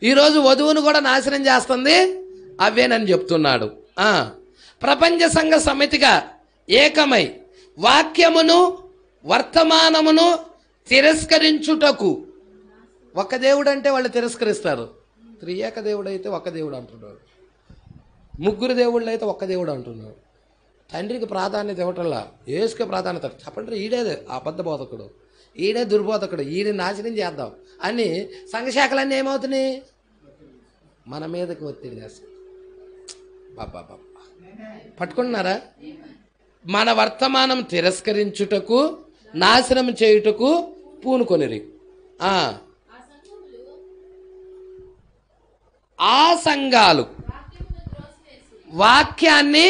ఈరోజు వధువును కూడా నాశనం చేస్తుంది అవేనని చెప్తున్నాడు. ప్రపంచ సంఘ సమితిగా ఏకమై వాక్యమును వర్తమానమును తిరస్కరించుటకు, ఒక దేవుడు అంటే వాళ్ళు తిరస్కరిస్తారు. త్రియేక దేవుడు అయితే ఒక దేవుడు అంటున్నాడు, ముగ్గురు దేవుళ్ళు అయితే ఒక్క దేవుడు అంటున్నాడు. తండ్రికి ప్రాధాన్యత ఇవ్వటంలా యేసుకే ప్రాధాన్యత. చెప్పండి, ఈడే అబద్ధ బోధకుడు, ఈడే దుర్బోధకుడు, ఈయన నాశనం చేద్దాం అని సంఘశాఖలన్నీ ఏమవుతున్నాయి? మన మీదకి ఒత్తిడి చేస్తాం. బాబా పట్టుకుంటున్నారా? మన వర్తమానం తిరస్కరించుటకు, నాశనం చేయుటకు పూనుకొనిరి. ఆ సంఘాలు వాక్యాన్ని,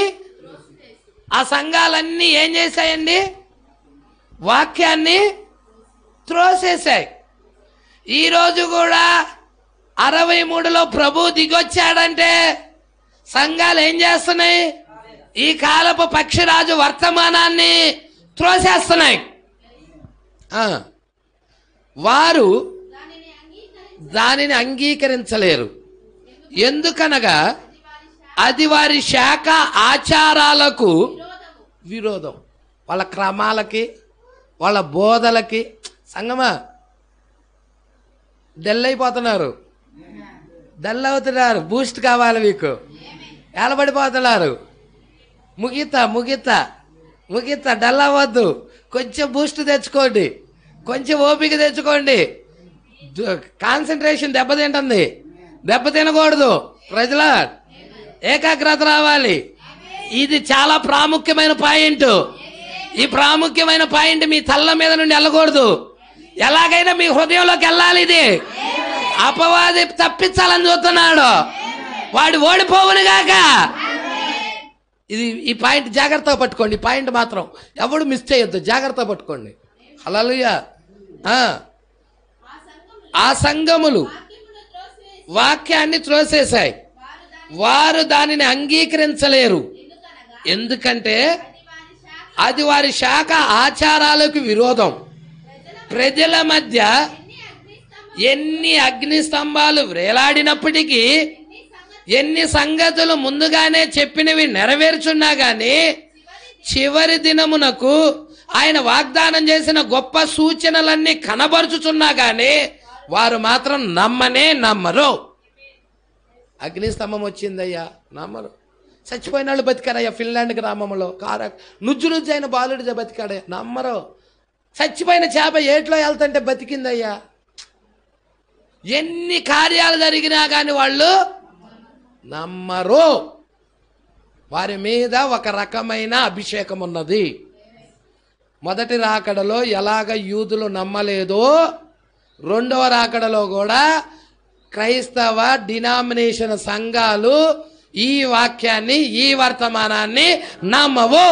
ఆ సంఘాలన్నీ ఏం చేశాయండి? వాక్యాన్ని త్రోసేశాయి. ఈరోజు కూడా 63లో ప్రభు దిగొచ్చాడంటే సంఘాలు ఏం చేస్తున్నాయి? ఈ కాలపు పక్షిరాజు వర్తమానాన్ని త్రోసేస్తున్నాయి. వారు దానిని అంగీకరించలేరు. ఎందుకనగా అది వారి శాఖ ఆచారాలకు విరోధం, వాళ్ళ క్రమాలకి, వాళ్ళ బోధలకి. సంగమా డల్ అయిపోతున్నారు, డల్ అవుతున్నారు. బూస్ట్ కావాలి మీకు, ఏలబడిపోతున్నారు. ముగిత డల్ అవ్వద్దు. కొంచెం బూస్ట్ తెచ్చుకోండి, కొంచెం ఓపిక తెచ్చుకోండి. కాన్సన్ట్రేషన్ దెబ్బతింటుంది, దెబ్బ తినకూడదు. ప్రజల ఏకాగ్రత రావాలి. ఇది చాలా ప్రాముఖ్యమైన పాయింట్. ఈ ప్రాముఖ్యమైన పాయింట్ మీ తల్ల మీద నుండి వెళ్ళకూడదు. ఎలాగైనా మీ హృదయంలోకి వెళ్ళాలి. ఇది అపవాది తప్పించాలని చూస్తున్నాడు, వాడు ఓడిపోవును గాక. ఈ పాయింట్ జాగ్రత్తగా పట్టుకోండి. ఈ పాయింట్ మాత్రం ఎవడు మిస్ చేయొద్దు, జాగ్రత్తగా పట్టుకోండి. హల్లెలూయా. ఆ సంఘములు వాక్యాన్ని త్రోసేశాయి, వారు దానిని అంగీకరించలేరు. ఎందుకంటే అది వారి శాఖ ఆచారాలకు విరోధం. ప్రజల మధ్య ఎన్ని అగ్ని స్తంభాలు వేలాడినప్పటికీ, ఎన్ని సంగతులు ముందుగానే చెప్పినవి నెరవేర్చున్నా గాని, చివరి దినమునకు ఆయన వాగ్దానం చేసిన గొప్ప సూచనలన్నీ కనబరుచుచున్నా గాని వారు మాత్రం నమ్మరు. అగ్నిస్తంభం వచ్చిందయ్యా, నమ్మరు. చచ్చిపోయిన వాళ్ళు బతికారయ్యా ఫిన్లాండ్ గ్రామంలో. నుజ్జు అయిన బాలుడు బతికాడే, నమ్మరు. చచ్చిపోయిన చేప ఏట్లో వెళ్తుంటే బతికిందయ్యా. ఎన్ని కార్యాలు జరిగినా కానీ వాళ్ళు నమ్మరు. వారి మీద ఒక రకమైన అభిషేకం ఉన్నది. మొదటి రాకడలో ఎలాగ యూదులు నమ్మలేదో, రెండవ రాకడలో కూడా క్రైస్తవ డినామినేషన్ సంఘాలు ఈ వాక్యాన్ని, ఈ వర్తమానాన్ని నమ్మవు.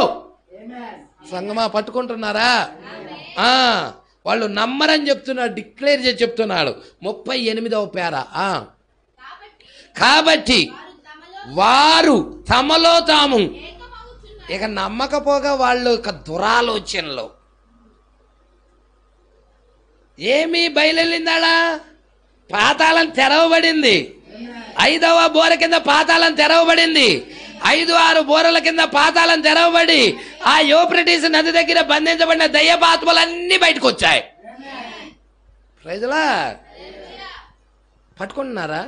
సంగమా పట్టుకుంటున్నారా? వాళ్ళు నమ్మరని చెప్తున్నాడు, డిక్లేర్ చేసి చెప్తున్నాడు 38వ పేర. కాబట్టి వారు తమలో తాము ఇక నమ్మకపోగా వాళ్ళు ఒక దురాలోచనలో ఏమీ బయలుదేరిందాడా? పాతాళం తెరవబడింది. 5వ బోర కింద పాతాళం తెరవబడింది. 5-6 బోరల కింద పాతాళం తెరవబడి ఆ యూఫ్రటీస్ నది దగ్గర బంధించబడిన దయ్యపాత్మలన్నీ బయటకు వచ్చాయి. ప్రజలా పట్టుకుంటున్నారా?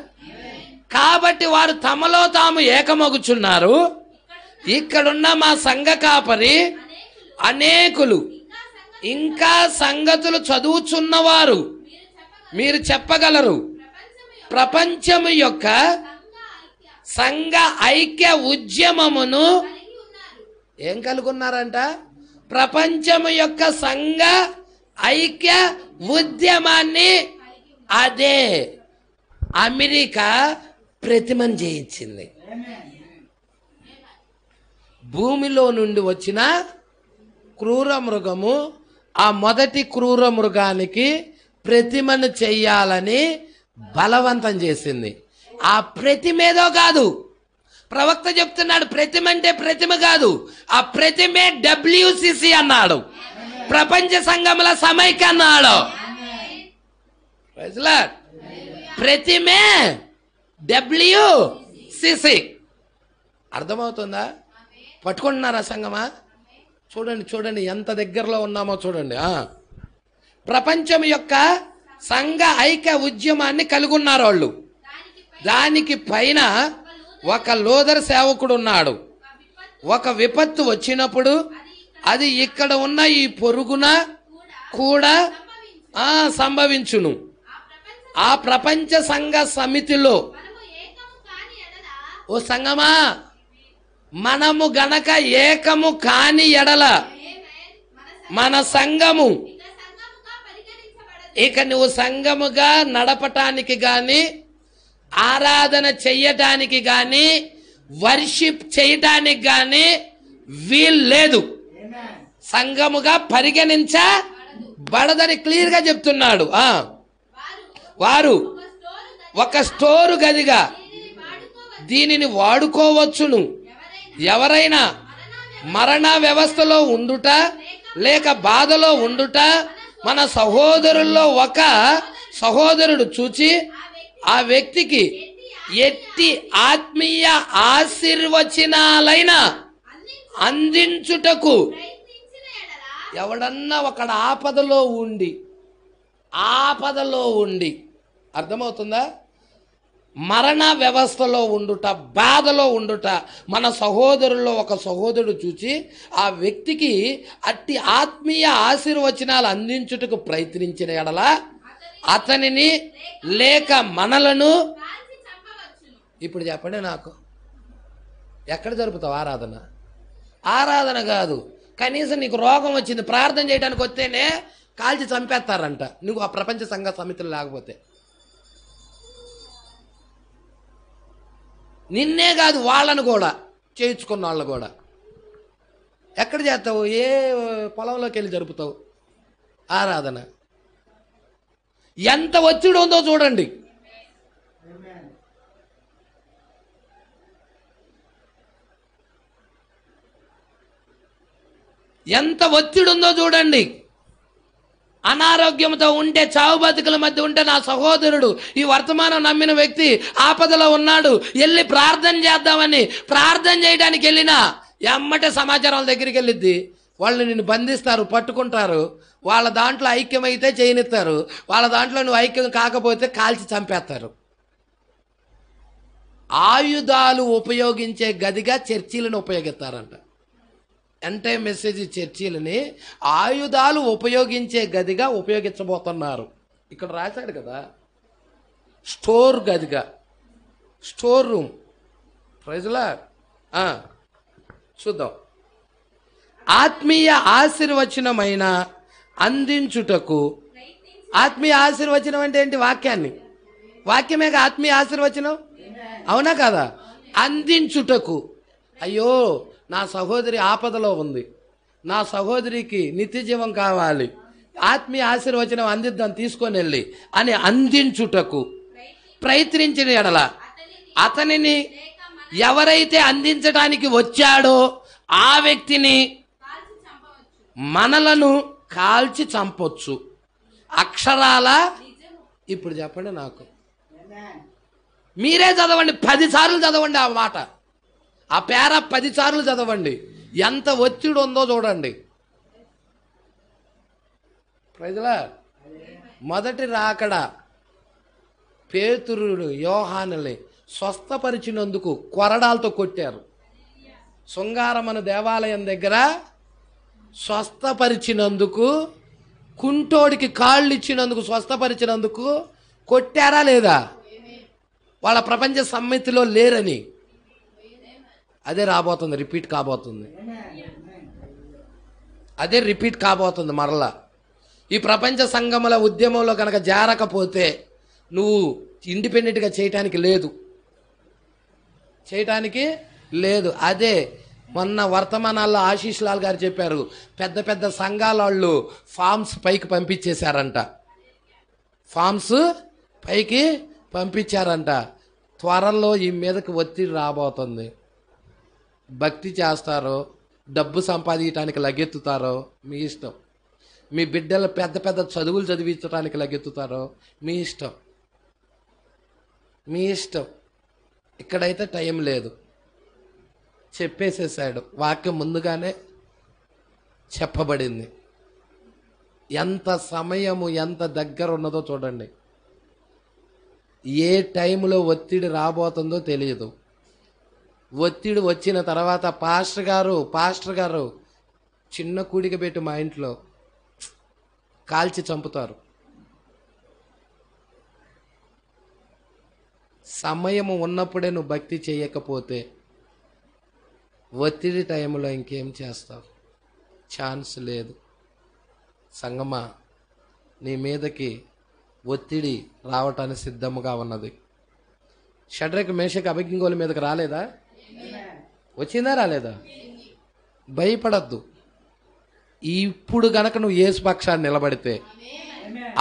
కాబట్టి వారు తమలో తాము ఏకమగుచున్నారు. ఇక్కడున్న మా సంఘ కాపరి అనేకులు ఇంకా సంగతులు చదువుచున్నవారు మీరు చెప్పగలరు. ప్రపంచము యొక్క సంఘ ఐక్య ఉద్యమమును ఏం కలుగున్నారంట? ప్రపంచము యొక్క సంఘ ఐక్య ఉద్యమాన్ని అదే అమెరికా ప్రతిమను చేయించింది. భూమిలో నుండి వచ్చిన క్రూర మృగము ఆ మొదటి క్రూర మృగానికి ప్రతిమను చెయ్యాలని బలవంతం చేసింది. ఆ ప్రతిమేదో కాదు, ప్రవక్త చెప్తున్నాడు, ప్రతిమ అంటే ప్రతిమ కాదు, ఆ ప్రతిమే WCC అన్నాడు, ప్రపంచ సంఘముల సమైక్య అన్నాడు. ప్రతిమే WCC. అర్థమవుతుందా? పట్టుకుంటున్నారా సంగమా? చూడండి చూడండి ఎంత దగ్గరలో ఉన్నామో చూడండి. ప్రపంచం యొక్క సంఘ ఐక్య ఉద్యమాన్ని కలిగి ఉన్నారు వాళ్ళు. దానికి పైన ఒక లోదర్ సేవకుడు ఉన్నాడు. ఒక విపత్తు వచ్చినప్పుడు అది ఇక్కడ ఉన్న ఈ పొరుగున కూడా సంభవించును. ఆ ప్రపంచ సంఘ సమితిలో ఓ సంగమా, మనము గనక ఏకము కాని ఎడల మన సంఘము ఇక నువ్వు సంఘముగా నడపటానికి గాని, ఆరాధన చెయ్యటానికి గాని, వర్షిప్ చేయటానికి గాని వీలు లేదు. సంఘముగా పరిగణించబడదని క్లియర్ గా చెప్తున్నాడు. వారు ఒక స్టోరు గదిగా దీనిని వాడుకోవచ్చును. ఎవరైనా మరణ వ్యవస్థలో ఉండుట లేక బాధలో ఉండుట మన సహోదరుల్లో ఒక సహోదరుడు చూచి ఆ వ్యక్తికి ఎట్టి ఆత్మీయ ఆశీర్వచనాలైన అందించుటకు ఎవడన్నా ఒకడ ఆపదలో ఉండి అర్థమవుతుందా? మరణ వ్యవస్థలో ఉండుట, బాధలో ఉండుట మన సహోదరుల్లో ఒక సహోదరుడు చూచి ఆ వ్యక్తికి అట్టి ఆత్మీయ ఆశీర్వచనాలు అందించుటకు ప్రయత్నించిన ఎడల అతనిని లేక మనలను. ఇప్పుడు చెప్పండి, నాకు ఎక్కడ జరుపుతావు ఆరాధన? ఆరాధన కాదు, కనీసం నీకు రోగం వచ్చింది ప్రార్థన చేయడానికి వస్తేనే కాల్చి చంపేస్తారంట నువ్వు ఆ ప్రపంచ సంఘ సమితులు లేకపోతే. నిన్నే కాదు వాళ్ళను కూడా చేయించుకున్న వాళ్ళను కూడా. ఎక్కడ చేస్తావు? ఏ పొలంలోకి వెళ్ళి జరుపుతావు ఆరాధన? ఎంత ఒత్తిడి ఉందో చూడండి. ఎంత ఒత్తిడి ఉందో చూడండి. అనారోగ్యంతో ఉంటే, చావు బతుకుల మధ్య ఉంటే, నా సహోదరుడు ఈ వర్తమానం నమ్మిన వ్యక్తి ఆపదలో ఉన్నాడు, వెళ్ళి ప్రార్థన చేద్దామని ప్రార్థన చేయడానికి వెళ్ళినా ఎమ్మటే సమాచారం వాళ్ళ దగ్గరికి వెళ్ళిద్ది. వాళ్ళు నిన్ను బంధిస్తారు, పట్టుకుంటారు. వాళ్ళ దాంట్లో ఐక్యమైతే చేయనిస్తారు, వాళ్ళ దాంట్లో నువ్వు ఐక్యం కాకపోతే కాల్చి చంపేస్తారు. ఆయుధాలు ఉపయోగించే గదిగా చర్చీలను ఉపయోగిస్తారంట. అంటే మెసేజ్ చర్చీలని ఆయుధాలు ఉపయోగించే గదిగా ఉపయోగించబోతున్నారు. ఇక్కడ రాశాడు కదా, స్టోర్ గదిగా, స్టోర్ రూమ్. ప్రైజ్లా చూద్దాం. ఆత్మీయ ఆశీర్వచనమైన అందించుటకు. ఆత్మీయ ఆశీర్వచనం అంటే ఏంటి? వాక్యమే ఆత్మీయ ఆశీర్వచనం, అవునా కదా? అందించుటకు. అయ్యో నా సహోదరి ఆపదలో ఉంది, నా సహోదరికి నిత్య జీవం కావాలి, ఆత్మీయ ఆశీర్వచనం అందిద్దాం తీసుకొని వెళ్ళి అని అందించుటకు ప్రయత్నించిన ఎడల అతనిని ఎవరైతే అందించడానికి వచ్చాడో ఆ వ్యక్తిని మనలను కాల్చి చంపొచ్చు. అక్షరాల. ఇప్పుడు చెప్పండి నాకు, మీరే చదవండి, 10 సార్లు చదవండి ఆ మాట, ఆ పేర 10 సార్లు చదవండి. ఎంత ఒత్తిడి ఉందో చూడండి. ప్రజలా, మొదటి రాకడ పేతురుడు యోహానుని స్వస్థపరిచినందుకు కొరడాలతో కొట్టారు. శృంగారమన దేవాలయం దగ్గర స్వస్థపరిచినందుకు, కుంటోడికి కాళ్ళు ఇచ్చినందుకు, స్వస్థపరిచినందుకు కొట్టారా లేదా? వాళ్ళ ప్రపంచ సమ్మితిలో లేరని. అదే రాబోతుంది, రిపీట్ కాబోతుంది. అదే రిపీట్ కాబోతుంది మరలా. ఈ ప్రపంచ సంఘముల ఉద్యమంలో కనుక జారకపోతే, నువ్వు ఇండిపెండెంట్గా చేయటానికి లేదు. అదే మొన్న వర్తమానాల్లో ఆశీష్ లాల్ గారు చెప్పారు, పెద్ద పెద్ద సంఘాల వాళ్ళు ఫామ్స్ పైకి పంపించారంట. త్వరలో ఈ మీదకి ఒత్తిడి రాబోతుంది. భక్తి చేస్తారో, డబ్బు సంపాదించడానికి లగెత్తుతారో మీ ఇష్టం. మీ బిడ్డలు పెద్ద పెద్ద చదువులు చదివించడానికి లగెత్తుతారో మీ ఇష్టం. ఇక్కడైతే టైం లేదు, చెప్పేసేసాడు. వాక్యం ముందుగానే చెప్పబడింది. ఎంత సమయము ఎంత దగ్గర ఉన్నదో చూడండి. ఏ టైంలో ఒత్తిడి రాబోతుందో తెలియదు. ఒత్తిడి వచ్చిన తర్వాత పాస్టర్ గారు చిన్న కూడిక పెట్టి మా ఇంట్లో కాల్చి చంపుతారు. సమయము ఉన్నప్పుడే నువ్వు భక్తి చేయకపోతే ఒత్తిడి టైంలో ఇంకేం చేస్తావు? ఛాన్స్ లేదు. సంగమా, నీ మీదకి ఒత్తిడి రావటానికి సిద్ధముగా ఉన్నది. షడ్రకు మేషకు అబేద్నెగోల మీదకి రాలేదా? వచ్చిందా రాలేదా? భయపడద్దు. ఇప్పుడు గనక నువ్వు యేసు పక్షాన్ని నిలబడితే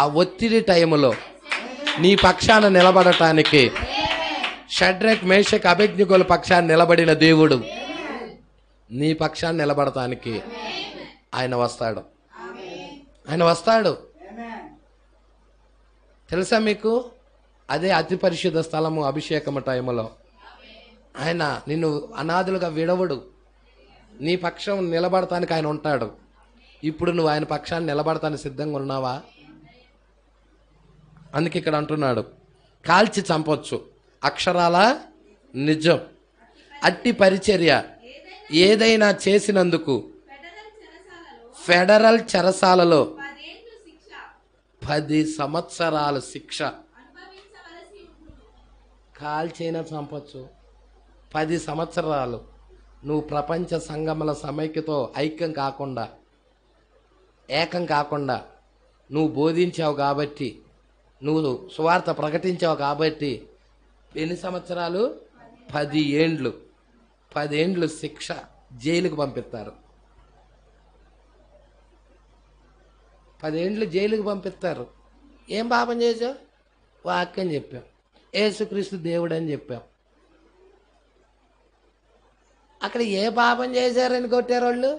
ఆ ఒత్తిడి టైంలో నీ పక్షాన నిలబడటానికి షడ్రకు మేషకు అబేద్నెగోల పక్షాన్ని నిలబడిన దేవుడు నీ పక్షాన్ని నిలబడటానికి ఆయన వస్తాడు. తెలుసా మీకు? అదే అతి పరిశుద్ధ స్థలము అభిషేకము టైములో ఆయన నిన్ను అనాథులుగా విడవడు. నీ పక్షం నిలబడటానికి ఆయన ఉంటాడు. ఇప్పుడు నువ్వు ఆయన పక్షాన్ని నిలబడటానికి సిద్ధంగా ఉన్నావా? అందుకే ఇక్కడ అంటున్నాడు, కాల్చి చంపొచ్చు, అక్షరాల నిజం. అట్టి పరిచర్య ఏదైనా చేసినందుకు ఫెడరల్ చెరసాలలో 10 సంవత్సరాలు శిక్ష. కాల్చైనా చంపొచ్చు. 10 సంవత్సరాలు నువ్వు ప్రపంచ సంఘముల సమైక్యతో ఏకం కాకుండా నువ్వు బోధించావు కాబట్టి, నువ్వు సువార్త ప్రకటించావు కాబట్టి ఎన్ని సంవత్సరాలు? 10 ఏండ్లు. 10 ఏండ్లు శిక్ష, జైలుకు పంపిస్తారు. 10 ఏండ్లు జైలుకు పంపిస్తారు. ఏం పాపం చేసావు? వాక్యం చెప్పాం, యేసుక్రీస్తు దేవుడు అని చెప్పాం. అక్కడ ఏ పాపం చేశారని కొట్టారు వాళ్ళు?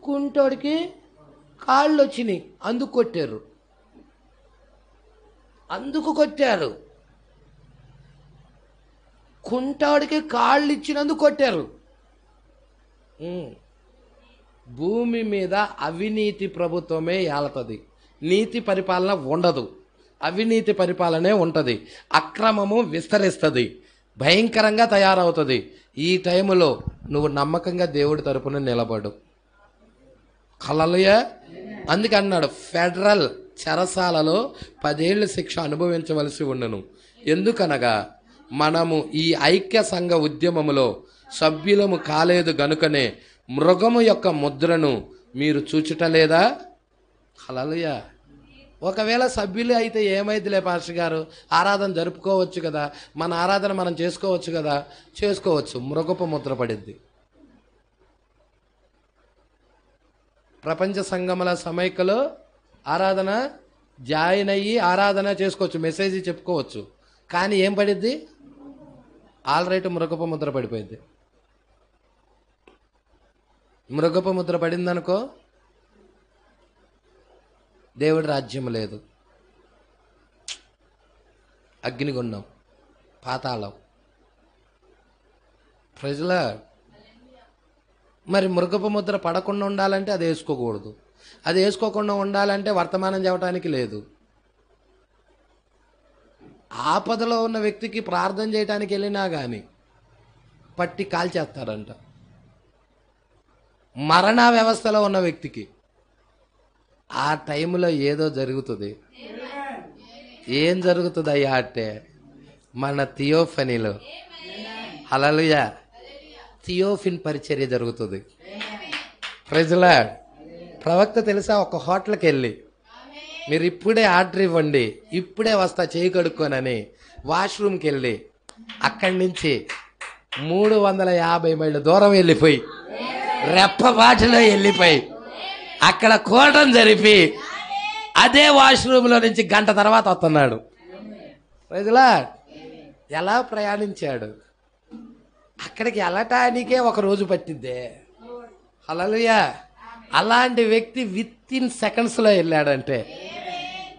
కుంటోడికి కాళ్ళు వచ్చినాయి, అందుకు కొట్టారు. కుంటోడికి కాళ్ళు ఇచ్చినందుకు కొట్టారు. భూమి మీద అవినీతి ప్రభుత్వమే ఏలతది. నీతి పరిపాలన ఉండదు, అవినీతి పరిపాలనే ఉంటుంది. అక్రమము విస్తరిస్తుంది, భయంకరంగా తయారవుతుంది. ఈ టైములో నువ్వు నమ్మకంగా దేవుడి తరపున నిలబడు. హల్లెలూయా. అందుకే అన్నాడు, ఫెడరల్ చెరసాలలో 10 ఏళ్ల శిక్ష అనుభవించవలసి ఉండను. ఎందుకనగా మనము ఈ ఐక్య సంఘ ఉద్యమములో సభ్యులము కాలేదు గనుకనే మృగము యొక్క ముద్రను మీరు చూచుటలేదా? హల్లెలూయా. ఒకవేళ సభ్యులు అయితే ఏమైందిలే పాస్టర్ గారు, ఆరాధన జరుపుకోవచ్చు కదా, మన ఆరాధన మనం చేసుకోవచ్చు కదా. చేసుకోవచ్చు, మృగపు ముద్ర పడిద్ది. ప్రపంచ సంఘముల సమైక్యలో ఆరాధన జాయిన్ అయ్యి ఆరాధన చేసుకోవచ్చు, మెసేజ్ చెప్పుకోవచ్చు. కానీ ఏం పడిద్ది? ఆల్రైట్ మృగపు ముద్ర పడిపోయింది. మృగపు ముద్ర పడిందనుకో, దేవుడి రాజ్యం లేదు. అగ్నిగుండం, పాతాళం. ప్రజల మరి మృగపు ముద్ర పడకుండా ఉండాలంటే అది వేసుకోకూడదు. అది వేసుకోకుండా ఉండాలంటే వర్తమానం చెప్పడానికి లేదు. ఆపదలో ఉన్న వ్యక్తికి ప్రార్థన చేయడానికి వెళ్ళినా కానీ పట్టి కాల్చేస్తారంట. మరణ వ్యవస్థలో ఉన్న వ్యక్తికి ఆ టైంలో ఏదో జరుగుతుంది. ఏం జరుగుతుంది అయ్యా అంటే మన థియోఫనీలో, హల్లెలూయా, థియోఫిన్ పరిచర్య జరుగుతుంది. Praise the Lord. ప్రవక్త తెలుసా, ఒక హోటల్కి వెళ్ళి మీరు ఇప్పుడే ఆర్డర్ ఇవ్వండి, ఇప్పుడే వస్తా చేయి కడుక్కోనని వాష్రూమ్కి వెళ్ళి అక్కడి నుంచి 350 మైళ్ళ దూరం వెళ్ళిపోయి రెప్పపాటులో వెళ్ళిపోయి అక్కడ కోటం జరిపి అదే వాష్రూమ్లో నుంచి గంట తర్వాత వస్తున్నాడు. ప్రజలా ఎలా ప్రయాణించాడు? అక్కడికి వెళ్ళటానికే ఒక రోజు పట్టిద్దే. హల్లెలూయా. అలాంటి వ్యక్తి విత్ ఇన్ సెకండ్స్లో వెళ్ళాడంటే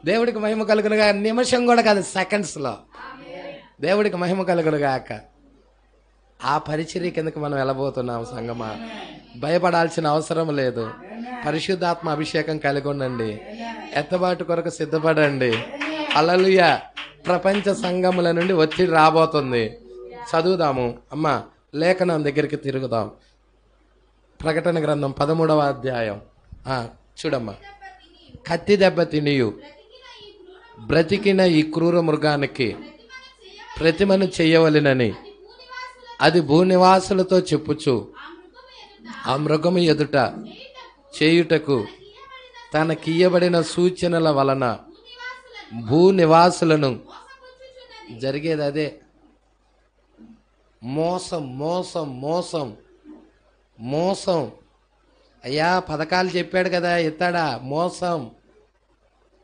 దేవుడికి మహిమ కలుగునుగా. నిమిషం కూడా కాదు, సెకండ్స్లో దేవుడికి మహిమ కలుగునుగాక. ఆ పరిచర్య కిందకి మనం వెళ్ళబోతున్నాం సంగమా. భయపడాల్సిన అవసరం లేదు. పరిశుద్ధాత్మ అభిషేకం కలిగి ఉండండి. ఎత్తబాటు కొరకు సిద్ధపడండి. హల్లెలూయా. ప్రపంచ సంఘముల నుండి ఒత్తిడి రాబోతుంది. చదువుదాము అమ్మా, లేఖనం దగ్గరికి తిరుగుదాం. ప్రకటన గ్రంథం 13వ అధ్యాయం. చూడమ్మా. కత్తి దెబ్బ తినియు బ్రతికిన ఈ క్రూర మృగానికి ప్రతిమను చెయ్యవలెనని అది భూనివాసులతో చెప్పుచు ఆ మృగము ఎదుట చేయుటకు తనకియ్యబడిన సూచనల వలన భూనివాసులను జరిగేది అదే. మోసం మోసం మోసం మోసం. అయ్యా పథకాలు చెప్పాడు కదా, ఎత్తాడా? మోసం,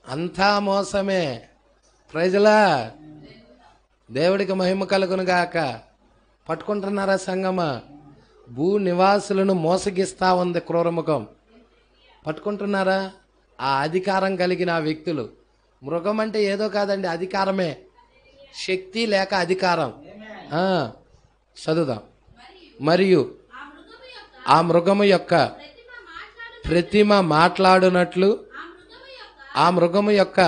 అంతా మోసమే. ప్రజలా దేవుడికి మహిమ కలుగునుగాక. పట్టుకుంటున్నారా సంగమా? భూ నివాసులను మోసగిస్తా ఉంది క్రూరముఖం. పట్టుకుంటున్నారా? ఆ అధికారం కలిగిన ఆ వ్యక్తులు. మృగం అంటే ఏదో కాదండి, అధికారమే. శక్తి లేక అధికారం. చదువుదాం. మరియు ఆ మృగము యొక్క ప్రతిమ మాట్లాడునట్లు ఆ మృగము యొక్క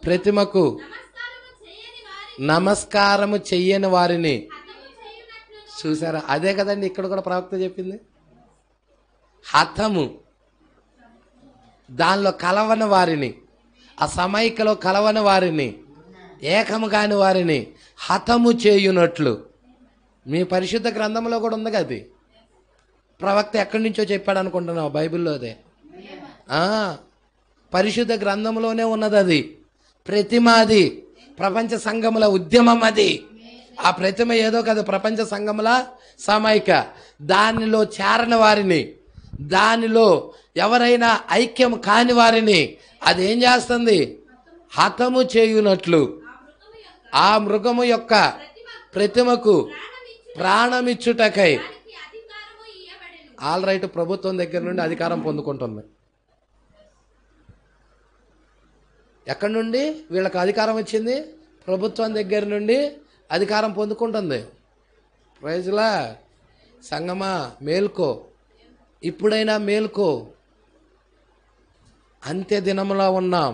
ప్రతిమకు నమస్కారము చెయ్యని వారిని చూసారా? అదే కదండి ఇక్కడ కూడా ప్రవక్త చెప్పింది. హతము, దానిలో కలవని వారిని, ఆ సమైకలో కలవని వారిని, ఏకము కాని వారిని హతము చేయునట్లు. మీ పరిశుద్ధ గ్రంథంలో కూడా ఉంది కదా. ప్రవక్త ఎక్కడి నుంచో చెప్పాడు అనుకుంటున్నావు? బైబిల్లోదే. పరిశుద్ధ గ్రంథంలోనే ఉన్నది అది. ప్రతిమ అది ప్రపంచ సంఘముల ఉద్యమం. అది ఆ ప్రతిమ ఏదో కాదు, ప్రపంచ సంఘముల సమైక. దానిలో చేరని వారిని, దానిలో ఎవరైనా ఐక్యం కాని వారిని అది ఏం చేస్తుంది? హతము చేయునట్లు ఆ మృగము యొక్క ప్రతిమకు ప్రాణమిచ్చుటకై. ఆల్ రైట్, ప్రభుత్వం దగ్గర నుండి అధికారం పొందుకుంటుంది. ఎక్కడి నుండి వీళ్ళకి అధికారం వచ్చింది? ప్రభుత్వం దగ్గర నుండి అధికారం పొందుకుంటుంది. ప్రైజ్లా. సంగమా మేల్కో, ఇప్పుడైనా మేల్కో. అంత్య దినములో ఉన్నాం,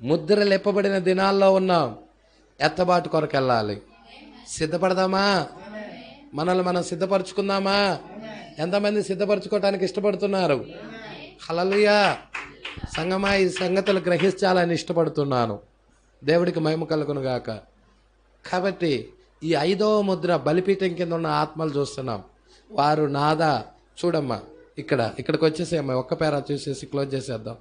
ముద్ర లేపబడిన దినాల్లో ఉన్నాం. ఎత్తబాటు కొరకు వెళ్ళాలి. సిద్ధపడదామా? మనల్ని మనం సిద్ధపరచుకుందామా? ఎంతమంది సిద్ధపరచుకోవటానికి ఇష్టపడుతున్నారు? హల్లెలూయా. సంగమా, ఈ సంగతులు గ్రహించాలని ఇష్టపడుతున్నాను. దేవుడికి మహిమ కలుగును గాక. కాబట్టి ఈ 5వ ముద్ర బలిపీఠం కింద ఉన్న ఆత్మలు చూస్తున్నాం. వారు నాదా చూడమ్మా, ఇక్కడికి వచ్చేసేమ్మా. ఒక్క పేరా చూసేసి క్లోజ్ చేసేద్దాం.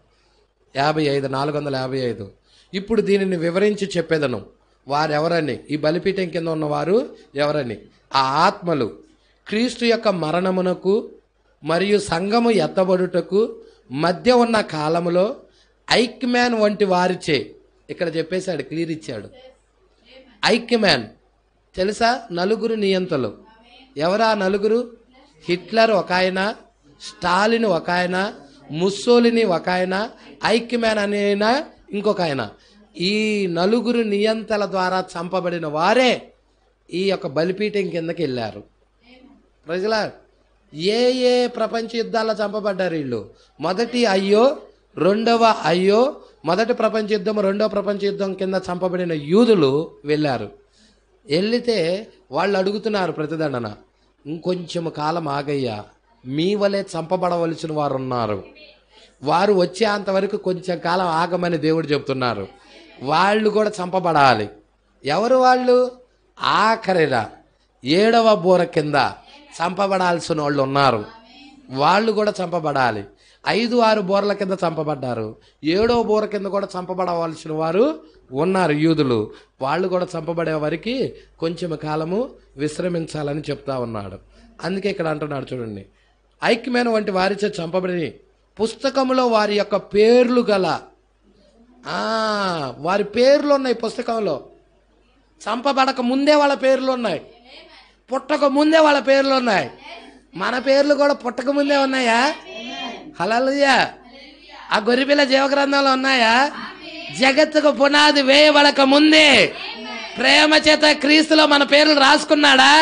455. ఇప్పుడు దీనిని వివరించి చెప్పేదను. వారెవరని? ఈ బలిపీఠం కింద ఉన్నవారు ఎవరని? ఆ ఆత్మలు క్రీస్తు యొక్క మరణమునకు మరియు సంఘము ఎత్తబడుటకు మధ్య ఉన్న కాలములో ఐక్యమ్యాన్ వంటి వారిచే. ఇక్కడ చెప్పేశాడు, క్లియర్ ఇచ్చాడు. ఐక్యమ్యాన్ తెలుసా? నలుగురు నియంతలు. ఎవరా నలుగురు? హిట్లర్ ఒక ఆయన, స్టాలిన్ ఒక ఆయన, ముస్సోలిని ఒక ఆయన, ఐక్యమ్యాన్ అనే ఇంకొక ఆయన. ఈ నలుగురు నియంతల ద్వారా చంపబడిన వారే ఈ యొక్క బలిపీఠం కిందకి వెళ్ళారు. ప్రజల ఏ ప్రపంచ యుద్ధాల్లో చంపబడ్డారు వీళ్ళు? మొదటి అయ్యో, రెండవ అయ్యో, మొదటి ప్రపంచ యుద్ధం, రెండవ ప్రపంచ యుద్ధం కింద చంపబడిన యూదులు వెళ్ళారు. వెళితే వాళ్ళు అడుగుతున్నారు ప్రతిదండన, ఇంకొంచెం కాలం ఆగయ్యా, మీ వలె చంపబడవలసిన వారు ఉన్నారు, వారు వచ్చేంతవరకు కొంచెం కాలం ఆగమని దేవుడు చెప్తున్నారు. వాళ్ళు కూడా చంపబడాలి. ఎవరు వాళ్ళు? ఆఖరిగా 7వ బూర కింద చంపబడాల్సిన వాళ్ళు ఉన్నారు. వాళ్ళు కూడా చంపబడాలి. 5, 6 బోర్ల కింద చంపబడ్డారు. 7వ బోర కింద కూడా చంపబడవలసిన వారు ఉన్నారు యూదులు. వాళ్ళు కూడా చంపబడే వారికి కొంచెం కాలము విశ్రమించాలని చెప్తా ఉన్నాడు. అందుకే ఇక్కడ అంటున్నాడు చూడండి, ఐక్యమైన వంటి వారిచే చంపబడి పుస్తకంలో వారి యొక్క పేర్లు గల, వారి పేర్లు ఉన్నాయి పుస్తకంలో. చంపబడక ముందే వాళ్ళ పేర్లు ఉన్నాయి, పుట్టక ముందే వాళ్ళ పేర్లు ఉన్నాయి. మన పేర్లు కూడా పుట్టక ముందే ఉన్నాయా? హల్లెలూయా. ఆ గొర్రెపిల్ల జీవగ్రంథంలో ఉన్నాయా? జగత్తుకు పునాది వేయబడక ముందే ప్రేమ చేత క్రీస్తులో మన పేర్లు రాసుకున్నాడా?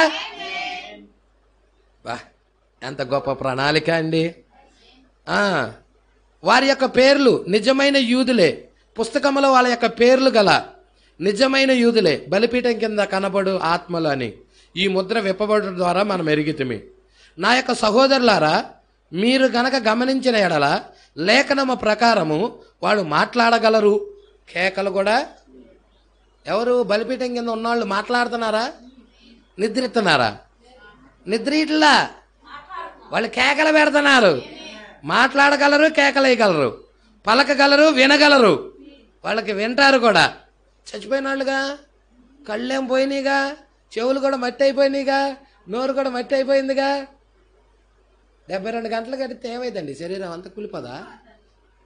ఎంత గొప్ప ప్రణాళిక అండి. వారి యొక్క పేర్లు నిజమైన యూదులే, పుస్తకంలో వాళ్ళ యొక్క పేర్లు గల నిజమైన యూదులే, బలిపీఠం కింద కనబడు ఆత్మలు అని ఈ ముద్ర విప్పబడడం ద్వారా మనం ఎరిగితిమి. నా యొక్క సహోదరులారా, మీరు గనక గమనించిన ఎడల లేఖనము ప్రకారము వాడు మాట్లాడగలరు. కేకలు కూడా, ఎవరు బలిపీఠం కింద ఉన్నవాళ్ళు మాట్లాడుతున్నారా? నిద్రిస్తున్నారా? నిద్రీట్లా వాళ్ళు కేకలు పెడుతున్నారు. మాట్లాడగలరు, కేకలేయగలరు, పలకగలరు, వినగలరు. వాళ్ళకి వింటారు కూడా. చచ్చిపోయిన వాళ్ళుగా, కళ్ళేం పోయినాయిగా, చెవులు కూడా మట్టి అయిపోయినాయిగా, నోరు కూడా మట్టి అయిపోయిందిగా. 72 గంటలు కడితే ఏమైందండి? శరీరం అంతా కులిపోదా?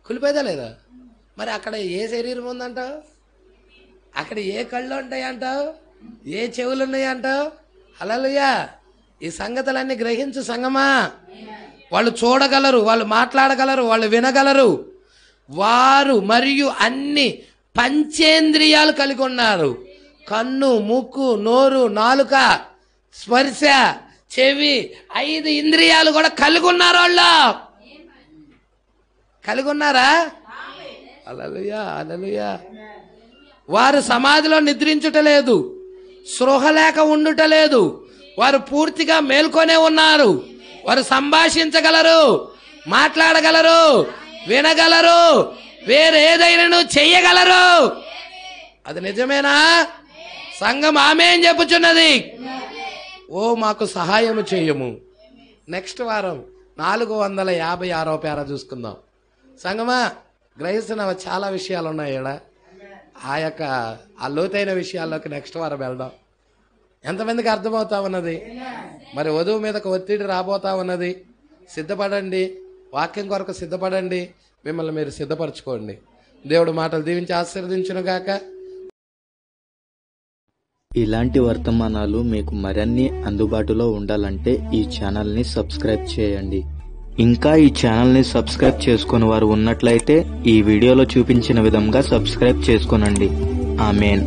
కులిపోయేదా లేదా? మరి అక్కడ ఏ శరీరం ఉందంటావు? అక్కడ ఏ కళ్ళు ఉంటాయంటావు? ఏ చెవులు ఉన్నాయంటావు? హల్లెలూయా. ఈ సంగతులన్నీ గ్రహించు సంగమా. వాళ్ళు చూడగలరు, వాళ్ళు మాట్లాడగలరు, వాళ్ళు వినగలరు. వారు మరియు అన్ని పంచేంద్రియాలు కలిగి ఉన్నారు. కన్ను, ముక్కు, నోరు, నాలుక, స్పర్శ, చెవి, 5 ఇంద్రియాలు కూడా కలిగి ఉన్నారు. వాళ్ళు కలిగి ఉన్నారా? హల్లెలూయా, హల్లెలూయా. వారు సమాధిలో నిద్రించుటలేదు, స్పృహ లేక ఉండుటలేదు. వారు పూర్తిగా మేల్కొనే ఉన్నారు. వారు సంభాషించగలరు, మాట్లాడగలరు, వినగలరు, వేరేదైనా చెయ్యగలరు. అది నిజమేనా? సంఘం ఆమేన్ చెప్పుచున్నది. ఓ మాకు సహాయము చేయము. నెక్స్ట్ వారం 456వ పేర చూసుకుందాం. సంఘమా, గ్రహిస్తున్న చాలా విషయాలు ఉన్నాయి ఇక్కడ. ఆ లోతైన విషయాల్లోకి నెక్స్ట్ వారం వెళ్దాం. ఎంతమందికి అర్థమవుతా ఉన్నది? మరి వధువు మీదకు ఒత్తిడి రాబోతా ఉన్నది. సిద్ధపడండి, వాక్యం కొరకు సిద్ధపడండి, మిమ్మల్ని మీరు సిద్ధపరచుకోండి. దేవుడు మాటలు దీవించి ఆశీర్వదించును గాక. ఇలాంటి వర్తమానాలు మీకు మరిన్ని అందుబాటులో ఉండాలంటే ఈ ఛానల్ని సబ్స్క్రైబ్ చేయండి. ఇంకా ఈ ఛానల్ని సబ్స్క్రైబ్ చేసుకుని వారు ఉన్నట్లయితే ఈ వీడియోలో చూపించిన విధంగా సబ్స్క్రైబ్ చేసుకోనండి. ఆమేన్.